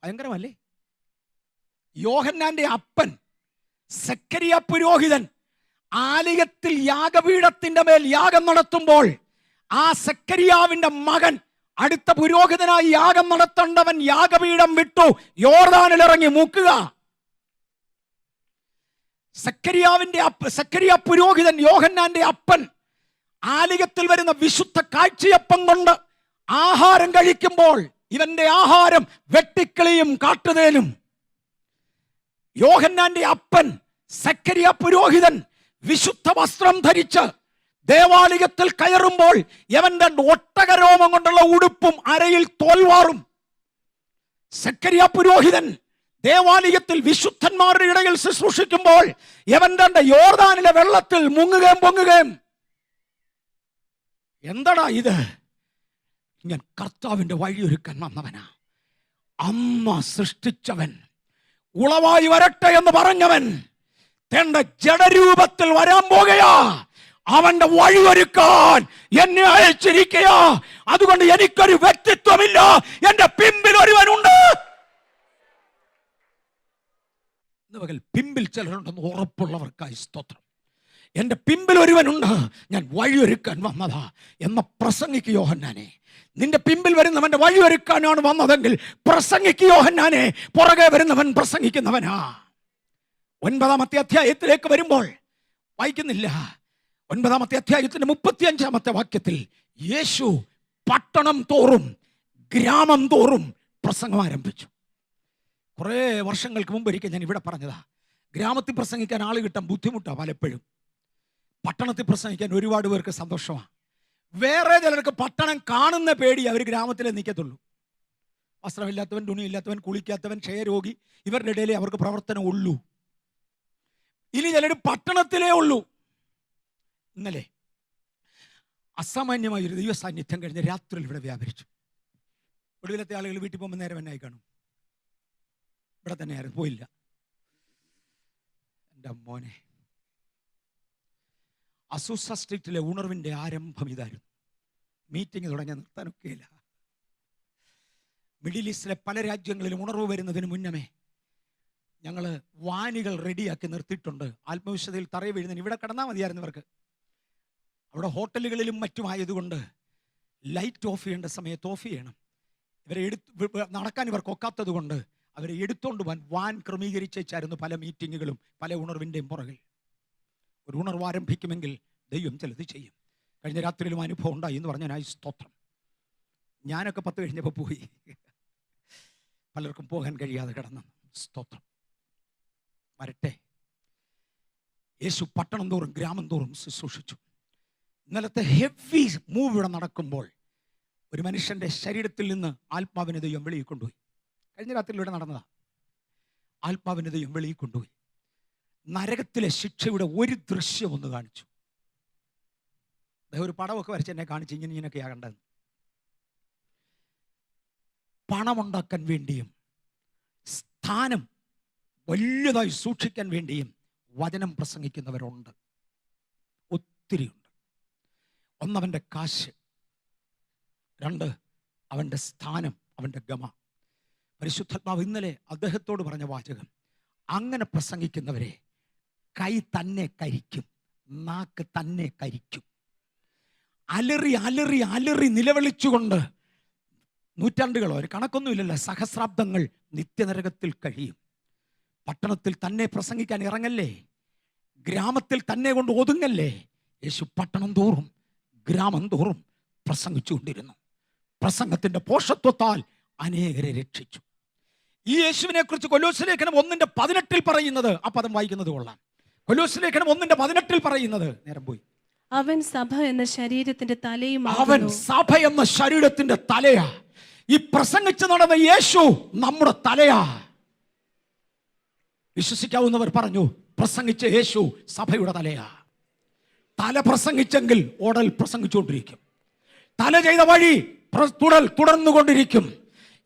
ഭയങ്കരമല്ലേ? യോഹന്നാന്റെ അപ്പൻ സക്കറിയ പുരോഹിതൻ ആലയത്തിൽ യാഗപീഠത്തിന്റെ മേൽ യാഗം നടത്തുമ്പോൾ ആ സെക്കരിയാവിന്റെ മകൻ അടുത്ത പുരോഹിതനായി യാഗം നടത്തേണ്ടവൻ യാഗപീഠം വിട്ടു യോർദാനിൽ ഇറങ്ങി മുക്കുക. സെക്കരിയ പുരോഹിതൻ, യോഹന്നാന്റെ അപ്പൻ, ആലയത്തിൽ വരുന്ന വിശുദ്ധ കാഴ്ചയപ്പം കൊണ്ട് ആഹാരം കഴിക്കുമ്പോൾ ഇവന്റെ ആഹാരം വെട്ടിക്കിളിയും കാട്ടുതേനും. യോഹന്നാന്റെ അപ്പൻ സെക്കരിയ പുരോഹിതൻ വിശുദ്ധ വസ്ത്രം ധരിച്ച് ദേവാലയത്തിൽ കയറുമ്പോൾ യവന്റെ ഒട്ടകരോമം കൊണ്ടുള്ള ഉടുപ്പും അരയിൽ തോൽവാറും. സെക്കരിയ പുരോഹിതൻ ദേവാലയത്തിൽ വിശുദ്ധന്മാരുടെ ഇടയിൽ ശുശ്രൂഷിക്കുമ്പോൾ യവന്റെ യോർദാനിലെ വെള്ളത്തിൽ മുങ്ങുകയും പൊങ്ങുകയും. എന്താടാ ഇത്? ഞാൻ കർത്താവിന്റെ വഴിയൊരുക്കാൻ വന്നവനാ. അമ്മ സൃഷ്ടിച്ചവൻ, ഉളവായി വരട്ടെ എന്ന് പറഞ്ഞവൻ തന്റെ ജഡരൂപത്തിൽ വരാൻ പോകുകയാ. അവന്റെ വഴിയൊരുക്കാൻ എന്നെ അയച്ചിരിക്കയാ. അതുകൊണ്ട് എനിക്കൊരു വ്യക്തിത്വമില്ല, എന്റെ പിമ്പിൽ ഒരുവനുണ്ട്. പിമ്പിൽ ചിലരുണ്ടെന്ന് ഉറപ്പുള്ളവർക്കായി സ്തോത്രം. എന്റെ പിമ്പിൽ ഒരുവനുണ്ട്, ഞാൻ വഴിയൊരുക്കാൻ വന്നതാ എന്ന പ്രസംഗിക്ക് യോഹന്നാനെ. നിന്റെ പിമ്പിൽ വരുന്നവന്റെ വഴിയൊരുക്കാനാണ് വന്നതെങ്കിൽ പ്രസംഗിക്ക് യോഹന്നാനെ. പുറകെ വരുന്നവൻ പ്രസംഗിക്കുന്നവനാ. 9-ാമത്തെ അധ്യായത്തിലേക്ക് വരുമ്പോൾ വായിക്കുന്നില്ല. 9-ാമത്തെ അധ്യായത്തിന്റെ 35-ാമത്തെ വാക്യത്തിൽ യേശു പട്ടണം തോറും ഗ്രാമം തോറും പ്രസംഗം ആരംഭിച്ചു. കുറേ വർഷങ്ങൾക്ക് മുമ്പ് ഒരിക്കൽ ഞാൻ ഇവിടെ പറഞ്ഞതാ, ഗ്രാമത്തിൽ പ്രസംഗിക്കാൻ ആൾ കിട്ടാൻ ബുദ്ധിമുട്ടാണ് പലപ്പോഴും. പട്ടണത്തിൽ പ്രസംഗിക്കാൻ ഒരുപാട് പേർക്ക് സന്തോഷമാണ്. വേറെ ചിലർക്ക് പട്ടണം കാണുന്ന പേടി, അവർ ഗ്രാമത്തിലേ നിൽക്കത്തുള്ളൂ. വസ്ത്രമില്ലാത്തവൻ, തുണിയില്ലാത്തവൻ, കുളിക്കാത്തവൻ, ക്ഷയരോഗി, ഇവരുടെ ഇടയിലേ അവർക്ക് പ്രവർത്തനം ഉള്ളൂ. ഇനി ചിലർ പട്ടണത്തിലേ ഉള്ളൂ. ഇന്നലെ അസാമാന്യമായ ഒരു ദൈവ സാന്നിധ്യം കഴിഞ്ഞ് രാത്രിയിൽ ഇവിടെ വ്യാപരിച്ചു. ഒടുവിലത്തെ ആളുകൾ വീട്ടിൽ പോകുമ്പോൾ നേരെ വന്നായി കാണും. ഇവിടെ തന്നെ ആരും പോയില്ല. എൻ്റെ മോനെ, അസൂസ സ്ട്രീറ്റിലെ ഉണർവിൻ്റെ ആരംഭം ഇതായിരുന്നു. മീറ്റിംഗ് തുടങ്ങിയ നിർത്താനൊക്കെയില്ല. മിഡിൽ ഈസ്റ്റിലെ പല രാജ്യങ്ങളിലും ഉണർവ് വരുന്നതിന് മുന്നമേ ഞങ്ങൾ വാനികൾ റെഡിയാക്കി നിർത്തിയിട്ടുണ്ട്. ആത്മവിശ്വതയിൽ തറയിൽ വീഴുന്നതിന് ഇവിടെ കടന്നാൽ മതിയായിരുന്നു ഇവർക്ക്. അവിടെ ഹോട്ടലുകളിലും മറ്റുമായതുകൊണ്ട് ലൈറ്റ് ഓഫ് ചെയ്യേണ്ട സമയത്ത് ഓഫ് ചെയ്യണം. ഇവരെ നടക്കാൻ ഇവർക്ക് ഒക്കാത്തത് കൊണ്ട് അവരെ എടുത്തുകൊണ്ട് പോകാൻ വാൻ ക്രമീകരിച്ചായിരുന്നു പല മീറ്റിങ്ങുകളും പല ഉണർവിൻ്റെയും പുറകിൽ. ഒരു ഉണർവ് ആരംഭിക്കുമെങ്കിൽ ദൈവം ചിലത് ചെയ്യും. കഴിഞ്ഞ രാത്രിയിലും അനുഭവം ഉണ്ടായി എന്ന് പറഞ്ഞാൽ സ്തോത്രം. ഞാനൊക്കെ 10 കഴിഞ്ഞപ്പോൾ പോയി, പലർക്കും പോകാൻ കഴിയാതെ കിടന്നു. സ്തോത്രം വരട്ടെ. യേശു പട്ടണം തോറും ഗ്രാമം തോറും ശുശ്രൂഷിച്ചു. ഇന്നലത്തെ ഹെവി മൂവ് ഇവിടെ നടക്കുമ്പോൾ ഒരു മനുഷ്യന്റെ ശരീരത്തിൽ നിന്ന് ആത്മാവിനെ ദൈവം വെളിയിൽ കൊണ്ടുപോയി. കഴിഞ്ഞ രാത്രിയിൽ ഇവിടെ നടന്നതാ. ആത്മാവിനെ ദൈവം വെളിയിൽ കൊണ്ടുപോയി. നരകത്തിലെ ശിക്ഷയുടെ ഒരു ദൃശ്യം ഒന്ന് കാണിച്ചു. ഒരു പടമൊക്കെ വരച്ച് എന്നെ കാണിച്ച് ഇങ്ങനെയൊക്കെയാ കണ്ടത്. പണമുണ്ടാക്കാൻ വേണ്ടിയും സ്ഥാനം വലിയതായി സൂക്ഷിക്കാൻ വേണ്ടിയും വചനം പ്രസംഗിക്കുന്നവരുണ്ട്, ഒത്തിരിയുണ്ട്. ഒന്ന് അവൻ്റെ കാശ്, 2 അവൻ്റെ സ്ഥാനം, അവൻ്റെ ഗമ. പരിശുദ്ധാത്മാവ് ഇന്നലെ അദ്ദേഹത്തോട് പറഞ്ഞ വാചകം, അങ്ങനെ പ്രസംഗിക്കുന്നവരെ കൈ തന്നെ കരിക്കും, നാക്ക് തന്നെ കരിക്കും. അലറി അലറി അലറി നിലവിളിച്ചുകൊണ്ട് നൂറ്റാണ്ടുകളോ ഒരു കണക്കൊന്നുമില്ലല്ലോ, സഹസ്രാബ്ദങ്ങൾ നിത്യനരകത്തിൽ കഴിയും. പട്ടണത്തിൽ തന്നെ പ്രസംഗിക്കാൻ ഇറങ്ങല്ലേ, ഗ്രാമത്തിൽ തന്നെ കൊണ്ട് ഒതുങ്ങല്ലേ. യേശു പട്ടണം തോറും ഗ്രാമം തോറും പ്രസംഗിച്ചുകൊണ്ടിരുന്നു. പ്രസംഗത്തിന്റെ പോഷത്വത്താൽ അനേകരെ രക്ഷിച്ചു. ഈ യേശുവിനെ കുറിച്ച് കൊലോസ്യ ലേഖനം 1:18 പറയുന്നത്, ആ പദം വായിക്കുന്നത് കൊള്ളാം. കൊലോസ്യ ലേഖനം 1:18 പറയുന്നത്, നേരം പോയി, അവൻ സഭ എന്ന ശരീരത്തിന്റെ തലയും, അവൻ സഭ എന്ന ശരീരത്തിന്റെ തലയാ. ഈ പ്രസംഗിച്ച് നടന്ന യേശു നമ്മുടെ തലയാ. വിശ്വസിക്കാവുന്നവർ പറഞ്ഞു, പ്രസംഗിച്ച യേശു സഭയുടെ തലയാ. തല പ്രസംഗിച്ചെങ്കിൽ ഓടൽ പ്രസംഗിച്ചുകൊണ്ടിരിക്കും. തല ചെയ്ത വഴി തുടർന്നുകൊണ്ടിരിക്കും.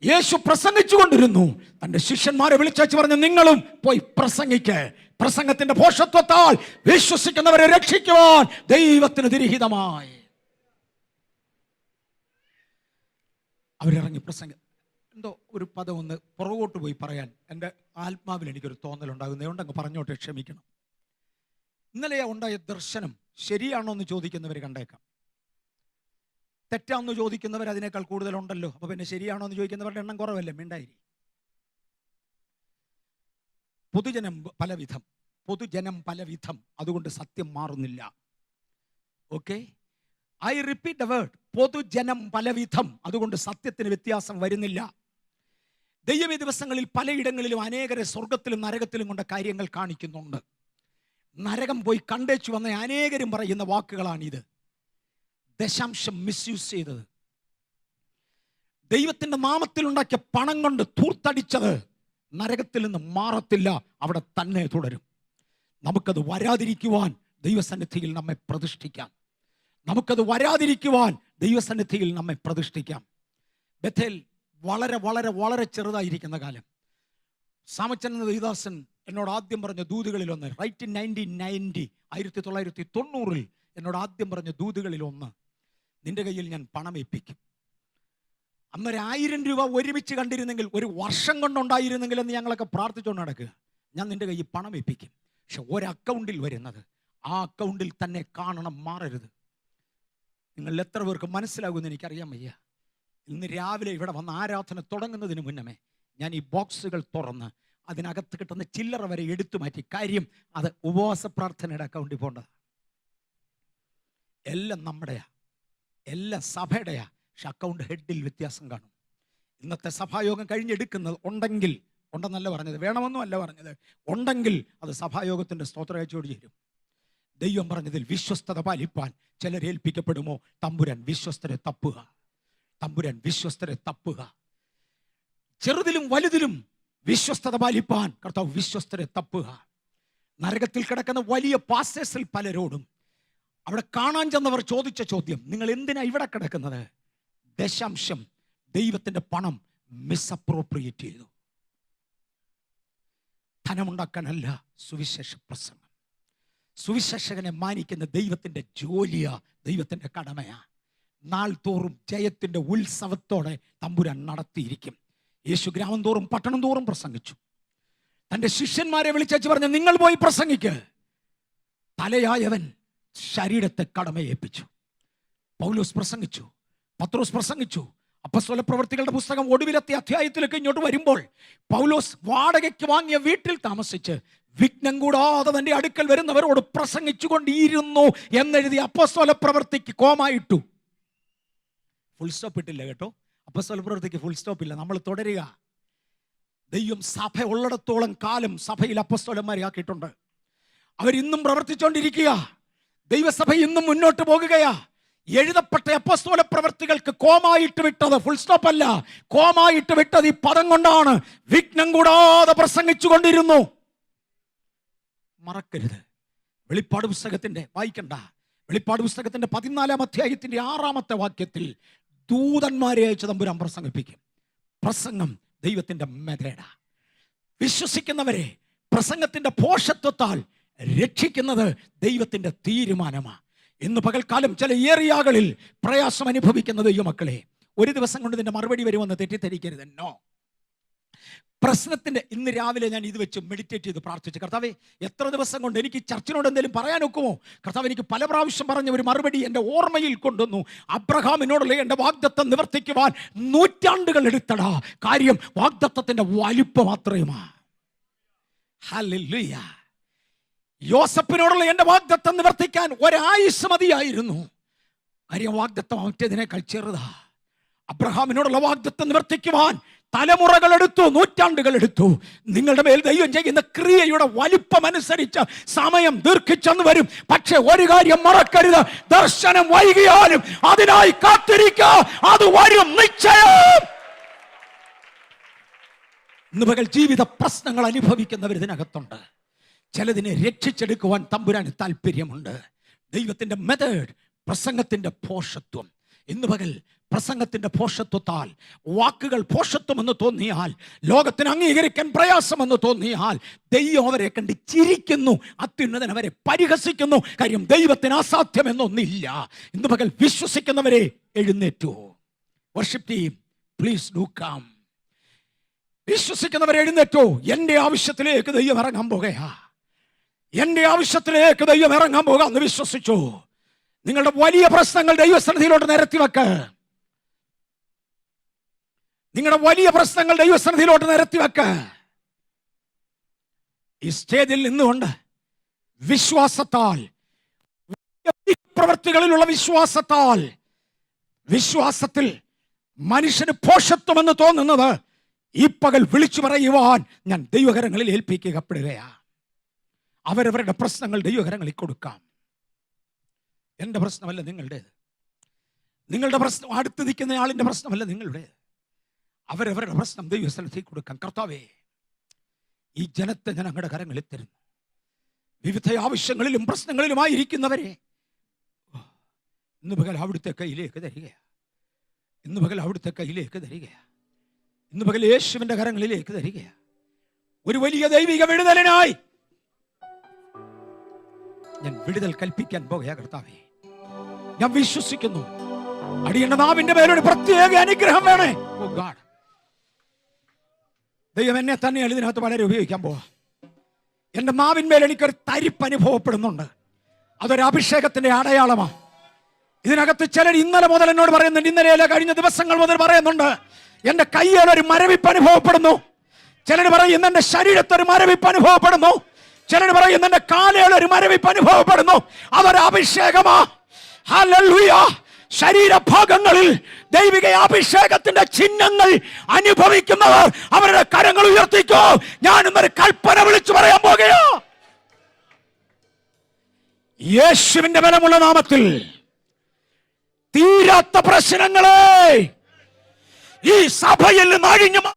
യേശു പ്രസംഗിച്ചുകൊണ്ടിരുന്നു. തന്റെ ശിഷ്യന്മാരെ വിളിച്ചു പറഞ്ഞു, നിങ്ങളും പോയി പ്രസംഗിക്ക്. പ്രസംഗത്തിന്റെ പോഷത്വത്താൽ വിശ്വസിക്കുന്നവരെ രക്ഷിക്കുവാൻ ദൈവത്തിന് തിരിഹിതമായി അവരിറങ്ങി പ്രസംഗം. എന്തോ ഒരു പദം ഒന്ന് പുറകോട്ട് പോയി പറയാൻ എൻ്റെ ആത്മാവിൽ എനിക്കൊരു തോന്നലുണ്ടാകുന്നത്. അതുകൊണ്ട് അങ്ങ് പറഞ്ഞോട്ടെ, ക്ഷമിക്കണം. ഇന്നലെ ഉണ്ടായ ദർശനം ശരിയാണോ എന്ന് ചോദിക്കുന്നവർ കണ്ടേക്കാം. തെറ്റാണെന്ന് ചോദിക്കുന്നവർ അതിനേക്കാൾ കൂടുതലുണ്ടല്ലോ. അപ്പൊ പിന്നെ ശരിയാണോ എന്ന് ചോദിക്കുന്നവരുടെ എണ്ണം കുറവല്ലേ? മിണ്ടായിരി. പൊതുജനം പലവിധം, അതുകൊണ്ട് സത്യം മാറുന്നില്ല. Okay, I repeat the word, പൊതുജനം പലവിധം, അതുകൊണ്ട് സത്യത്തിന് വ്യത്യാസം വരുന്നില്ല. ദൈവം ഈ ദിവസങ്ങളിൽ പലയിടങ്ങളിലും അനേകരെ സ്വർഗത്തിലും നരകത്തിലും കൊണ്ട് കാര്യങ്ങൾ കാണിക്കുന്നുണ്ട്. നരകം പോയി കണ്ടേച്ചു വന്ന അനേകരും പറയുന്ന വാക്കുകളാണിത്. ദശാംശം മിസ്യൂസ് ചെയ്തത്, ദൈവത്തിന്റെ നാമത്തിൽ ഉണ്ടാക്കിയ പണം കൊണ്ട് ധൂർത്തടിച്ചത് നരകത്തിൽ നിന്ന് മാറത്തില്ല, അവിടെ തന്നെ തുടരും. നമുക്കത് വരാതിരിക്കുവാൻ ദൈവസന്നിധിയിൽ നമ്മെ പ്രതിഷ്ഠിക്കാം. നമുക്കത് വരാതിരിക്കുവാൻ ദൈവസന്നിധിയിൽ നമ്മെ പ്രതിഷ്ഠിക്കാം. ബഥേൽ വളരെ വളരെ വളരെ ചെറുതായിരിക്കുന്ന കാലം, സാമച്ചൻ എന്ന ദേവദാസൻ എന്നോട് ആദ്യം പറഞ്ഞ ദൂതുകളിലൊന്ന്, റൈറ്റ് ഇൻ 1990, 1990 എന്നോട് ആദ്യം പറഞ്ഞ ദൂതുകളിലൊന്ന്, നിന്റെ കയ്യിൽ ഞാൻ പണം ഏൽപ്പിക്കും. അന്നൊരു 1000 രൂപ ഒരുമിച്ച് കണ്ടിരുന്നെങ്കിൽ, ഒരു വർഷം കൊണ്ടുണ്ടായിരുന്നെങ്കിൽ എന്ന് ഞങ്ങളൊക്കെ പ്രാർത്ഥിച്ചുകൊണ്ട് നടക്കുക. ഞാൻ നിന്റെ കയ്യിൽ പണം ഏൽപ്പിക്കും, പക്ഷെ ഒരക്കൗണ്ടിൽ വരുന്നത് ആ അക്കൗണ്ടിൽ തന്നെ കാണണം, മാറരുത്. നിങ്ങൾ എത്ര പേർക്ക് മനസ്സിലാകുമെന്ന് എനിക്കറിയാൻ വയ്യ. ഇന്ന് രാവിലെ ഇവിടെ വന്ന് ആരാധന തുടങ്ങുന്നതിന് മുന്നമേ ഞാൻ ഈ ബോക്സുകൾ തുറന്ന് അതിനകത്ത് കിട്ടുന്ന ചില്ലറ വരെ എടുത്തു മാറ്റി. കാര്യം അത് ഉപവാസ പ്രാർത്ഥനയുടെ അക്കൗണ്ടിൽ പോകേണ്ടതാണ്. എല്ലാം നമ്മുടെയാ, എല്ലാം സഭയുടെയാ, പക്ഷെ അക്കൗണ്ട് ഹെഡിൽ വ്യത്യാസം കാണും. ഇന്നത്തെ സഭായോഗം കഴിഞ്ഞെടുക്കുന്നത് ഉണ്ടെങ്കിൽ, ഉണ്ടെന്നല്ല പറഞ്ഞത്, വേണമെന്നും അല്ല പറഞ്ഞത്, ഉണ്ടെങ്കിൽ അത് സഭായോഗത്തിന്റെ സ്തോത്രകാഴ്ചയോട് ചേരും. ദൈവം പറഞ്ഞതിൽ വിശ്വസ്തത പാലിപ്പാൻ ചിലർ ഏൽപ്പിക്കപ്പെടുമോ? തമ്പുരാൻ വിശ്വസ്തരെ തപ്പുക, തമ്പുരാൻ വിശ്വസ്തരെ തപ്പുക. ചെറുതിലും വലുതിലും വിശ്വസ്തത പാലിപ്പാൻ കർത്താവ് വിശ്വസ്തരെ തപ്പുക. നരകത്തിൽ കിടക്കുന്ന വലിയ പാസ്റ്റേഴ്സിൽ പലരോടും അവിടെ കാണാൻ ചെന്നവർ ചോദിച്ച ചോദ്യം, നിങ്ങൾ എന്തിനാ ഇവിടെ കിടക്കുന്നത്? ദശാംശം, ദൈവത്തിന്റെ പണം മിസ്അപ്രോപ്രിയേറ്റ് ചെയ്തു. ധനമുണ്ടാക്കാനല്ല സുവിശേഷ പ്രസംഗം. സുവിശേഷകനെ മാനിക്കുന്ന ദൈവത്തിന്റെ ജോലിയാ, ദൈവത്തിന്റെ കടമയാ. നാൾ തോറും ജയത്തിന്റെ ഉത്സവത്തോടെ തമ്പുരാൻ നടത്തിയിരിക്കും. യേശു ഗ്രാമം തോറും പട്ടണം തോറും പ്രസംഗിച്ചു. തന്റെ ശിഷ്യന്മാരെ വിളിച്ചു പറഞ്ഞു, നിങ്ങൾ പോയി പ്രസംഗിക്ക്. തലയായവൻ ശരീരത്തെ കടമയേൽപ്പിച്ചു. പൗലോസ് പ്രസംഗിച്ചു, പത്രോസ് പ്രസംഗിച്ചു. അപ്പോസ്തല പ്രവൃത്തികളുടെ പുസ്തകം ഒടുവിലത്തെ അധ്യായത്തിലേക്ക് ഇങ്ങോട്ട് വരുമ്പോൾ പൗലോസ് വാടകയ്ക്ക് വാങ്ങിയ വീട്ടിൽ താമസിച്ച് വിഘ്നം കൂടാതെ തന്റെ അടുക്കൽ വരുന്നവരോട് പ്രസംഗിച്ചു കൊണ്ടിരുന്നു എന്നെഴുതി അപ്പോസ്തല പ്രവൃത്തിക്ക് കോമായിട്ടു. ഫുൾ സ്റ്റോപ്പ് ഇട്ടില്ല കേട്ടോ. അപ്പോസ്തല പ്രവൃത്തിക്ക് ഫുൾ സ്റ്റോപ്പ് ഇല്ല, നമ്മൾ തുടരുക. ദൈവം സഭ ഉള്ളിടത്തോളം കാലം സഭയിൽ അപ്പോസ്തലന്മാരെ ആക്കിയിട്ടുണ്ട്. അവരിന്നും പ്രവർത്തിച്ചുകൊണ്ടിരിക്കുക. ദൈവസഭ ഇന്നും മുന്നോട്ട് പോകുകയാ. എഴുതപ്പെട്ട അപ്പോസ്തല പ്രവൃത്തികൾക്ക് കോമായിട്ട് വിട്ടത് ഫുൾ സ്റ്റോപ്പ് അല്ല, കോമായിട്ട് വിട്ടത് ഈ പദം കൊണ്ടാണ്. വിഘ്നം കൂടാതെ പ്രസംഗിച്ചു കൊണ്ടിരുന്നു. മറക്കരുത്. വെളിപ്പാട് പുസ്തകത്തിന്റെ വായിക്കണ്ട, വെളിപ്പാട് പുസ്തകത്തിന്റെ 14-ാം അധ്യായത്തിന്റെ 6-ാമത്തെ വാക്യത്തിൽ ദൂതന്മാരെ അയച്ച് തമ്പുരാൻ പ്രസംഗിപ്പിക്കും. പ്രസംഗം ദൈവത്തിന്റെ മെതേഡ. വിശ്വസിക്കുന്നവരെ പ്രസംഗത്തിന്റെ പോഷത്വത്താൽ രക്ഷിക്കുന്നത് ദൈവത്തിന്റെ തീരുമാനമാണ്. ഇന്ന് പകൽക്കാലം ചില ഏറിയകളിൽ പ്രയാസം അനുഭവിക്കുന്ന ദൈവമക്കളെ, ഒരു ദിവസം കൊണ്ട് നിന്റെ മറുപടി വരുമെന്ന് തെറ്റിദ്ധരിക്കരുത്. നോ. പ്രശ്നത്തിന്റെ ഇന്ന് രാവിലെ ഞാൻ ഇത് വെച്ച് മെഡിറ്റേറ്റ് ചെയ്ത് പ്രാർത്ഥിച്ചു, കർത്താവേ എത്ര ദിവസം കൊണ്ട് എനിക്ക് ചർച്ചിനോട് എന്തെങ്കിലും പറയാൻ ഒക്കുമോ? കർത്താവ് എനിക്ക് പല പ്രാവശ്യം പറഞ്ഞ ഒരു മറുപടി എൻ്റെ ഓർമ്മയിൽ കൊണ്ടുവന്നു. അബ്രഹാമിനോടുള്ള എൻ്റെ വാഗ്ദത്തം നിവർത്തിക്കുവാൻ നൂറ്റാണ്ടുകൾ എടുത്തടാ. കാര്യം വാഗ്ദത്തത്തിന്റെ വലിപ്പം അത്രയുമാ. ഹല്ലേലൂയ. യോസഫിനോടുള്ള എൻ്റെ വാഗ്ദത്തം നിവർത്തിക്കാൻ ഒരായുസ് മതിയായിരുന്നു. കാര്യം വാഗ്ദത്തം മറ്റേതിനേക്കാൾ ചെറുതാ. അബ്രഹാമിനോടുള്ള വാഗ്ദത്തം നിവർത്തിക്കുവാൻ തലമുറകൾ എടുത്തു, നൂറ്റാണ്ടുകൾ എടുത്തു. നിങ്ങളുടെ മേൽ ദൈവം ചെയ്യുന്ന ക്രിയയുടെ വലിപ്പം അനുസരിച്ച് സമയം ദീർഘിച്ചെന്ന് വരും. പക്ഷെ ഒരു കാര്യം മറക്കരുത്, ദർശനം വൈകിയാലും അതിനായി കാത്തിരിക്കുക, അത് വരും നിശ്ചയം. ഇന്ന് പകൽ ജീവിത പ്രശ്നങ്ങൾ അനുഭവിക്കുന്നവർ ഇതിനകത്തുണ്ട്. ചിലതിനെ രക്ഷിച്ചെടുക്കുവാൻ തമ്പുരാന് താല്പര്യമുണ്ട്. ദൈവത്തിന്റെ മെത്തേഡ്, പ്രസംഗത്തിന്റെ പോഷത്വം. ഇന്ന് പകൽ പ്രസംഗത്തിന്റെ പോഷത്വത്താൽ, വാക്കുകൾ പോഷത്വമെന്ന് തോന്നിയാൽ, ലോകത്തിന് അംഗീകരിക്കാൻ പ്രയാസമെന്ന് തോന്നിയാൽ, ദൈവം അവരെ കണ്ട് ചിരിക്കുന്നു, അത്യുന്നതൻ അവരെ പരിഹസിക്കുന്നു. കാര്യം ദൈവത്തിന് അസാധ്യമെന്നൊന്നില്ല. ഇന്ന് പകൽ വിശ്വസിക്കുന്നവരെ എഴുന്നേറ്റു. Worship team please do come. വിശ്വസിക്കുന്നവരെ എഴുന്നേറ്റോ. എൻ്റെ ആവശ്യത്തിലേക്ക് ദൈവം ഇറങ്ങാൻ പോകുകയാ. എന്റെ ആവശ്യത്തിലേക്ക് ദൈവം ഇറങ്ങാൻ പോകാമെന്ന് വിശ്വസിച്ചു. നിങ്ങളുടെ വലിയ പ്രശ്നങ്ങൾ ദൈവസന്നിധിയിലോട്ട് നിരത്തിവെക്ക്. നിങ്ങളുടെ വലിയ പ്രശ്നങ്ങൾ ദൈവസന്നിധിയിലോട്ട് നിരത്തിവെക്ക്. ഈ സ്റ്റേജിൽ നിന്നുകൊണ്ട് വിശ്വാസത്താൽ, പ്രവൃത്തികളിലുള്ള വിശ്വാസത്തിൽ മനുഷ്യന് പോഷത്വമെന്ന് തോന്നുന്നത് ഈ പകൽ വിളിച്ചു പറയുവാൻ ഞാൻ ദൈവകരങ്ങളിൽ ഏൽപ്പിക്കപ്പെടുകയാ. അവരവരുടെ പ്രശ്നങ്ങൾ ദൈവകരങ്ങളിൽ കൊടുക്കാം. എൻ്റെ പ്രശ്നമല്ല നിങ്ങളുടേത്. നിങ്ങളുടെ പ്രശ്നം അടുത്ത് നിൽക്കുന്ന ആളിൻ്റെ പ്രശ്നമല്ല നിങ്ങളുടേത്. അവരവരുടെ പ്രശ്നം ദൈവസ്ഥലത്തേക്ക് കൊടുക്കാം. കർത്താവേ, ഈ ജനത്തെ ഞാൻ അങ്ങയുടെ കരങ്ങളിൽ തരുന്നു. വിവിധ ആവശ്യങ്ങളിലും പ്രശ്നങ്ങളിലുമായിരിക്കുന്നവരെ ഇന്ന് പകൽ അവിടുത്തെ കയ്യിലേക്ക് തരികയാണ്. ഇന്ന് പകൽ അവിടുത്തെ കയ്യിലേക്ക് തരികയാണ്. ഇന്ന് പകൽ യേശുവിന്റെ കരങ്ങളിലേക്ക് തരികയാണ്. ഒരു വലിയ ദൈവിക വിടുതലിനായി ഞാൻ വിടുതൽ കൽപ്പിക്കാൻ പോകുക. കർത്താവേ, ഞാൻ വിശ്വസിക്കുന്നു. അടിയന്റെ നാവിന്റെ മേലൊരു പ്രത്യേക അനുഗ്രഹം വേണേ. ഓ ഗാഡ്, ദൈവം എന്നെ തന്നെയാണ് ഇതിനകത്ത് വളരെ ഉപയോഗിക്കാൻ പോവാ. എൻ്റെ നാവിന്മേൽ എനിക്കൊരു തരിപ്പ് അനുഭവപ്പെടുന്നുണ്ട്. അതൊരു അഭിഷേകത്തിന്റെ അടയാളമാണ്. ഇതിനകത്ത് ചിലർ ഇന്നലെ മുതൽ എന്നോട് പറയുന്നുണ്ട്, ഇന്നലെയല്ല കഴിഞ്ഞ ദിവസങ്ങൾ മുതൽ പറയുന്നുണ്ട്, എൻ്റെ കയ്യിൽ ഒരു മരവിപ്പ് അനുഭവപ്പെടുന്നു. ചിലർ പറയും എൻ്റെ ശരീരത്തൊരു മരവിപ്പ് അനുഭവപ്പെടുന്നു. ചിലർ പറയും എൻ്റെ കാലയിൽ ഒരു മരവിപ്പ് അനുഭവപ്പെടുന്നു. അതൊരു അഭിഷേകമാ. ഹല്ലേലൂയ. ശരീരഭാഗങ്ങളിൽ ദൈവിക അഭിഷേകത്തിന്റെ ചിഹ്നങ്ങൾ അനുഭവിക്കുന്നവർ അവരുടെ കരങ്ങൾ ഉയർത്തിക്കോ. ഞാൻ ഇന്നൊരു കൽപ്പന വിളിച്ചു പറയാൻ പോകുകയോ. യേശുവിന്റെ ബലമുള്ള നാമത്തിൽ തീരാത്ത പ്രശ്നങ്ങളെ ഈ സഭയിൽ നിന്ന് അഴിഞ്ഞു